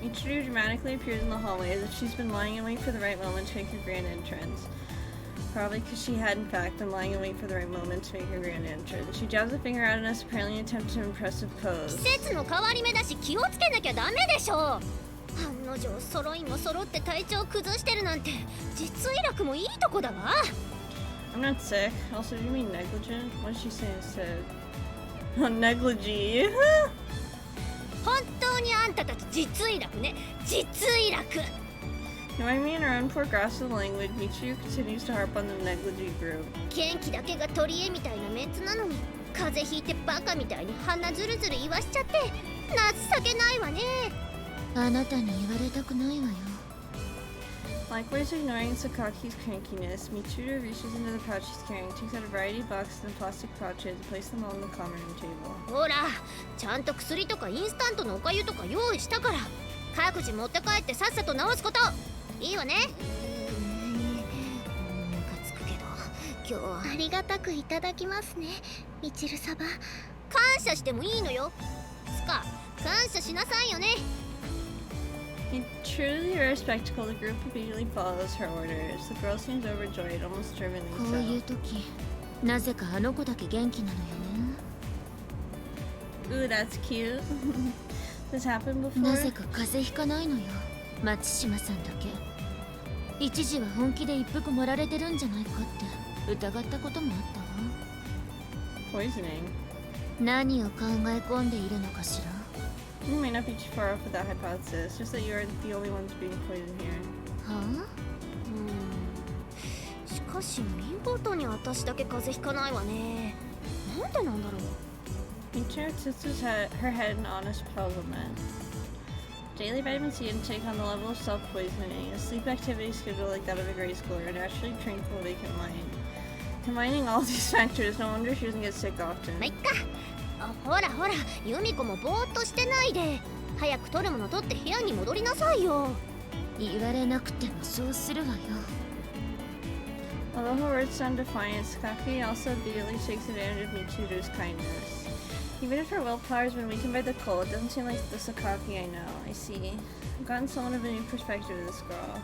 Ichiro dramatically appears in the hallway as if she's been lying in wait for the right moment to make her grand entrance. Probably because she had, in fact, been lying in wait for the right moment to make her grand entrance. She jabs a finger out at us, apparently in an attempt to impressive pose. 季節の変わり目だし気をつけなきゃダメでしょ。案の定揃いも揃って体調崩してるなんて実医楽もいいとこだわ。 I'm not sick. Also, do you mean negligent? What did she say instead? Oh, negligee. 本当にあんたたち実医楽ね、実医楽。 Knowing me in her own poor grasp of the language, Michiru continues to harp on the negligee group. 元気だけが取り柄みたいなメンツなのに風邪ひいてバカみたいに鼻ずるずる言わしちゃって情けないわね。あなたに言われたくないわよ。 Likewise, ignoring Sakaki's crankiness, Michiru reaches into the pouch she's carrying, takes out a variety of boxes and plastic pouches, and places them all on the common room table. ほら、ちゃんと薬とかインスタントのおかゆとか用意したから各自持って帰ってさっさと治すこと。いいわね。ムカつくけど今日はありがたくいただきますね、みちる様。感謝してもいいのよ。つか感謝しなさいよね。 In truly rare spectacle, the group immediately follows her orders. The girl seems overjoyed, almost drivenly こういう so. 時なぜかあの子だけ元気なのよね。 Ooh, that's cute. This happened な before? ぜか風邪ひかないのよ、松島さんだけ。一時は本気で一服盛られてるんじゃないかって疑ったこともあったわ。 Poisoning. 何を考え込んでいるのかしら。 You may not be too far off with that hypothesis, just that you are the only ones being poisoned here. はしかし見事に私だけ風邪ひかないわね。なんでなんだろう。 Michiru tilts her head in honest puzzlement. Daily vitamin C intake on the level of self-poisoning, a sleep activity schedule like that of a grade schooler, a naturally tranquil vacant mind. Combining all these factors, no wonder she doesn't get sick often. まあ、いっか。ほらほら、ユミコもぼーっとしてないで早く取るもの取って部屋に戻りなさいよ。言われなくてもそうするわよ。 Although her words sound defiant, Sakaki also immediately takes advantage of Michiru's kindness. Even if her willpower has been weakened by the cold, it doesn't seem like the Sakaki I know. I see. I've gotten somewhat of a new perspective of this girl.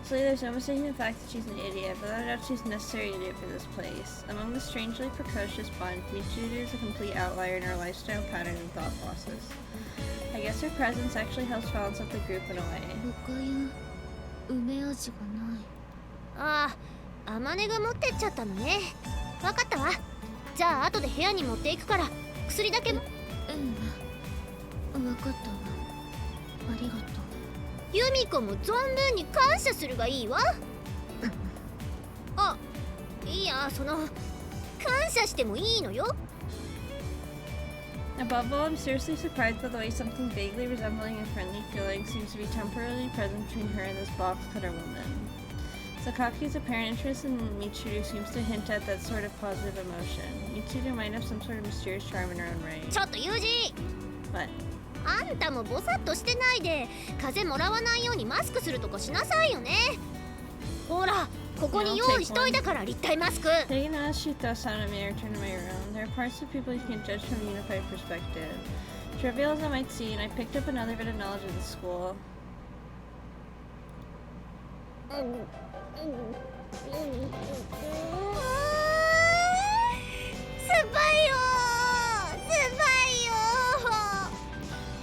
So there's no mistaking the fact that she's an idiot, but without a doubt she's a necessary idiot for this place. Among the strangely precocious bunch, Michiru is a complete outlier in her lifestyle pattern and thought process. I guess her presence actually helps balance out the group in a way. 他や梅味がない。ああ、あまねが持ってっちゃったのね。わかったわ。じゃあ後で部屋に持っていくから薬だけも。うん、わかったわ。ありがとう。ユミコも存分に感謝するがいいわ。あ、いや、その感謝してもいいのよ。Above all, I'm seriously surprised by the way something vaguely resembling a friendly feeling seems to be temporarily present between her and this box cutter woman. Sakaki's apparent interest in Michiru seems to hint at that sort of positive emotion. Michiru might have some sort of mysterious charm in her own right. ちょっとユージ。 What? あんたもボサッとしてないで風もらわないようにマスクするとこしなさいよね。ほら、ここに用意しといたから立体マスク。 Taking an as she thrusts out at me, I return to my room. There are parts of people you can't judge from a unified perspective. Trivial as it might seem, I picked up another bit of knowledge at the school. 酸っぱいよ酸っぱいよ。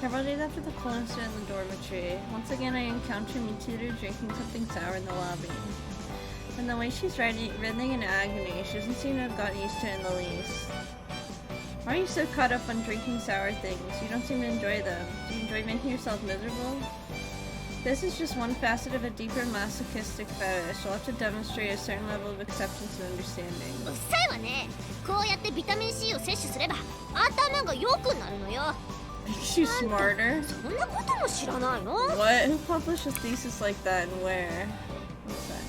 Several days after the cold incident in the dormitory, once again I encounter Michiru drinking something sour in the lobby. And the way she's writhing in agony, she doesn't seem to have gotten used to it in the least. Why are you so caught up on drinking sour things? You don't seem to enjoy them. Do you enjoy making yourself miserable? This is just one facet of a deeper masochistic fetish. You'll have to demonstrate a certain level of acceptance and understanding. うっさいわね。こうやってビタミン C を摂取すれば頭が良くなるのよ。 Makes you smarter? そんなことも知らないの？ What? Who published a thesis like that and where? What's that?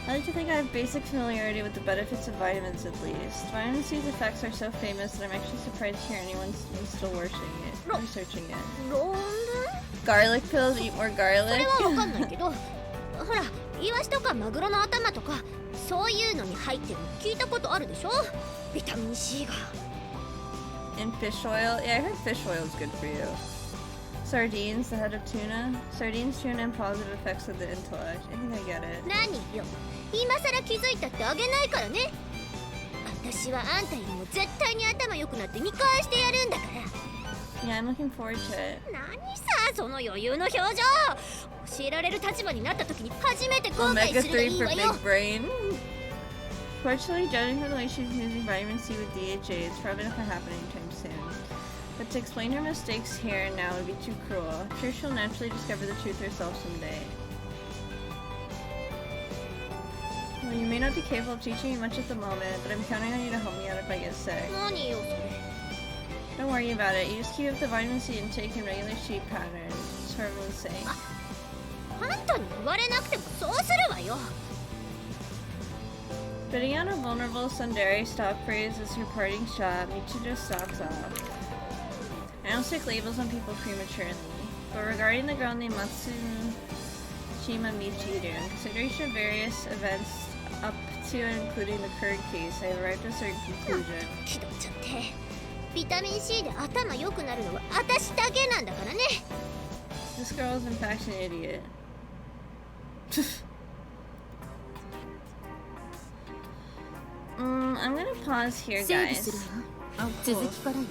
I like to think I have basic familiarity with the benefits of vitamins at least. Vitamin C's effects are so famous that I'm actually surprised to hear anyone's still researching it. ロンドン？ Garlic pills, eat more そ garlic? れはわかんないけどほら、イワシとかマグロの頭とかそういうのに入ってるの聞いたことあるでしょ。ビタミン C が。 And fish oil? Yeah, I heard fish oil is good for you. Sardines, the head of tuna? Sardines, tuna, and positive effects of the intellect. I think I get it. 何よ、今さら気づいたってあげないからね。私はあんたよりも絶対に頭良くなって見返してやるんだから。 Yeah, I'm looking forward to it. 何さ、その余裕の表情。教えられる立場になった時に初めて後悔 Omega するがい 3for いわよ。 big brain. Fortunately, judging from the way she's using vitamin C with DHA, it's probably not gonna happen anytime soon. But to explain her mistakes here and now would be too cruel. I'm sure she'll naturally discover the truth herself someday. Well, you may not be capable of teaching me much at the moment, but I'm counting on you to help me out if I get sick. 何よそれ。 Don't worry about it. You just keep up the vitamin C intake and regular sleep patterns. It's for everyone's sake. あんたに言われなくてもそうするわよ。 Spitting out a vulnerable Sundari stock phrase as her parting shot, Michiru stalks off. I don't stick labels on people prematurely, but regarding the girl named Matsushima Michiru, in consideration of various events up to and including the current case, I have arrived at a certain conclusion. 気取っちゃって。ビタミン C で頭良くなるのは私だけなんだからね。 This girl is in fact an idiot. I'm gonna pause here, セーブ guys. するわ。 Oh, 続 cool. きからよ。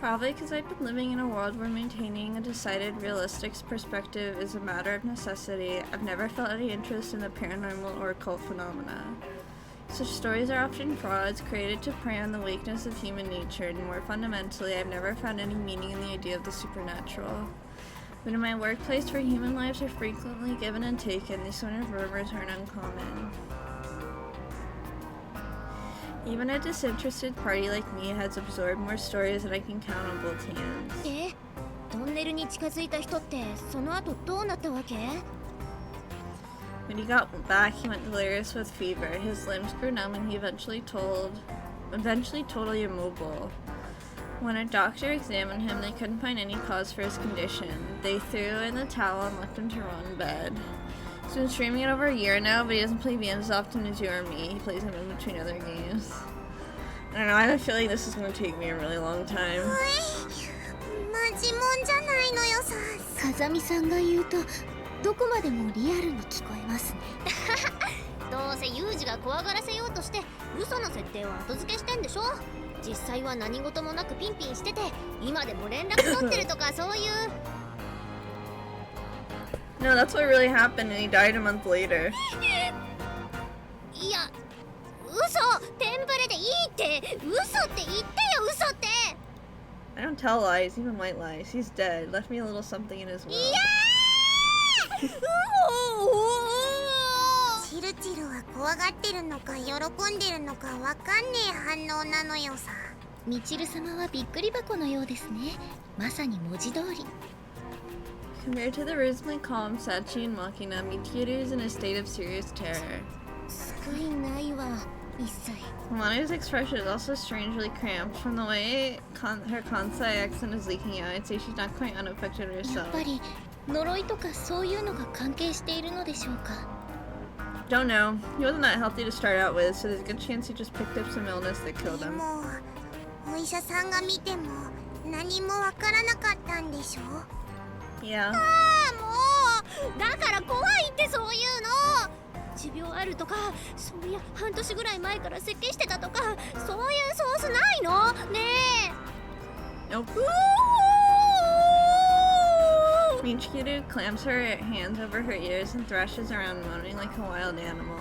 Probably because I've been living in a world where maintaining a decided realistic perspective is a matter of necessity. I've never felt any interest in the paranormal or occult phenomena. Such stories are often frauds created to prey on the weakness of human nature, and more fundamentally, I've never found any meaning in the idea of the supernatural. But in my workplace, where human lives are frequently given and taken, these sort of rumors aren't uncommon. Even a disinterested party like me has absorbed more stories than I can count on both hands. え、トンネルに近づいた人ってその後どうなったわけ？ When he got back, he went delirious with fever. His limbs grew numb, and he eventually totally immobile. When a doctor examined him, they couldn't find any cause for his condition. They threw in the towel and left him to rot in bed. He's been streaming it over a year now, but he doesn't play games as often as you or me. He plays them in between other games. I don't know, I have a feeling this is going to take me a really long time. マジもんじゃないのよさ。風見さんが言うとどこまでもリアルに聞こえますね。どうせユージが怖がらせようとして嘘の設定を後付けしてんでしょ。実際は何事もなくピンピンしてて今でも連絡取ってるとかそういう。No, that's what really happened and he died a month later. いや、嘘、テンプレでいいって。嘘って言ってよ、嘘って。 I don't tell lies, even white lies. He's dead. Left me a little something in his will. チルチルは怖がってるのか喜んでるのかわかんねえ反応なのよさ。みちる様はびっくり箱のようですね。まさに文字通り。Compared to the reasonably calm Sachi and Makina, Michiru is in a state of serious terror. 救いないわ、一切。Manu's expression is also strangely cramped. From the way her Kansai accent is leaking out, I'd say she's not quite unaffected やっ herself. ぱり呪いとかそういうのが関係しているのでしょうか。 Don't know. He wasn't that healthy to start out with, so there's a good chance he just picked up some illness that killed で him. もお医者さんが見ても何もわからなかったんでしょ。 Yeah. もうだから怖いってそういうの。持病あるとか、そういや半年ぐらい前から咳してたとか、そういうソースないのねえ。 Nope. Michiru clamps her hands over her ears and thrashes around, moaning like a wild animal.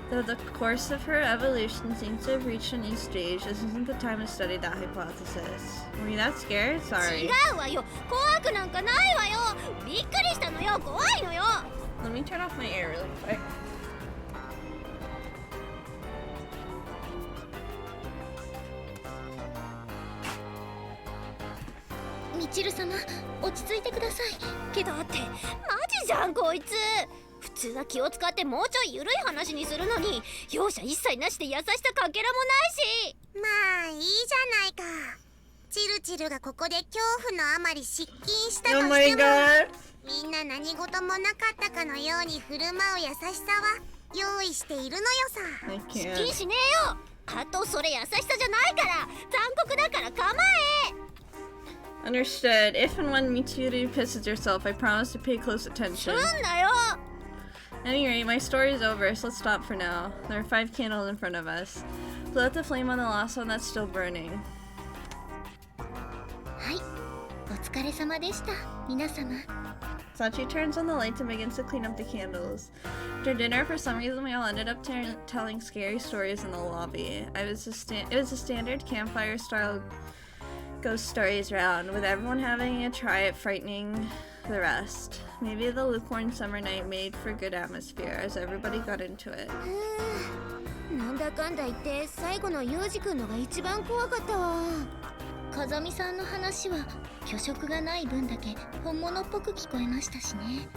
Though the course of her evolution seems to have reached a new stage, this isn't the time to study that hypothesis. Were you that scared? Sorry. 違うわよ、怖くなんかないわよ。びっくりしたのよ、怖いのよ。 Let me turn off my air really quick. みちる様、落ち着いてください。けどってマジじゃんこいつ。普通は気を使ってもうちょい緩い話にするのに容赦一切なしで優しさかけらもないし。まあいいじゃないか。チルチルがここで恐怖のあまり失禁したと Oh して my も god! みんな何事もなかったかのように振る舞う優しさは用意しているのよさ。 I 気 can't. にしねえよ。あとそれ優しさじゃないから残酷だから構え。 Understood. If and when Michiru pisses herself, I promise to pay close す attention. んなよ。 At any rate, my story is over, so let's stop for now. There are 5 candles in front of us. Blow out the flame on the last one that's still burning. はい、お疲れ様でした、皆様。 Sachi turns on the lights and begins to clean up the candles. After dinner, for some reason, we all ended up telling scary stories in the lobby. It was a standard campfire-style ghost stories round, with everyone having a try at frightening the rest. Maybe the lukewarm summer night made for good atmosphere as everybody got into it. なんだかんだ言って最後のユージ君のが一番怖かったわ。風見さんの話は虚飾がない分だけ本物っぽく聞こえましたしね。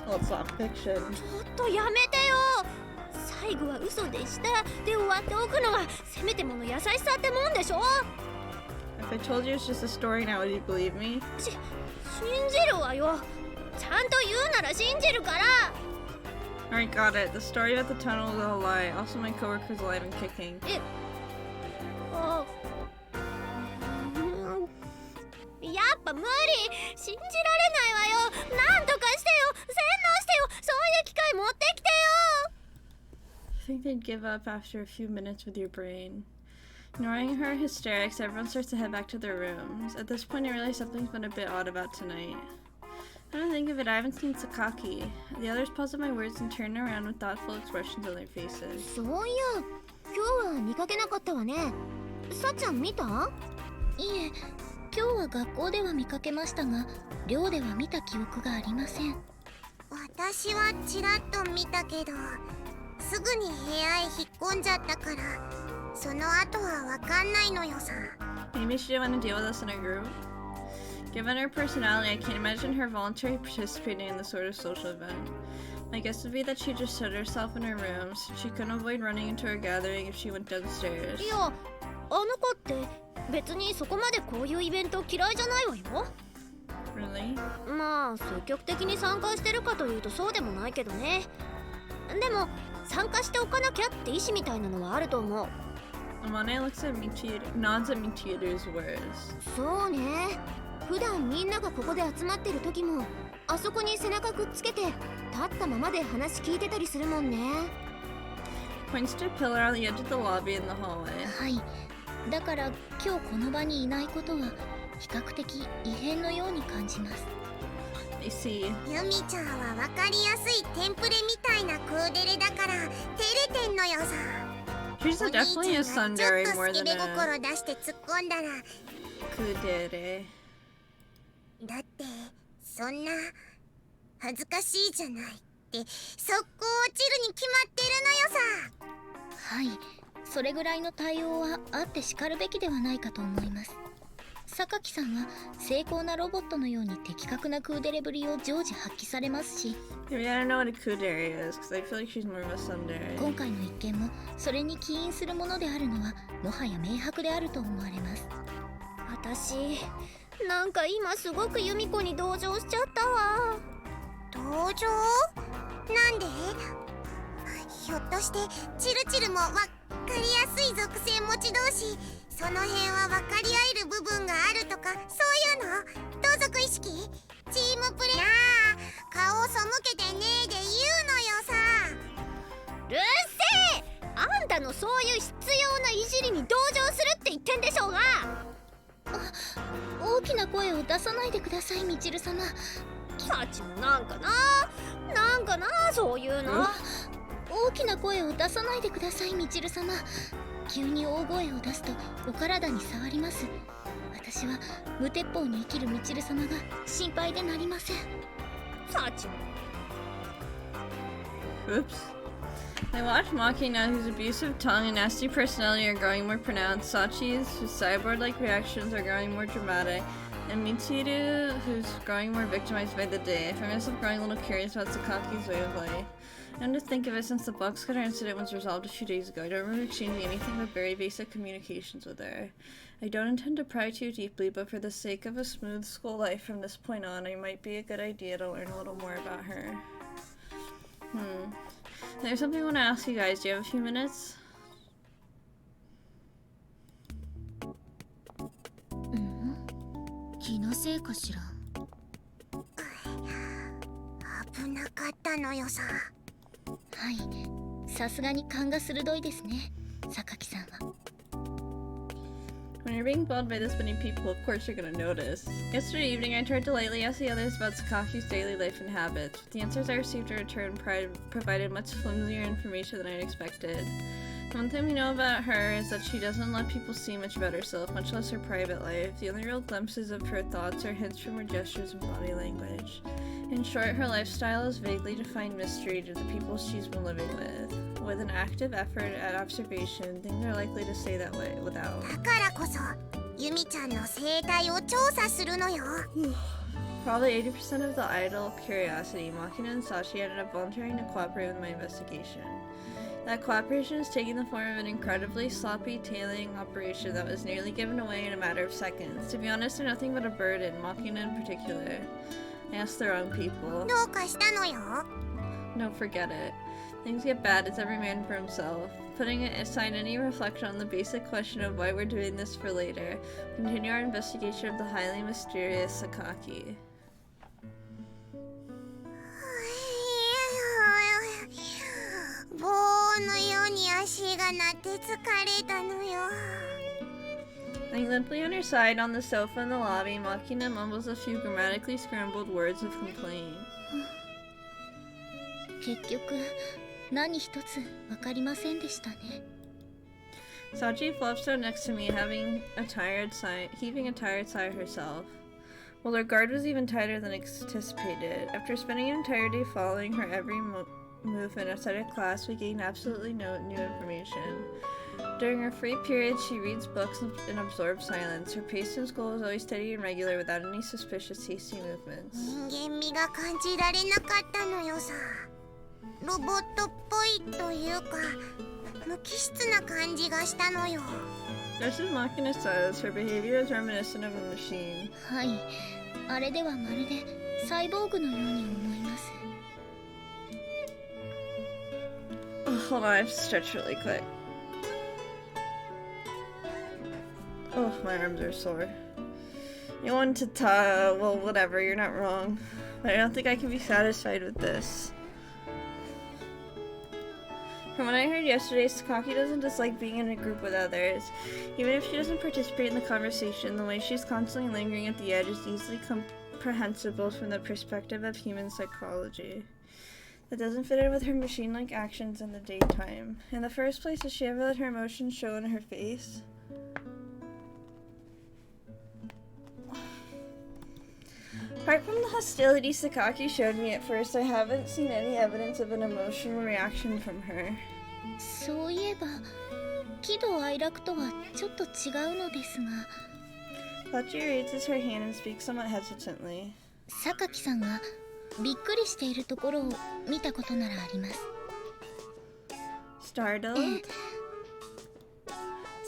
Well, it's not fiction. ちょっとやめてよ。最後は嘘でしたで終わっておくのがせめてもの優しさってもんでしょ。 If I told you it's just a story now, would you believe me? 信じるわよ。ちゃんと言うなら信じるから。 Alright, got it. The story about the tunnel was all a lie. Also, my coworker's alive and kicking. あやっぱ無理。信じられないわよ。なんとかしてよ。洗脳してよ。そういう機械持ってきてよ。 I think they'd give up after a few minutes with your brain. Ignoring her hysterics, everyone starts to head back to their rooms. At this point, I realize something's been a bit odd about tonight. Come to think of it, I haven't seen Sakaki. The others pause at my words and turn around with thoughtful expressions on their faces. そういや、今日は見かけなかったわね。さっちゃん見た？いえ、今日は学校では見かけましたが、寮では見た記憶がありません。私はちらっと見たけどすぐに部屋へ引っ込んじゃったからその後はわかんないのよさ。 Maybe she didn't want to deal with us in a group. Given her personality, I can't imagine her voluntarily participating in this sort of social event. My guess would be that she just shut herself in her room, so she couldn't avoid running into her gathering if she went downstairs. いや、あの子って別にそこまでこういうイベント嫌いじゃないわよ。Really? まあ積極的に参加してるかというとそうでもないけどね。でも参加しておかなきゃって意思みたいなのはあると思う。Amane looks at nods at Michiru's words. そうね。普段みんながここで集まってる時もあそこに背中くっつけて立ったままで話聞いてたりするもんね。Points to a pillar on the edge of the lobby in the hallway. はい。だから今日この場にいないことは比較的異変のように感じます。I see. ユミちゃんは分かりやすいテンプレみたいなクーデレだから照れてんのよさ。 She's definitely a お兄ちゃんがちょ tsundere っと more スケ than ベ a 心出して突っ込んだら kudere. だってそんな恥ずかしいじゃないって速攻落ちるに決まってるのよさ。はい。それぐらいの対応はあってしかるべきではないかと思います。榊さんは精巧なロボットのように的確なクーデレぶりを常時発揮されますし、 Maybe I don't know what a kudere is because I feel like she's more of a tsundere. 今回の一件もそれに起因するものであるのはもはや明白であると思われます。私なんか今すごくユミコに同情しちゃったわ。同情？なんで？ひょっとしてチルチルも分かりやすい属性持ち同士、その辺は分かり合える部分があるとかそういうの？同族意識？チームプレー？なあ、顔を背けてねえで言うのよさ。うるせえ。あんたのそういう必要ないじりに同情するって言ってんでしょうが。大きな声を出さないでください、みちる様。サチもなんかなそういうの。大きな声を出さないでください、みちる様。急に大声を出すとお体に触ります。私は無鉄砲に生きるみちる様が心配でなりません。サチも。 Oops. I watch Machina, whose abusive tongue and nasty personality are growing more pronounced, Sachi's, whose cyborg-like reactions are growing more dramatic, and Michiru, who's growing more victimized by the day. I find myself growing a little curious about Sakaki's way of life. And to think of it, since the box cutter incident was resolved a few days ago, I don't remember exchanging anything but very basic communications with her. I don't intend to pry too deeply, but for the sake of a smooth school life from this point on, it might be a good idea to learn a little more about her. There's something I want to ask you guys. Do you have a few minutes? 気のせいかしら。危なかったのよさ。はい。さすがに勘が鋭いですね、榊さんは。When you're being followed by this many people, of course you're gonna notice. Yesterday evening, I tried to lightly ask the others about Sakaki's daily life and habits, but the answers I received in return provided much flimsier information than I expected. One thing we know about her is that she doesn't let people see much about herself, much less her private life. The only real glimpses of her thoughts are hints from her gestures and body language. In short, her lifestyle is vaguely defined mystery to the people she's been living with. With an active effort at observation, things are likely to stay that way without. だからこそユミちゃんの生態を調査するのよ。Probably 80% of the idle curiosity, Machina and Sashi ended up volunteering to cooperate with my investigation. That cooperation is taking the form of an incredibly sloppy tailing operation that was nearly given away in a matter of seconds. To be honest, they're nothing but a burden, Machina in particular. I asked the wrong people. どうかしたのよ。 No, forget it. Things get bad, it's every man for himself. Putting aside any reflection on the basic question of why we're doing this for later, continue our investigation of the highly mysterious Sakaki. 棒のように足が鳴って疲れたのよ。 Lying limply on her side on the sofa in the lobby, Machina mumbles a few grammatically scrambled words of complaint. 結局何一つ分かりませんでしたね。 Sachi flops down next to me, heaving a tired sigh herself. Well, her guard was even tighter than anticipated. After spending an entire day following her every movement outside of class, we gained absolutely no new information. During her free period, she reads books and absorbs silence. Her pace in school was always steady and regular, without any suspicious hasty movements. 人間味が感じられなかったのよさ。ロボットっぽいというか無機質な感じがしたのよ。 Just as Machina says, her behavior is reminiscent of a machine. はい。あれではまるでサイボーグのように思います。 Oh, hold on, I have to stretch really quick. Oh, my arms are sore. You want to well, whatever, you're not wrong. But I don't think I can be satisfied with this. From what I heard yesterday, Sakaki doesn't dislike being in a group with others. Even if she doesn't participate in the conversation, the way she's constantly lingering at the edge is easily comprehensible from the perspective of human psychology. That doesn't fit in with her machine-like actions in the daytime. In the first place, does she ever let her emotions show in her face? Apart from the hostility Sakaki showed me at first, I haven't seen any evidence of an emotional reaction from her. そういえば喜怒哀楽とはちょっと違うのですが、 Sachi raises her hand and speaks somewhat hesitantly. 榊さんがびっくりしているところを見たことならあります。 Startled?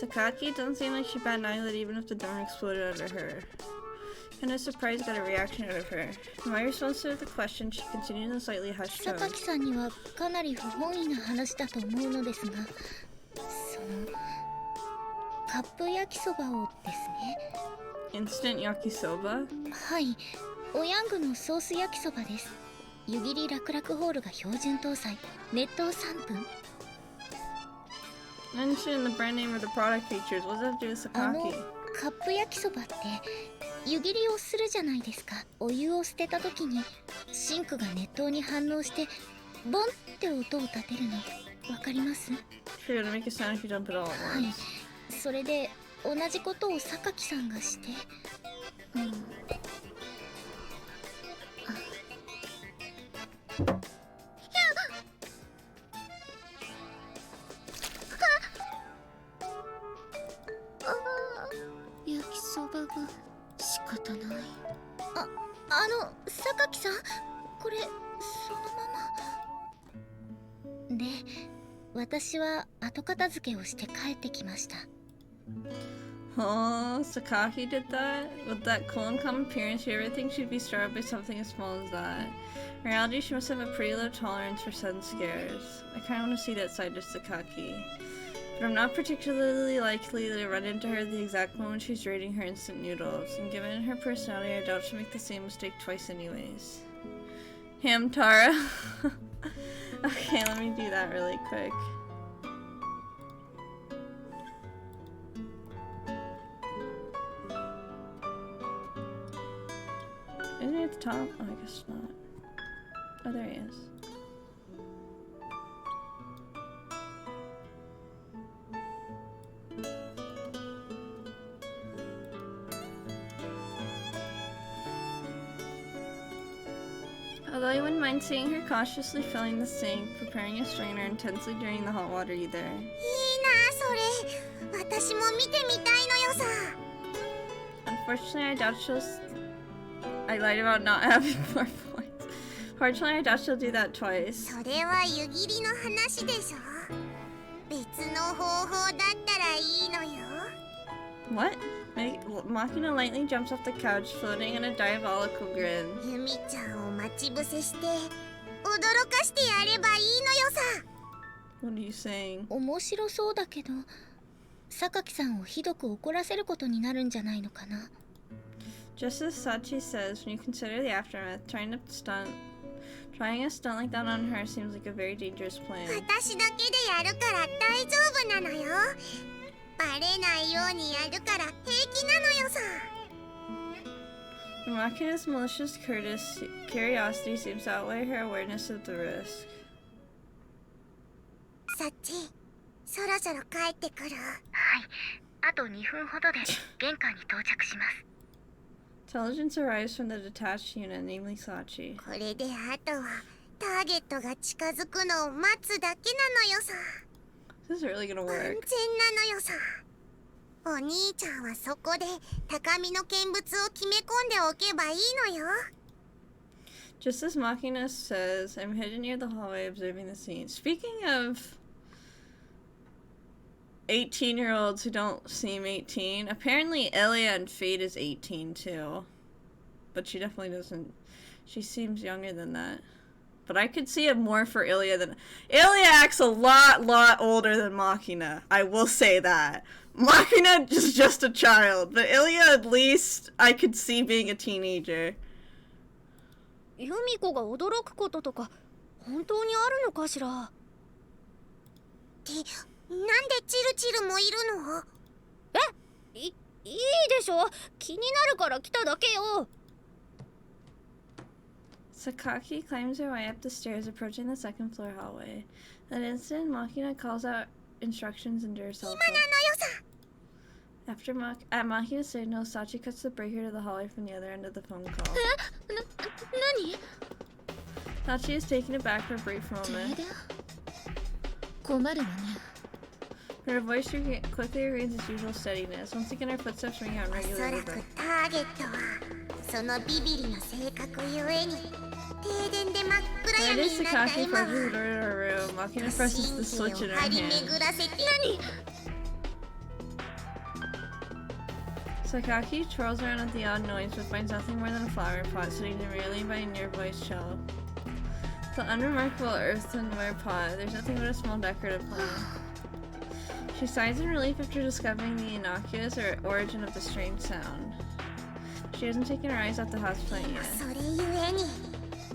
Sakaki doesn't seem like she bat an eyelid even if the dome exploded under her. Kinda surprised got a reaction out of her. In my response to the question, she continued in a slightly hushed tone. 榊さんにはかなり不本意な話だと思うのですが、そのカップ焼きそばをですね。 Instant yakisoba? はい、おヤングのソース焼きそばです。湯切り楽々ホールが標準搭載、熱湯3分。 Mention the brand name of the product features. What does that have to do with あの Sakaki? カップ焼きそばって湯切りをするじゃないですか。お湯を捨てた時にシンクが熱湯に反応してボンって音を立てるのわかります？ Sure, to make a sound if you dump it all at はい、 once. それで同じことを榊さんがして、焼きそばが仕方ない。榊さん、これそのままで、私は後片付けをして帰ってきました。 Oh, Sakaki did that? With that cool and calm appearance, you ever think she'd be startled by something as small as that? In reality, she must have a pretty low tolerance for sudden scares. I kinda want to see that side of Sakaki. But I'm not particularly likely to run into her at the exact moment she's raiding her instant noodles, and given her personality, I doubt she'll make the same mistake twice anyways. Hamtara. Okay, let me do that really quick. Isn't he at the top? Oh, I guess not. Oh, there he is. Although I wouldn't mind seeing her cautiously filling the sink, preparing a strainer, intensely draining the hot water either. いいなそれ。私も見てみたいのよさ。 Unfortunately, I doubt I lied about not having more points. Fortunately, I doubt she'll do that twice. それは湯切りの話でしょ。別の方法だったらいいのよ。 What? Machina lightly jumps off the couch, floating in a diabolical grin. ユミちゃんを待ち伏せして驚かしてやればいいのよさ。 What are you saying? 面白そうだけど、榊さんをひどく怒らせることになるんじゃないのかな。 Just as Sachi says, when you consider the aftermath, trying a stunt like that on her seems like a very dangerous plan. 私だけでやるから大丈夫なのよ。バレないようにやるから平気なのよさ。 Machina's malicious curiosity seems to outweigh her awareness of the risk. サッチ、そろそろ帰ってくる。はい、あと2分ほどで玄関に到着します。 Intelligence arrives from the detached unit, namely Sachi. これであとはターゲットが近づくのを待つだけなのよさ。 This is really gonna 安 work. 全なのよさ。お兄ちゃんはそこで高みの見物を決め込んでおけばいいのよ。 Just as Machina says, I'm hidden near the hallway observing the scene. Speaking of 18-year-olds who don't seem 18, apparently Elia and Fate is 18 too. but she definitely doesn't. She seems younger than that. But I could see it more for Ilya than... Ilya acts a lot older than Machina. I will say that. Machina is just a child, but Ilya at least I could see being a teenager. ユミコが驚くこととか本当にあるのかしら。なんでチルチルもいるの？いいでしょ。気になるから来ただけよ。Sakaki climbs her way up the stairs, approaching the second floor hallway. That instant, Machina calls out instructions into her cell phone. After at Machina's signal, Sachi cuts the breaker to the hallway from the other end of the phone call. 何？ Sachi is taken aback for a brief moment. 困るわね。 Her voice quickly regains its usual steadiness. Once again, her footsteps ring out おそ regularly. らくターゲットはそのビビリな性格ゆえに停電で真っ暗 Right 闇 as になった Sakaki 今 approaches the door to her room, Machina presses the 神 switch 経 in を her 張り hand. 巡らせて Sakaki twirls around at the odd noise, but finds nothing more than a flower pot sitting demurely by a nearby shelf. The unremarkable earthenware pot, there's nothing but a small decorative plant. She sighs in relief after discovering the innocuous origin of the strange sound. She hasn't taken her eyes off the houseplant yet. それゆえに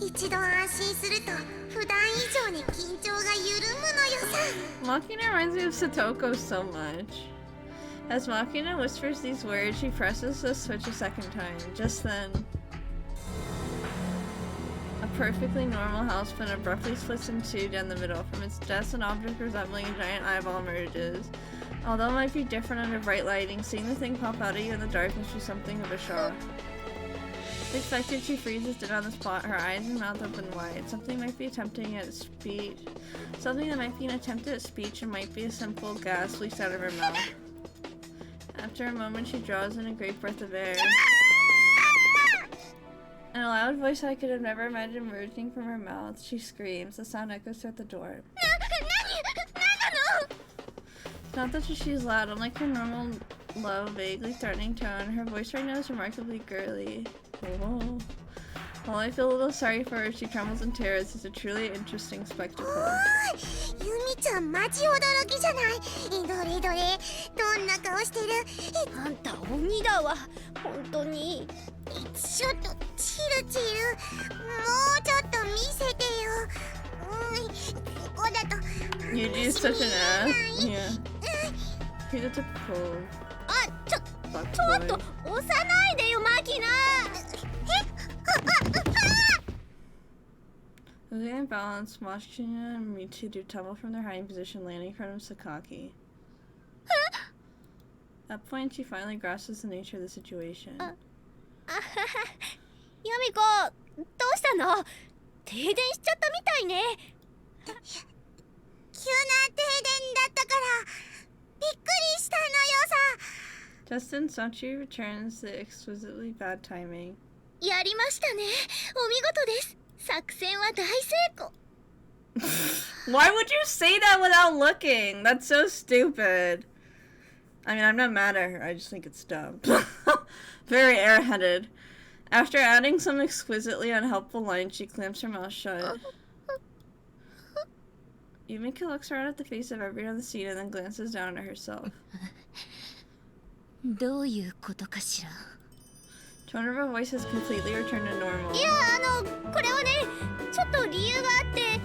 一度安心すると普段以上に緊張が緩むのよさ Machina reminds me of Satoko so much. As Machina whispers these words, she presses the switch a second time. Just then, a perfectly normal houseplant abruptly splits in two down the middle. From its depths, an object resembling a giant eyeball emerges. Although it might be different under bright lighting, seeing the thing pop out at you in the dark must be something of a shock. Expected, she freezes dead on the spot, her eyes and mouth open wide. Something might be attempting at speech. Something that might be an attempt at speech and might be a simple gasp leaks out of her mouth. After a moment, she draws in a great breath of air. In a loud voice I could have never imagined emerging from her mouth, she screams. The sound echoes throughout the door. It's not that she's loud. Unlike her normal, low, vaguely threatening tone, her voice right now is remarkably girly. Whoa. While I feel a little sorry for her, she trembles in terror. This is a truly interesting spectacle. ユミちゃんマジ驚きじゃない。どれどれどんな顔してる？あんた鬼だわ。本当に。ちょっとチルチルもうちょっと見せてよ。ここだと Yuji's such an ass. Yeah. He's a typical あ、ちょっ fuckboy. と押さないでよマキナ。Losing their balance, Machina and Michi do tumble from their hiding position, landing in front of Sakaki. At that point, she finally grasps the nature of the situation. ユミコ、どうしたの？停電しちゃったみたいね。急な停電だったからびっくりしたのよさ。 Just then, Sachi returns the exquisitely bad timing. やりましたね。お見事です。作戦は大成功。Why would you say that without looking? That's so stupid. I mean, I'm not mad at her. I just think it's dumb. Very airheaded. After adding some exquisitely unhelpful lines, she clamps her mouth shut. Yumika looks around at the face of everyone on the scene and then glances down at herself. どういうことかしら。 Tone of her voice has completely returned to normal. いや、これはね、ちょっと理由があって。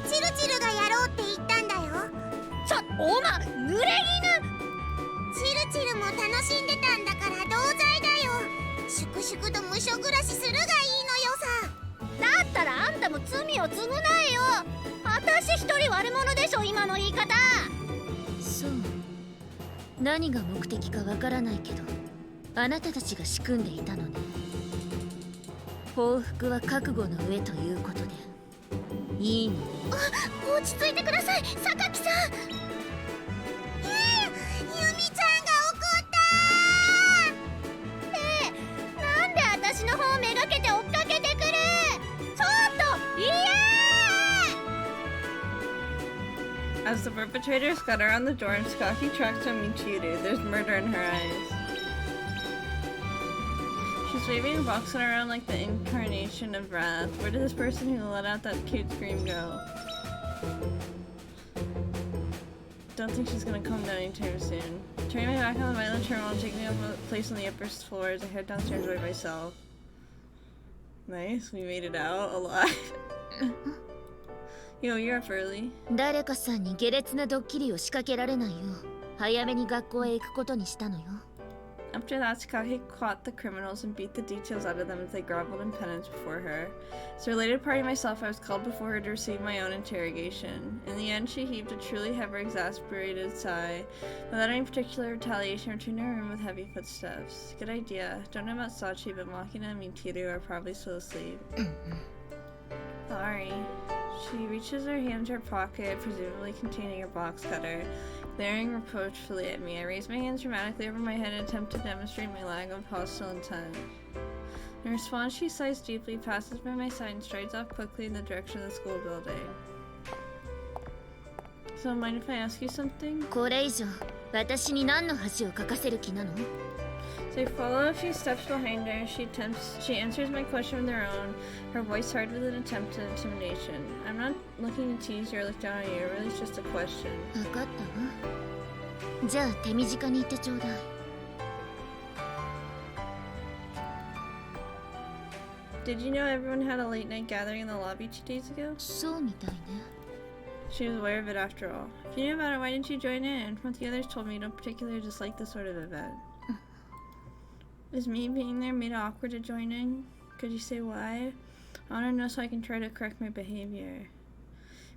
チルチルがやろうって言ったんだよ。おま、濡れチルチルも楽しんでたんだから同罪だよ。粛々と無所暮らしするがいいのよさ。だったらあんたも罪を償えよ。私一人悪者でしょ、今の言い方。そう。何が目的かわからないけど、あなたたちが仕組んでいたのね。報復は覚悟の上ということでいいのね。落ち着いてください、榊さん。ユミちゃんが怒ったなんで私の方をめがけて追っかけてくる。ちょっといやー。 As the perpetrators scutter around the door and Sakaki tracks down Michiru, there's murder in her eyes. She She's waving a box gun around like the incarnation of wrath. Where did this person who let out that cute scream go? Don't think she's gonna come down anytime soon. Turning my back on the violent terminal and taking up a place on the upper floor as I head downstairs by myself. Nice, we made it out alive. Yo, you're up early. 誰かさんに下劣なドッキリを仕掛けられないよう早めに学校へ行くことにしたのよ。 After that, Sakaki caught the criminals and beat the details out of them as they groveled in penance before her. As a related party myself, I was called before her to receive my own interrogation. In the end, she heaved a truly heavy, exasperated sigh. Without any particular retaliation, returned to her room with heavy footsteps. Good idea. Don't know about Sachi, but Makina and Mitiru are probably still asleep. Sorry. She reaches her hand to her pocket, presumably containing her box cutter, glaring reproachfully at me. I raise my hands dramatically over my head and attempt to demonstrate my lack of hostile intent. In response, she sighs deeply, passes by my side, and strides off quickly in the direction of the school building. So, mind if I ask you something? これ以上私に何の恥をかかせる気なの？ So I follow a few steps behind her. She answers my question with her own, her voice hard with an attempt at intimidation. I'm not looking to tease you or look down on you, really it's just a question. 分かったわ。じゃあ手短に言ってちょうだい。Did you know everyone had a late night gathering in the lobby 2 days ago? そうみたいね。 She was aware of it after all. If you knew about it, why didn't you join in? What the others told me, you don't particularly dislike this sort of event. Is me being there made it awkward to join in? Could you say why? I want to know so I can try to correct my behavior.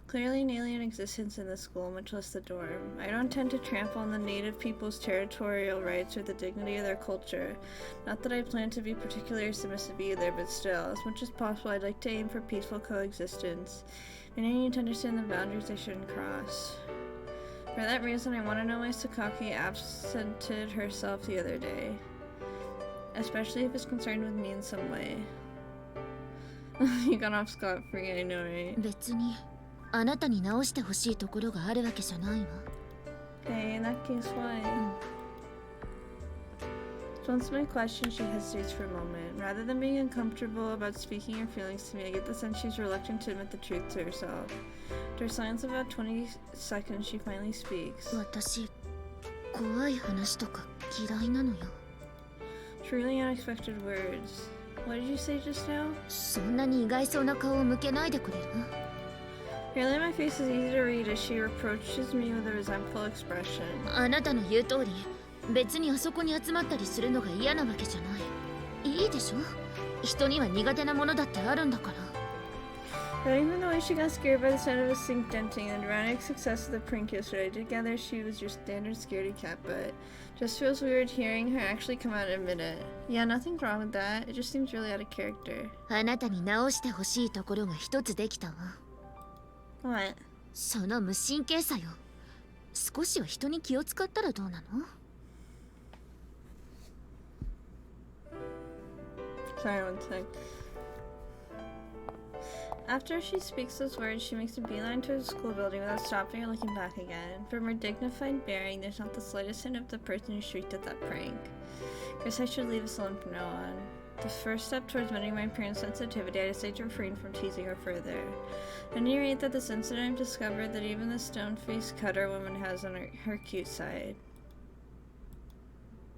Clearly an alien existence in the school, much less the dorm. I don't tend to trample on the native people's territorial rights or the dignity of their culture. Not that I plan to be particularly submissive either, but still, as much as possible I'd like to aim for peaceful coexistence. And I need to understand the boundaries I shouldn't cross. For that reason, I want to know why Sakaki absented herself the other day. Especially if it's concerned with me in some way. You got off scot-free, I know, right? 別にあなたに直してほしいところがあるわけじゃないわ。 Okay, in that case, why? So once my question, she hesitates for a moment. Rather than being uncomfortable about speaking her feelings to me, I get the sense she's reluctant to admit the truth to herself. After a silence of about 20 seconds, she finally speaks. 私怖い話とか嫌いなのよ。 Truly unexpected words. What did you say just now? そんなに意外そうな顔を向けないでくれる？ Really, my face is easy to read as she reproaches me with a resentful expression. あなたの言う通り、別にあそこに集まったりするのが嫌なわけじゃない。いいでしょ？人には苦手なものだってあるんだから。 But even the way she got scared by the sound of a sink denting and the dramatic success of the prank yesterday, I did gather she was your standard scaredy cat, but just feels weird hearing her actually come out and admit it. Yeah, nothing's wrong with that. It just seems really out of character. あなたに直してほしいところが一つできたわ。 What? その無神経さよ。少しは人に気を使ったらどうなの？ Sorry, one sec. After she speaks those words, she makes a beeline towards the school building without stopping or looking back again. From her dignified bearing, there's not the slightest hint of the person who shrieked at that prank. Guess I should leave us alone from now on. The first step towards mending my parents' sensitivity, I decided to refrain from teasing her further. At any rate, that this incident I've discovered that even the stone-faced cutter woman has on her cute side.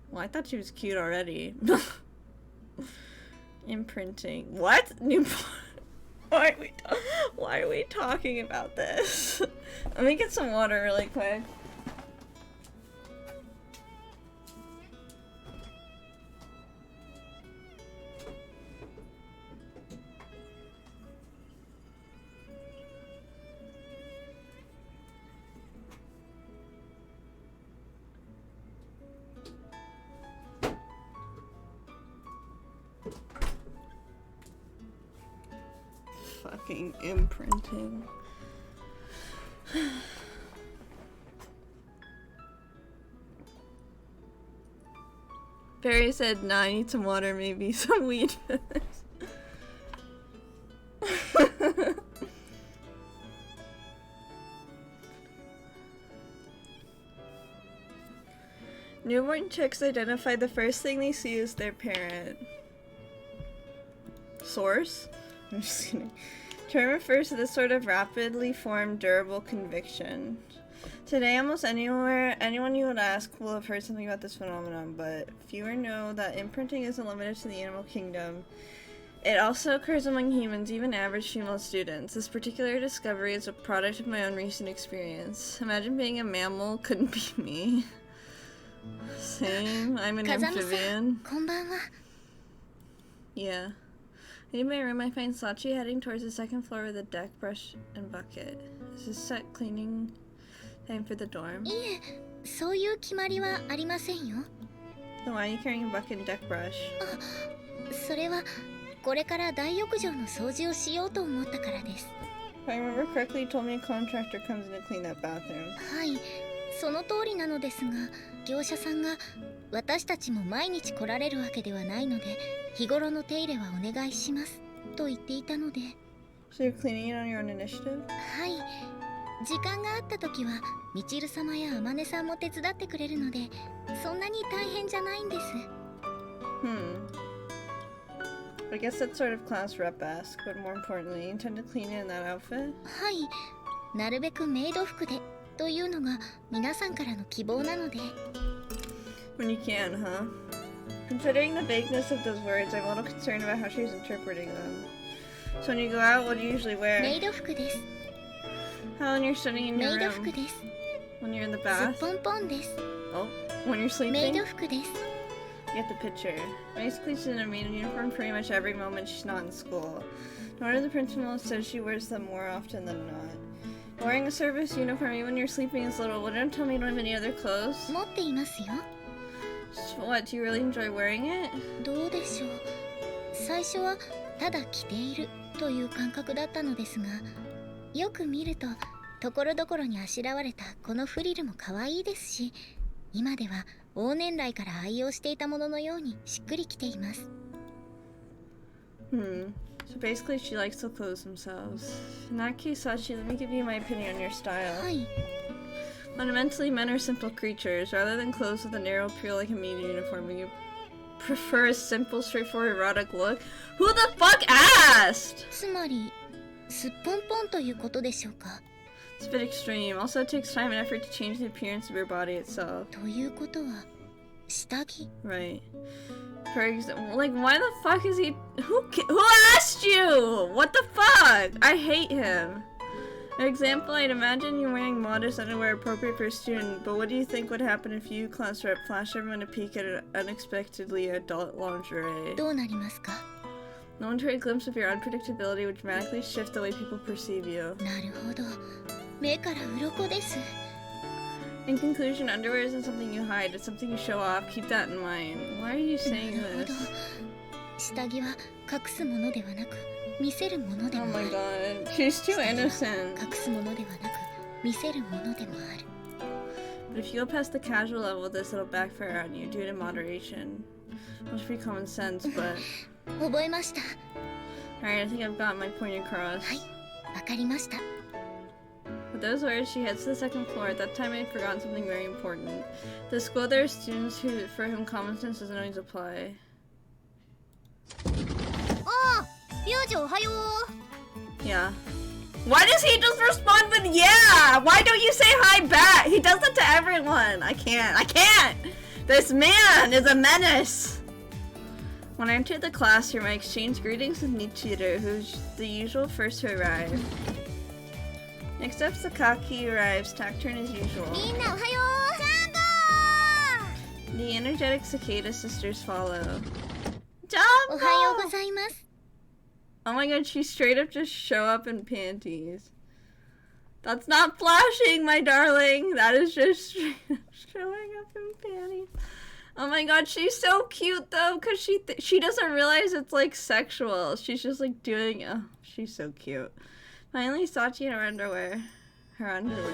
Well, I thought she was cute already. Imprinting. What? New Why are we talking about this? Let me get some water really quick. Fucking imprinting. Barry said, nah, I need some water, maybe some weed. Newborn chicks identify the first thing they see as their parent. Source? I'm just kidding. Term refers to this sort of rapidly formed, durable conviction. Today, almost anyone you would ask will have heard something about this phenomenon, but fewer know that imprinting isn't limited to the animal kingdom. It also occurs among humans, even average female students. This particular discovery is a product of my own recent experience. Imagine being a mammal, couldn't be me. Same, I'm an amphibian. Yeah. In my room, I find Sachi heading towards the second floor with a deck, brush, and bucket. Is this set cleaning time for the dorm? いえ、そういう決まりはありませんよ。 Then why are you carrying a bucket and deck brush? それはこれから大浴場の掃除をしようと思ったからです。 If I remember correctly, you told me a contractor comes in to clean that bathroom. はい、その通りなのですが、業者さんが私たちも毎日来られるわけではないので、日頃の手入れはお願いしますと言っていたので。 So you're cleaning it on your own initiative? はい、時間があった時はみちる様やあまねさんも手伝ってくれるので、そんなに大変じゃないんです。 I guess that's sort of class rep-esque, but more importantly, you intend to clean it in that outfit? はい、なるべくメイド服でというのが皆さんからの希望なので。 When you can, huh? Considering the vagueness of those words, I'm a little concerned about how she's interpreting them. So when you go out, what do you usually メイ wear? ド服です。 How when you're studying in メ your イド服 room? です。 When you're in the すっ bath? ぽんぽんです。 Oh, when you're メイ sleeping? ド服です。 You get the picture. Basically, she's in a maid uniform pretty much every moment she's not in school. No wonder the principal says she wears them more often than not. Wearing a service uniform even when you're sleeping is little. Well, don't tell me you don't have any other clothes. 持っていますよ。 What, do you really enjoy wearing it? どうでしょう。最初はただ着ているという感覚だったのですが、よく見るとところどころにあしらわれたこのフリルも可愛いですし、今では往年来から愛用していたもののようにしっくりきています。 So basically she likes the clothes themselves. In that case, Sachi, let me give you my opinion on your style. はい、 Fundamentally, men are simple creatures. Rather than clothes with a narrow appeal like a maid uniform, you prefer a simple, straightforward, erotic look? Who the fuck asked? つまりすっぽんぽんということでしょうか。 It's a bit extreme. Also, it takes time and effort to change the appearance of your body itself. ということは下着。 Right. For example, like, why the fuck is he? Who asked you? What the fuck? I hate him. For example, I'd imagine you wearing modest underwear appropriate for a student, but what do you think would happen if you, class rep, flash everyone a peek at unexpectedly adult lingerie? どうなりますか。 No momentary glimpse of your unpredictability would dramatically shift the way people perceive you. なるほど。目から鱗です。 In conclusion, underwear isn't something you hide, it's something you show off. Keep that in mind. Why are you な saying るほど。 this? 下着は隠すものではなく見せるもので Oh もあ my る。 god. She's too 下着は innocent. 隠すものではなく見せるものでもある。 But if you go past the casual level with this, it'll backfire on you. Do it in moderation. Which should be common sense, but... 覚えました。 Alright, I think I've got my point across. はい、わかりました。 With those words, she heads to the second floor. At that time, I had forgotten something very important. At the school, there are students for whom common sense doesn't always apply. ああ、ユージおはよう。 Yeah. Why does he just respond with yeah? Why don't you say hi back? He does that to everyone. I can't. This man is a menace. When I entered the classroom, I exchanged greetings with Nichiro, who's the usual first to arrive. Next up, Sakaki arrives, tact turn as usual. みんなおはよう。 The energetic Cicada sisters follow. おはようございます。 Oh my god, she straight up just show up in panties. That's not flashing, my darling. That is just straight up showing up in panties. Oh my god, she's so cute though, cause she doesn't realize it's like sexual. She's just like doing. Oh, she's so cute. Finally, Sachi in her underwear. Her underwear.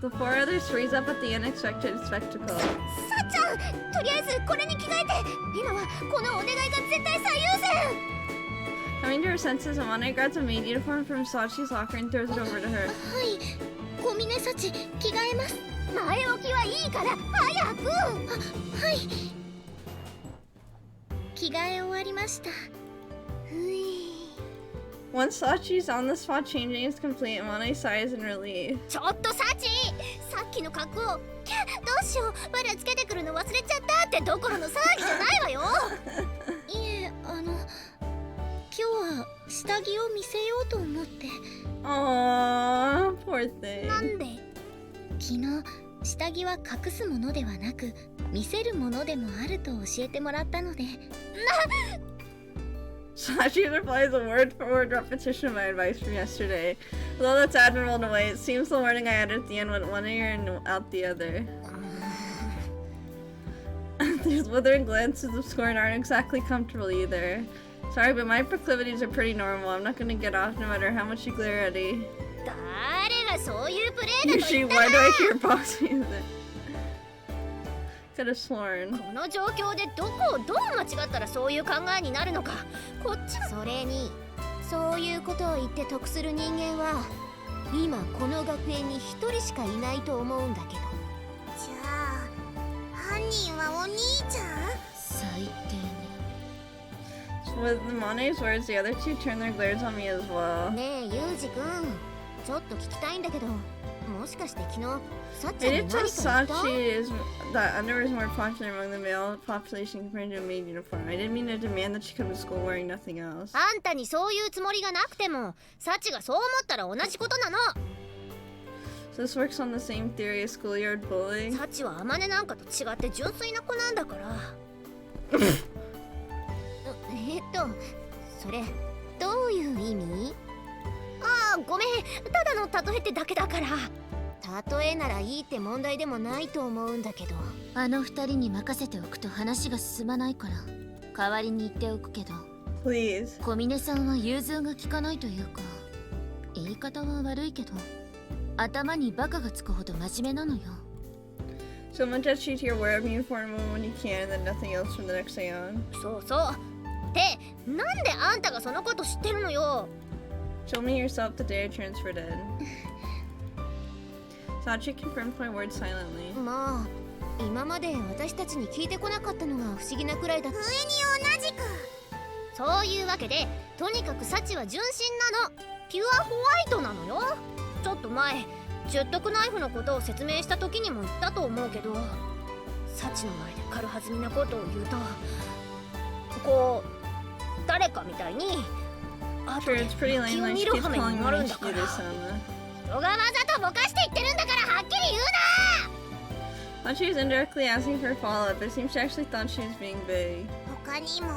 The four others freeze up at the unexpected spectacle. さっちゃん、とりあえずこれに着替えて。今はこのお願いが絶対最優先。 Coming to her senses, Amane grabs a maid uniform from Sachi's locker and throws it over to her. はい、小峰幸着替えます。前置きはいいいから早く。はい。着替え終わりました。Once Sachi's on the spot changing is complete, Monet sighs in relief. ちょっとサチ、さっきの格好、どうしよう、我らつけてくるの忘れちゃったってどころの騒ぎじゃないわよ。いえ、今日は下着を見せようと思って。Aww, poor thing. なんで？昨日下着は隠すものではなく見せるものでもあると教えてもらったので。Sachi replies a word-for-word repetition of my advice from yesterday. Although that's admirable in a way, it seems the warning I added at the end went one ear and out the other. These withering glances of scorn aren't exactly comfortable either. Sorry, but my proclivities are pretty normal. I'm not gonna get off no matter how much you glare at me. 誰がそういうプレーだと Usually, 言った why do I ら？ hear box music? Could have sworn. この状況でどこをどう間違ったらそういう考えになるのか。こっちはそれにそういうことを言って得する人間は今この学園に一人しかいないと思うんだけど。じゃあ犯人はお兄ちゃん？最低ね。With Monet's words, the other two turn their glares on me as well. ねえユウジ君、ちょっと聞きたいんだけど、もしかして昨日さっちゃん I に did 何 tell か言った？ Sachi is that underwear is more popular among the male population compared to a maid uniform. I didn't mean to demand that she come to school wearing nothing else. あんたにそういうつもりがなくても、サチがそう思ったら同じことなの。 So this works on the same theory as schoolyard bullying. サチはアマネなんかと違って純粋な子なんだから。それどういう意味？ああ、ごめん、ただの例えってだけだから。例えならいいって問題でもないと思うんだけど。あの二人に任せておくと話が進まないから代わりに言っておくけど、 Please. 小峰さんは融通が利かないというか、言い方は悪いけど頭にバカがつくほど真面目なのよ。 So much that you to your wear of uniform when you can, and then nothing else from the next day on. そうそう。ってなんであんたがそのこと知ってるのよ。 Show me yourself the day I transferred in. Sachi confirmed my words silently. まあ今まで私たちに聞いてこなかったのが不思議なくらいだった。上に同じく。そういうわけで、とにかくサチは純真なの。ピュアホワイトなのよ。ちょっと前十徳ナイフのことを説明した時にも言ったと思うけど、サチの前で軽はずみなことを言うと、こう誰かみたいに後 Sure, で it's pretty 気 lame を like 見 she る keeps 羽目 calling に me なるん when だ she か did ら。 this, Sana. 人がわざとぼかして言ってるんだからはっきり言うな。 Thought she was indirectly asking for a follow-up, but it seems she actually thought she was being vague. 他にも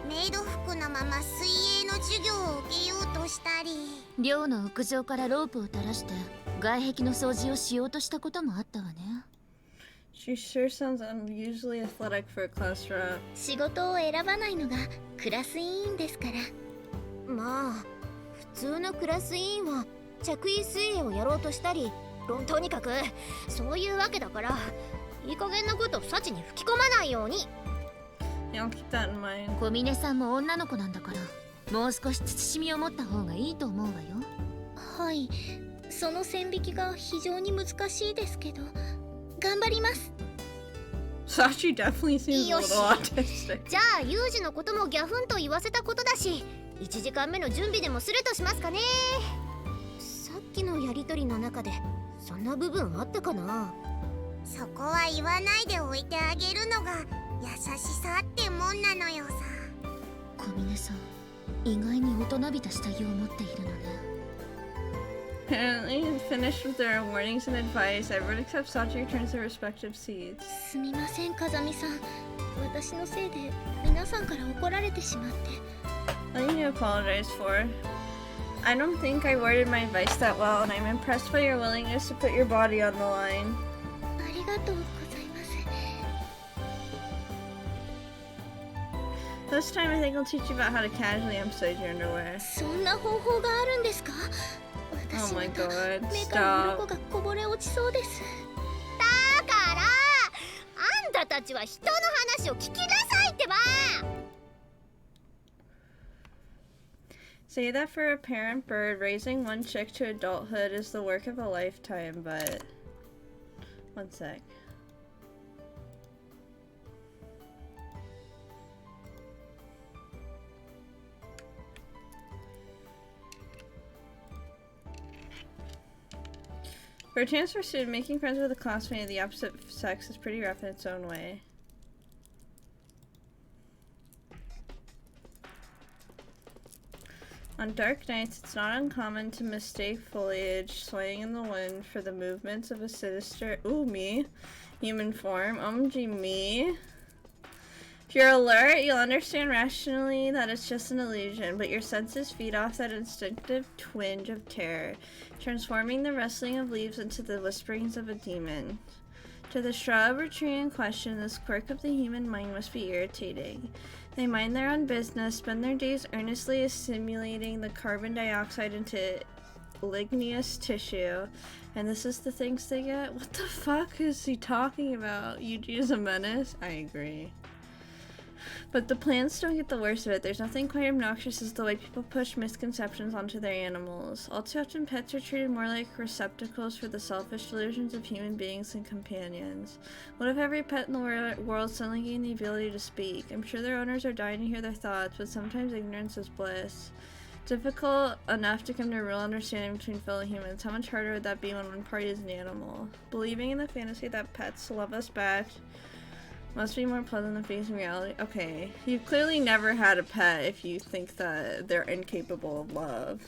メイド服のまま水泳の授業を受けようとしたり。寮の屋上からロープを垂らして外壁の掃除をしようとしたこともあったわね。 She sure sounds unusually athletic for a class rep. 仕事を選ばないのがクラス委員ですから。まあ普通のクラス委員は着衣水泳をやろうとしたり、とにかくそういうわけだから、いい加減なことをサチに吹き込まないように。 Yeah, I'll keep that in mind. 小峰さんも女の子なんだからもう少し慎みを持った方がいいと思うわよ。はい、その線引きが非常に難しいですけど、頑張ります。 Sachi definitely seems a little autistic. じゃあユウジのこともギャフンと言わせたことだし、1時間目の準備でもするとしますかね。さっきのやりとりの中でそんな部分あったかな。そこは言わないでおいてあげるのが優しさってもんなのよさ。小峰さん意外に大人びた下着を持っているのね。 Apparently, finished with their warnings and advice, everyone except Sachi returns to their respective seats. すみません風見さん、私のせいで皆さんから怒られてしまって。 Nothing to apologize for. I don't think I worded my advice that well, and I'm impressed by your willingness to put your body on the line. ありがとうございます。 This time, I think I'll teach you about how to casually emphasize your underwear. そんな方法があるんですか？ Oh 私 my また god, 目から鱗 stop. がこぼれ落ちそうです。だからあんたたちは人の話を聞きなさいってば。 Say that for a parent bird, raising one chick to adulthood is the work of a lifetime, but... One sec. For a transfer student, making friends with a classmate of the opposite sex is pretty rough in its own way. On dark nights, it's not uncommon to mistake foliage swaying in the wind for the movements of a sinister, human form. OMG, me. If you're alert, you'll understand rationally that it's just an illusion, but your senses feed off that instinctive twinge of terror, transforming the rustling of leaves into the whisperings of a demon. To the shrub or tree in question, this quirk of the human mind must be irritating. They mind their own business, spend their days earnestly assimilating the carbon dioxide into ligneous tissue, and this is the things they get? What the fuck is he talking about? Yuji is a menace? I agree. But the plants don't get the worst of it. There's nothing quite obnoxious as the way people push misconceptions onto their animals. All too often, pets are treated more like receptacles for the selfish delusions of human beings than companions. What if every pet in the world suddenly gained the ability to speak? I'm sure their owners are dying to hear their thoughts, but sometimes ignorance is bliss. Difficult enough to come to a real understanding between fellow humans. How much harder would that be when one party is an animal? Believing in the fantasy that pets love us back must be more pleasant than facing reality. Okay, you've clearly never had a pet if you think that they're incapable of love.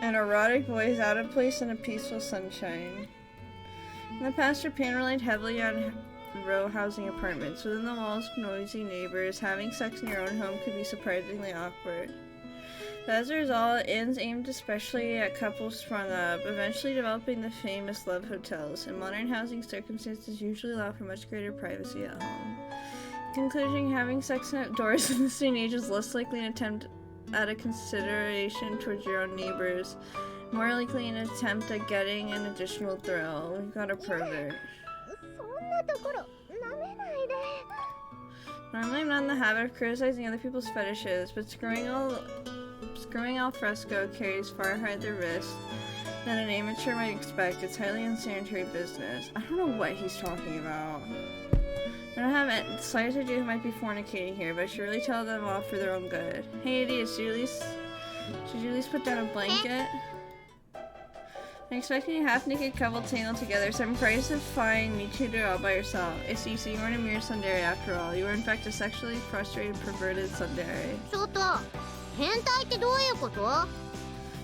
An erotic voice out of place in a peaceful sunshine. In the past, Japan relied heavily on row housing apartments. Within the walls of noisy neighbors, having sex in your own home could be surprisingly awkward. But as a result, inns aimed especially at couples sprung up, eventually developing the famous love hotels, and modern housing circumstances usually allow for much greater privacy at home. In conclusion, having sex outdoors in this day and age is less likely an attempt at a consideration towards your own neighbors, more likely an attempt at getting an additional thrill. We've got a pervert. Normally I'm not in the habit of criticizing other people's fetishes, but screwing al fresco carries far higher risk than an amateur might expect. It's highly unsanitary business. I don't know what he's talking about. I don't have the slightest idea who might be fornicating here, but I should really tell them off for their own good. Hey idiots, should you at least put down a blanket? I'm expecting a half-naked couple tangled together. Some price of fine, meet you all by yourself. I see, so you weren't a mere tsundere after all. You were in fact a sexually frustrated, perverted tsundere.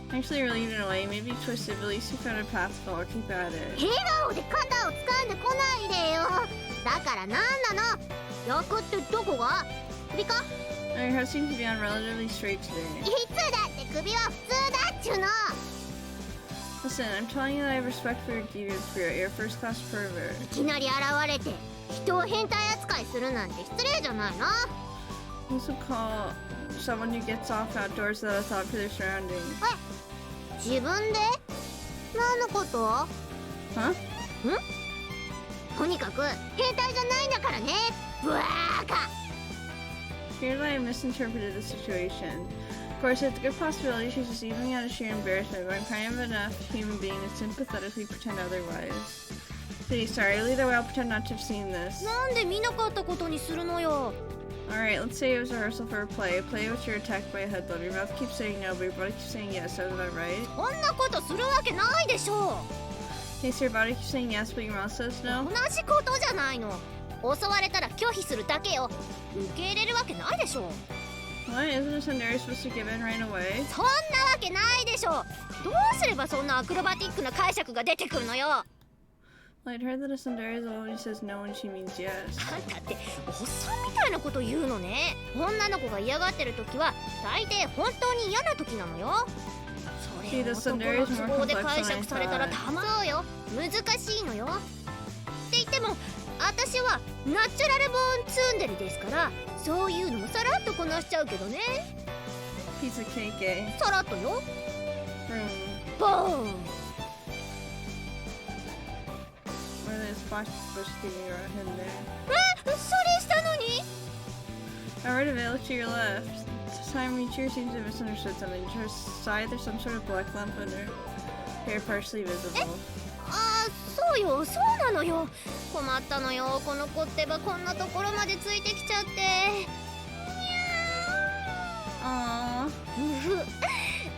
I'm actually relieved in a way. Maybe twisted, but at least you found a path forward. Keep at it. Oh, your head seems to be on relatively straight today. Listen, I'm telling you that I have respect for your deviant spirit. You're a first-class pervert. This would call someone who gets off outdoors without a thought for their surroundings. Huh? Here's why I misinterpreted the situation. Of course, it's a good possibility she's just even out of sheer embarrassment, but I'm kind of enough human being to sympathetically pretend otherwise. Pity, sorry, either way I'll pretend not to have seen this. Alright, let's say it was a rehearsal for a play. A play which you're attacked by a hoodlum. Your mouth keeps saying no, but your body keeps saying yes. Is that right? Okay, so your body keeps saying yes, but your mouth says no? What? Isn't a tsundere supposed to give in right away? Well, I'd heard that a tsundere is the one who says no when she means yes. See, the tsundere is more complex than I thought. 私はナチュラルボーンツンデレですからそういうのもさらっとこなしちゃうけどね Piece of cake, eh? さらっとよ Boom. ボーン Where there's flash bush sticking around in there. それしたのに Right of it, look to your left. Simon Cheer seems to have misunderstood something. To her side, there's some sort of black lump under hair partially visible. ああそうよそうなのよ困ったのよこの子ってばこんなところまでついてきちゃって Aww.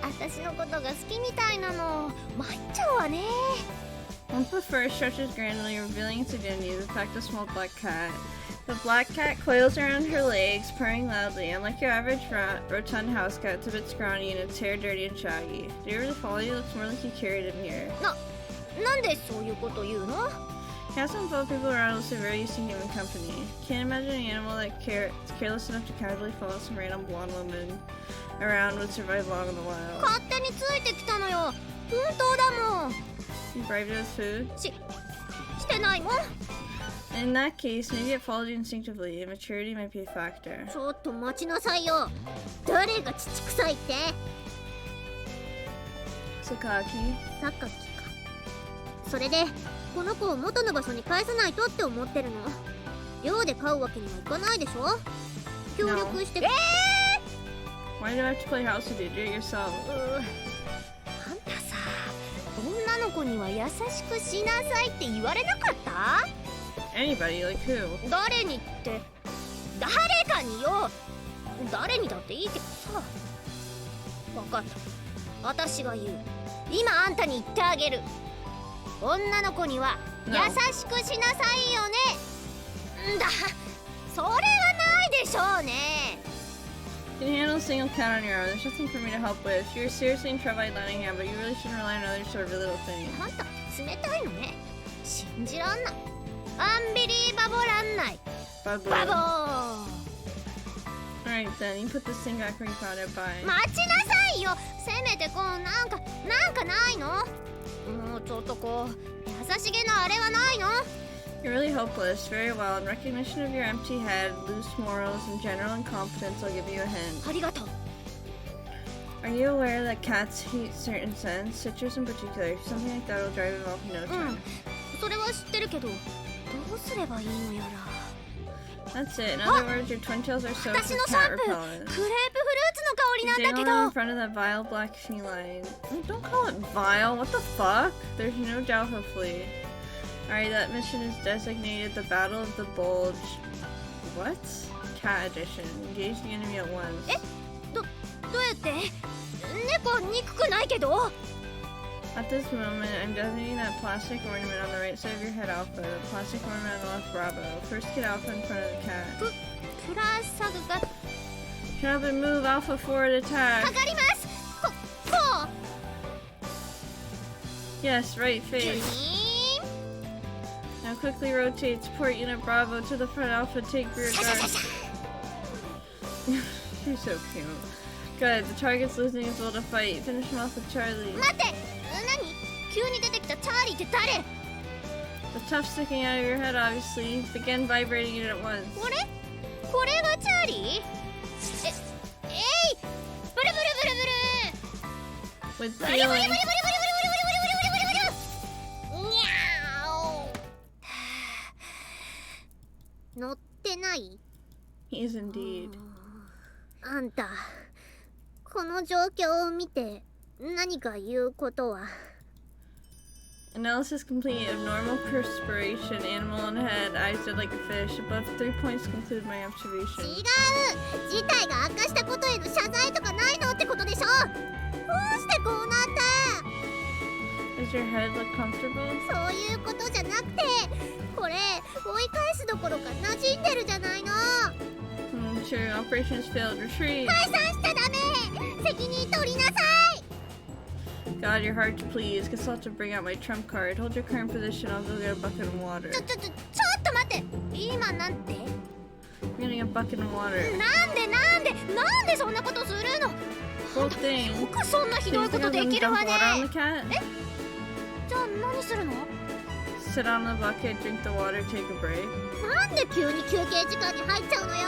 私のことが好きみたいなの参っちゃうわね。 Once the fur stretches grandly, revealing its identity, the fact a small black cat. The black cat coils around her legs, purring loudly. Unlike your average rotund house cat, it's a bit scrawny and its hair dirty and shaggy. Do you really follow you? It looks more like you carried him here. なんでそういうこと言うの？ Cats don't follow people around unless they're very used to human company. Can't imagine an animal that careless enough to casually follow some random blonde woman around would survive long in the wild. 勝手についてきたのよ。本当だもん。 You bribed it with food? してないもん。 In that case, maybe it followed you instinctively. Immaturity might be a factor. ちょっと待ちなさいよ。誰が乳臭いって？ Sakaki. さっかきか。それでこの子を元の場所に返さないとって思ってるの。寮で飼うわけにはいかないでしょ。協力して。Why do I have to play house with you? Do it yourself. あんたさ、女の子には優しくしなさいって言われなかった？ Anybody? Like who? 誰にって、誰かによ。誰にだっていいけどさ。分かった。私が言う。今あんたに言ってあげる。女の子には優しくしなさいよね。んだ、それはないでしょうね。 You can handle a single cat on your own. There's nothing for me to help with. You're seriously in trouble letting him, but you really shouldn't rely on others for every little thing. あんた冷たいのね。信じらんない。アンビリーバボらんない。 Babu. バボー。 Alright then, you put this thing back where you found it. Bye. 待ちなさいよ。せめてこうなんかないの？もうちょっとこう優しげなあれはないの？ You're really hopeless. Very well. In recognition of your empty head, loose morals, and general incompetence, I'll give you a hint. ありがとう。 Are you aware that cats hate certain scents? Citrus in particular. Something like that will drive them off in no う time. ん。それは知ってるけど、どうすればいいのやら。 That's it. In other words, your twin tails are soaked 私 with のシャ cat ンプー、クレープフルーツ repellent. の香りなんだ They け don't ど。 in front of that vile black feline. Don't call it vile. What the fuck? There's no doubt, hopefully. Alright, that mission is designated the Battle of the Bulge. What? Cat edition. Engage the enemy at once. どうやって？猫憎くないけど。 At this moment, I'm designating that plastic ornament on the right side of your head, Alpha. The plastic ornament on the left, Bravo. First, get Alpha in front of the cat. プラサグが Shut up and move, Alpha forward か attack. かります。こう。 Yes, right キュ face. イーン。 Now quickly rotate support unit Bravo to the front, Alpha. Take rear シャシャ guard. シャシャ。 You're so cute. Good, the target's losing his will to fight. Finish him off with Charlie. 待って。何？急に出てきたチャーリーって誰？ The tuft sticking out of your head, obviously. Begin vibrating it at once. これ？これがチャーリー？えい！ブルブルブルブル。 With ブリブリブリブリブリブリブリブリ feeling. ブリブリブリブリブリブリ。にゃーお。乗ってない？ He is indeed. あんた、この状況を見て何か言うことは？ Analysis complete of normal perspiration, animal on head, eyes dead like a fish. Above 3 points conclude my 違 observation. う。事態が悪化したことへの謝罪とかないのってことでしょ。どうしてこうなった？ Does your head look comfortable? そういうことじゃなくて、これ追い返すどころか馴染んでるじゃないの。 Sure, operation has failed. Retreat. 解散しちゃダメ。責任取りなさい。 God, you're hard to please. Guess I'll have to bring out my trump card. Hold your current position. I'll go get a bucket of water. ちょっと待って。今なんて？ I'm getting a bucket of water. なんでそんなことするの？ Both things. よくそんなひどい Please こと don't で let き them る dump わね。 water on the cat. じゃあ何するの？ Sit on the bucket, drink the water, take a break. なんで急に休憩時間に入っちゃうのよ。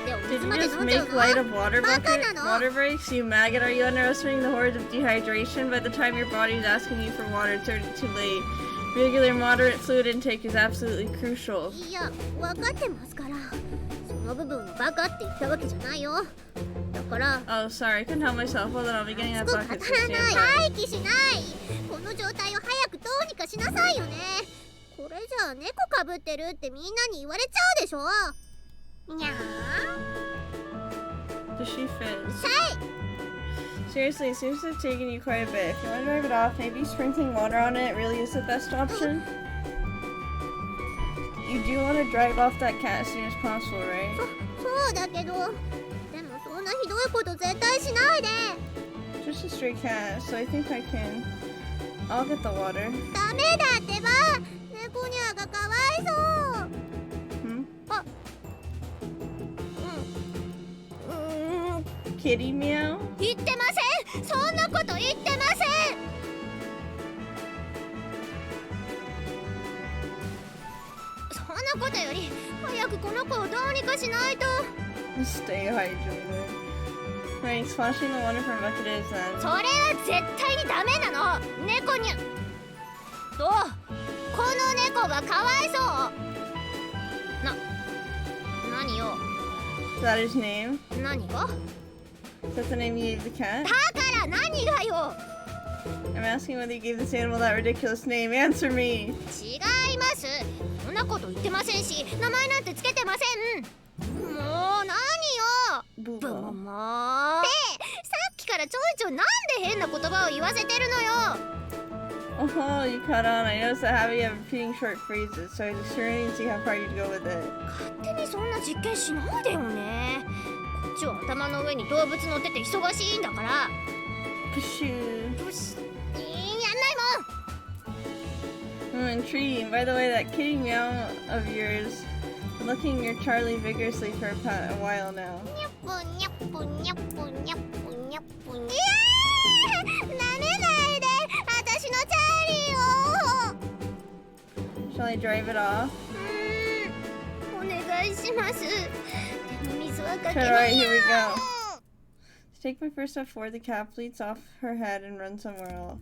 でお Did 水 you まで just 飲んじゃう make の？ light of water bucket? Baka na, no? Water breaks? You maggot, are you underestimating the horrors of dehydration? By the time your body is asking you for water, it's already too late. Regular moderate fluid intake is absolutely crucial. いや、分かってますから。その部分をバカって言ったわけじゃないよ。だから、 Oh, sorry, I couldn't help myself. Hold on, I'll be getting that すぐ bucket. 語 So ら stand ない。 by. 待機しない。この状態を早くどうにかしなさいよね。これじゃあ猫かぶってるってみんなに言われちゃうでしょ。にゃー。Does she fizz? Say! Seriously, it seems to have taken you quite a bit. If you want to drive it off, maybe sprinkling water on it really is the best option. You do want to drive off that cat as soon as possible, right? そうだけど、でもそんなひどいこと絶対しないで。 Just a stray cat, so I think I can. I'll get the water. ダメだってば。猫ニャーがかわいそう。 Hmm? あ、Kitty meow? 言ってません。そんなこと言ってません。そんなことより早くこの子をどうにかしないと。 Stay hydrated. Right, splashing the water from bucket is then. それは絶対にダメなの。猫にゃどうこの猫がかわいそう何よ Is that his name? 何が Is that the name you gave the cat? だから何がよ I'm asking whether you gave this animal that ridiculous name. Answer me! 違いますそんなこと言ってませんし名前なんてつけてませんもう何よ Boo ブ boo. モモーってさっきからちょいちょいなんで変な言葉を言わせてるのよ Oh, you caught on. I noticed the habit of repeating short phrases, so I was experimenting to see how far you'd go with it. 勝手にそんな実験しないでよねこっちは頭の上に動物乗ってて忙しいんだから Pshoo. よしやんないもん Intriguing. By the way, that kitty meow of yours been looking your Charlie vigorously for a while now. にゃっぷにゃっぷにゃっぷにゃっぷにゃっぷにゃ舐めないで私のチャーリーを Shall I drive it off? お願いしますでも水はかけ Okay, な alright, い here よ we go. To take my first step forward, the cat bleats off her head and runs somewhere else.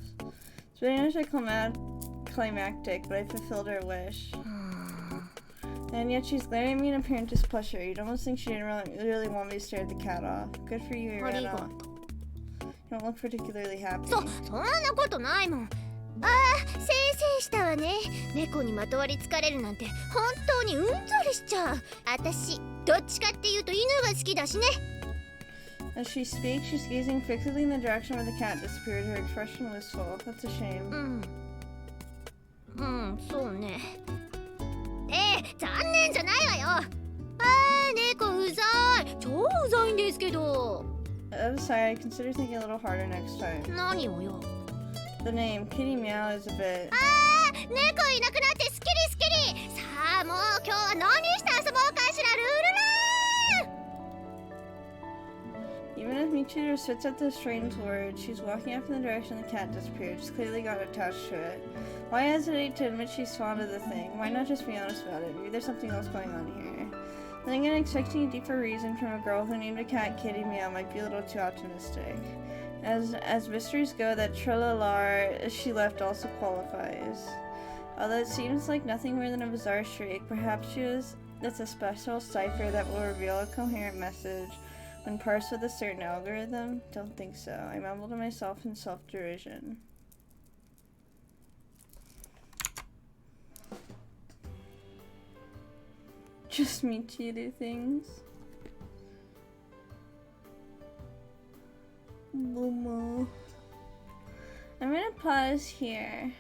It's really anticlimactic, but I fulfilled her wish. And yet she's glaring at me in apparent displeasure. You'd almost think she didn't really want me to stare at the cat off. Good for you, you ran off. You don't look particularly happy. そんなことないもんああせいせいしたわね猫にまとわりつかれるなんて本当にうんざりしちゃう私どっちかっていうと犬が好きだしね As she speaks, she's gazing fixedly in the direction where the cat disappeared, her expression wistful. That's a shame. そうね残念じゃないわよあー猫うざい超うざいんですけど Out of sight, I consider thinking a little harder next time. 何をよ The name, Kitty Meow, is a bit... あー猫いなくなってスキリスキリさあもう今日は何して遊ぼうかしらルールラ Even as Michiru spits out the strange word, she's walking off in the direction the cat disappeared. She's clearly got attached to it. Why hesitate to admit she's fond of the thing? Why not just be honest about it? Maybe there's something else going on here. Then again, expecting a deeper reason from a girl who named a cat Kitty Meow might be a little too optimistic. As mysteries go, that Trillalar she left also qualifies. Although it seems like nothing more than a bizarre shriek, perhaps it's a special cipher that will reveal a coherent message when parsed with a certain algorithm? Don't think so. I mumbled to myself in self-derision. Just me to do things. Momo. I'm gonna pause here.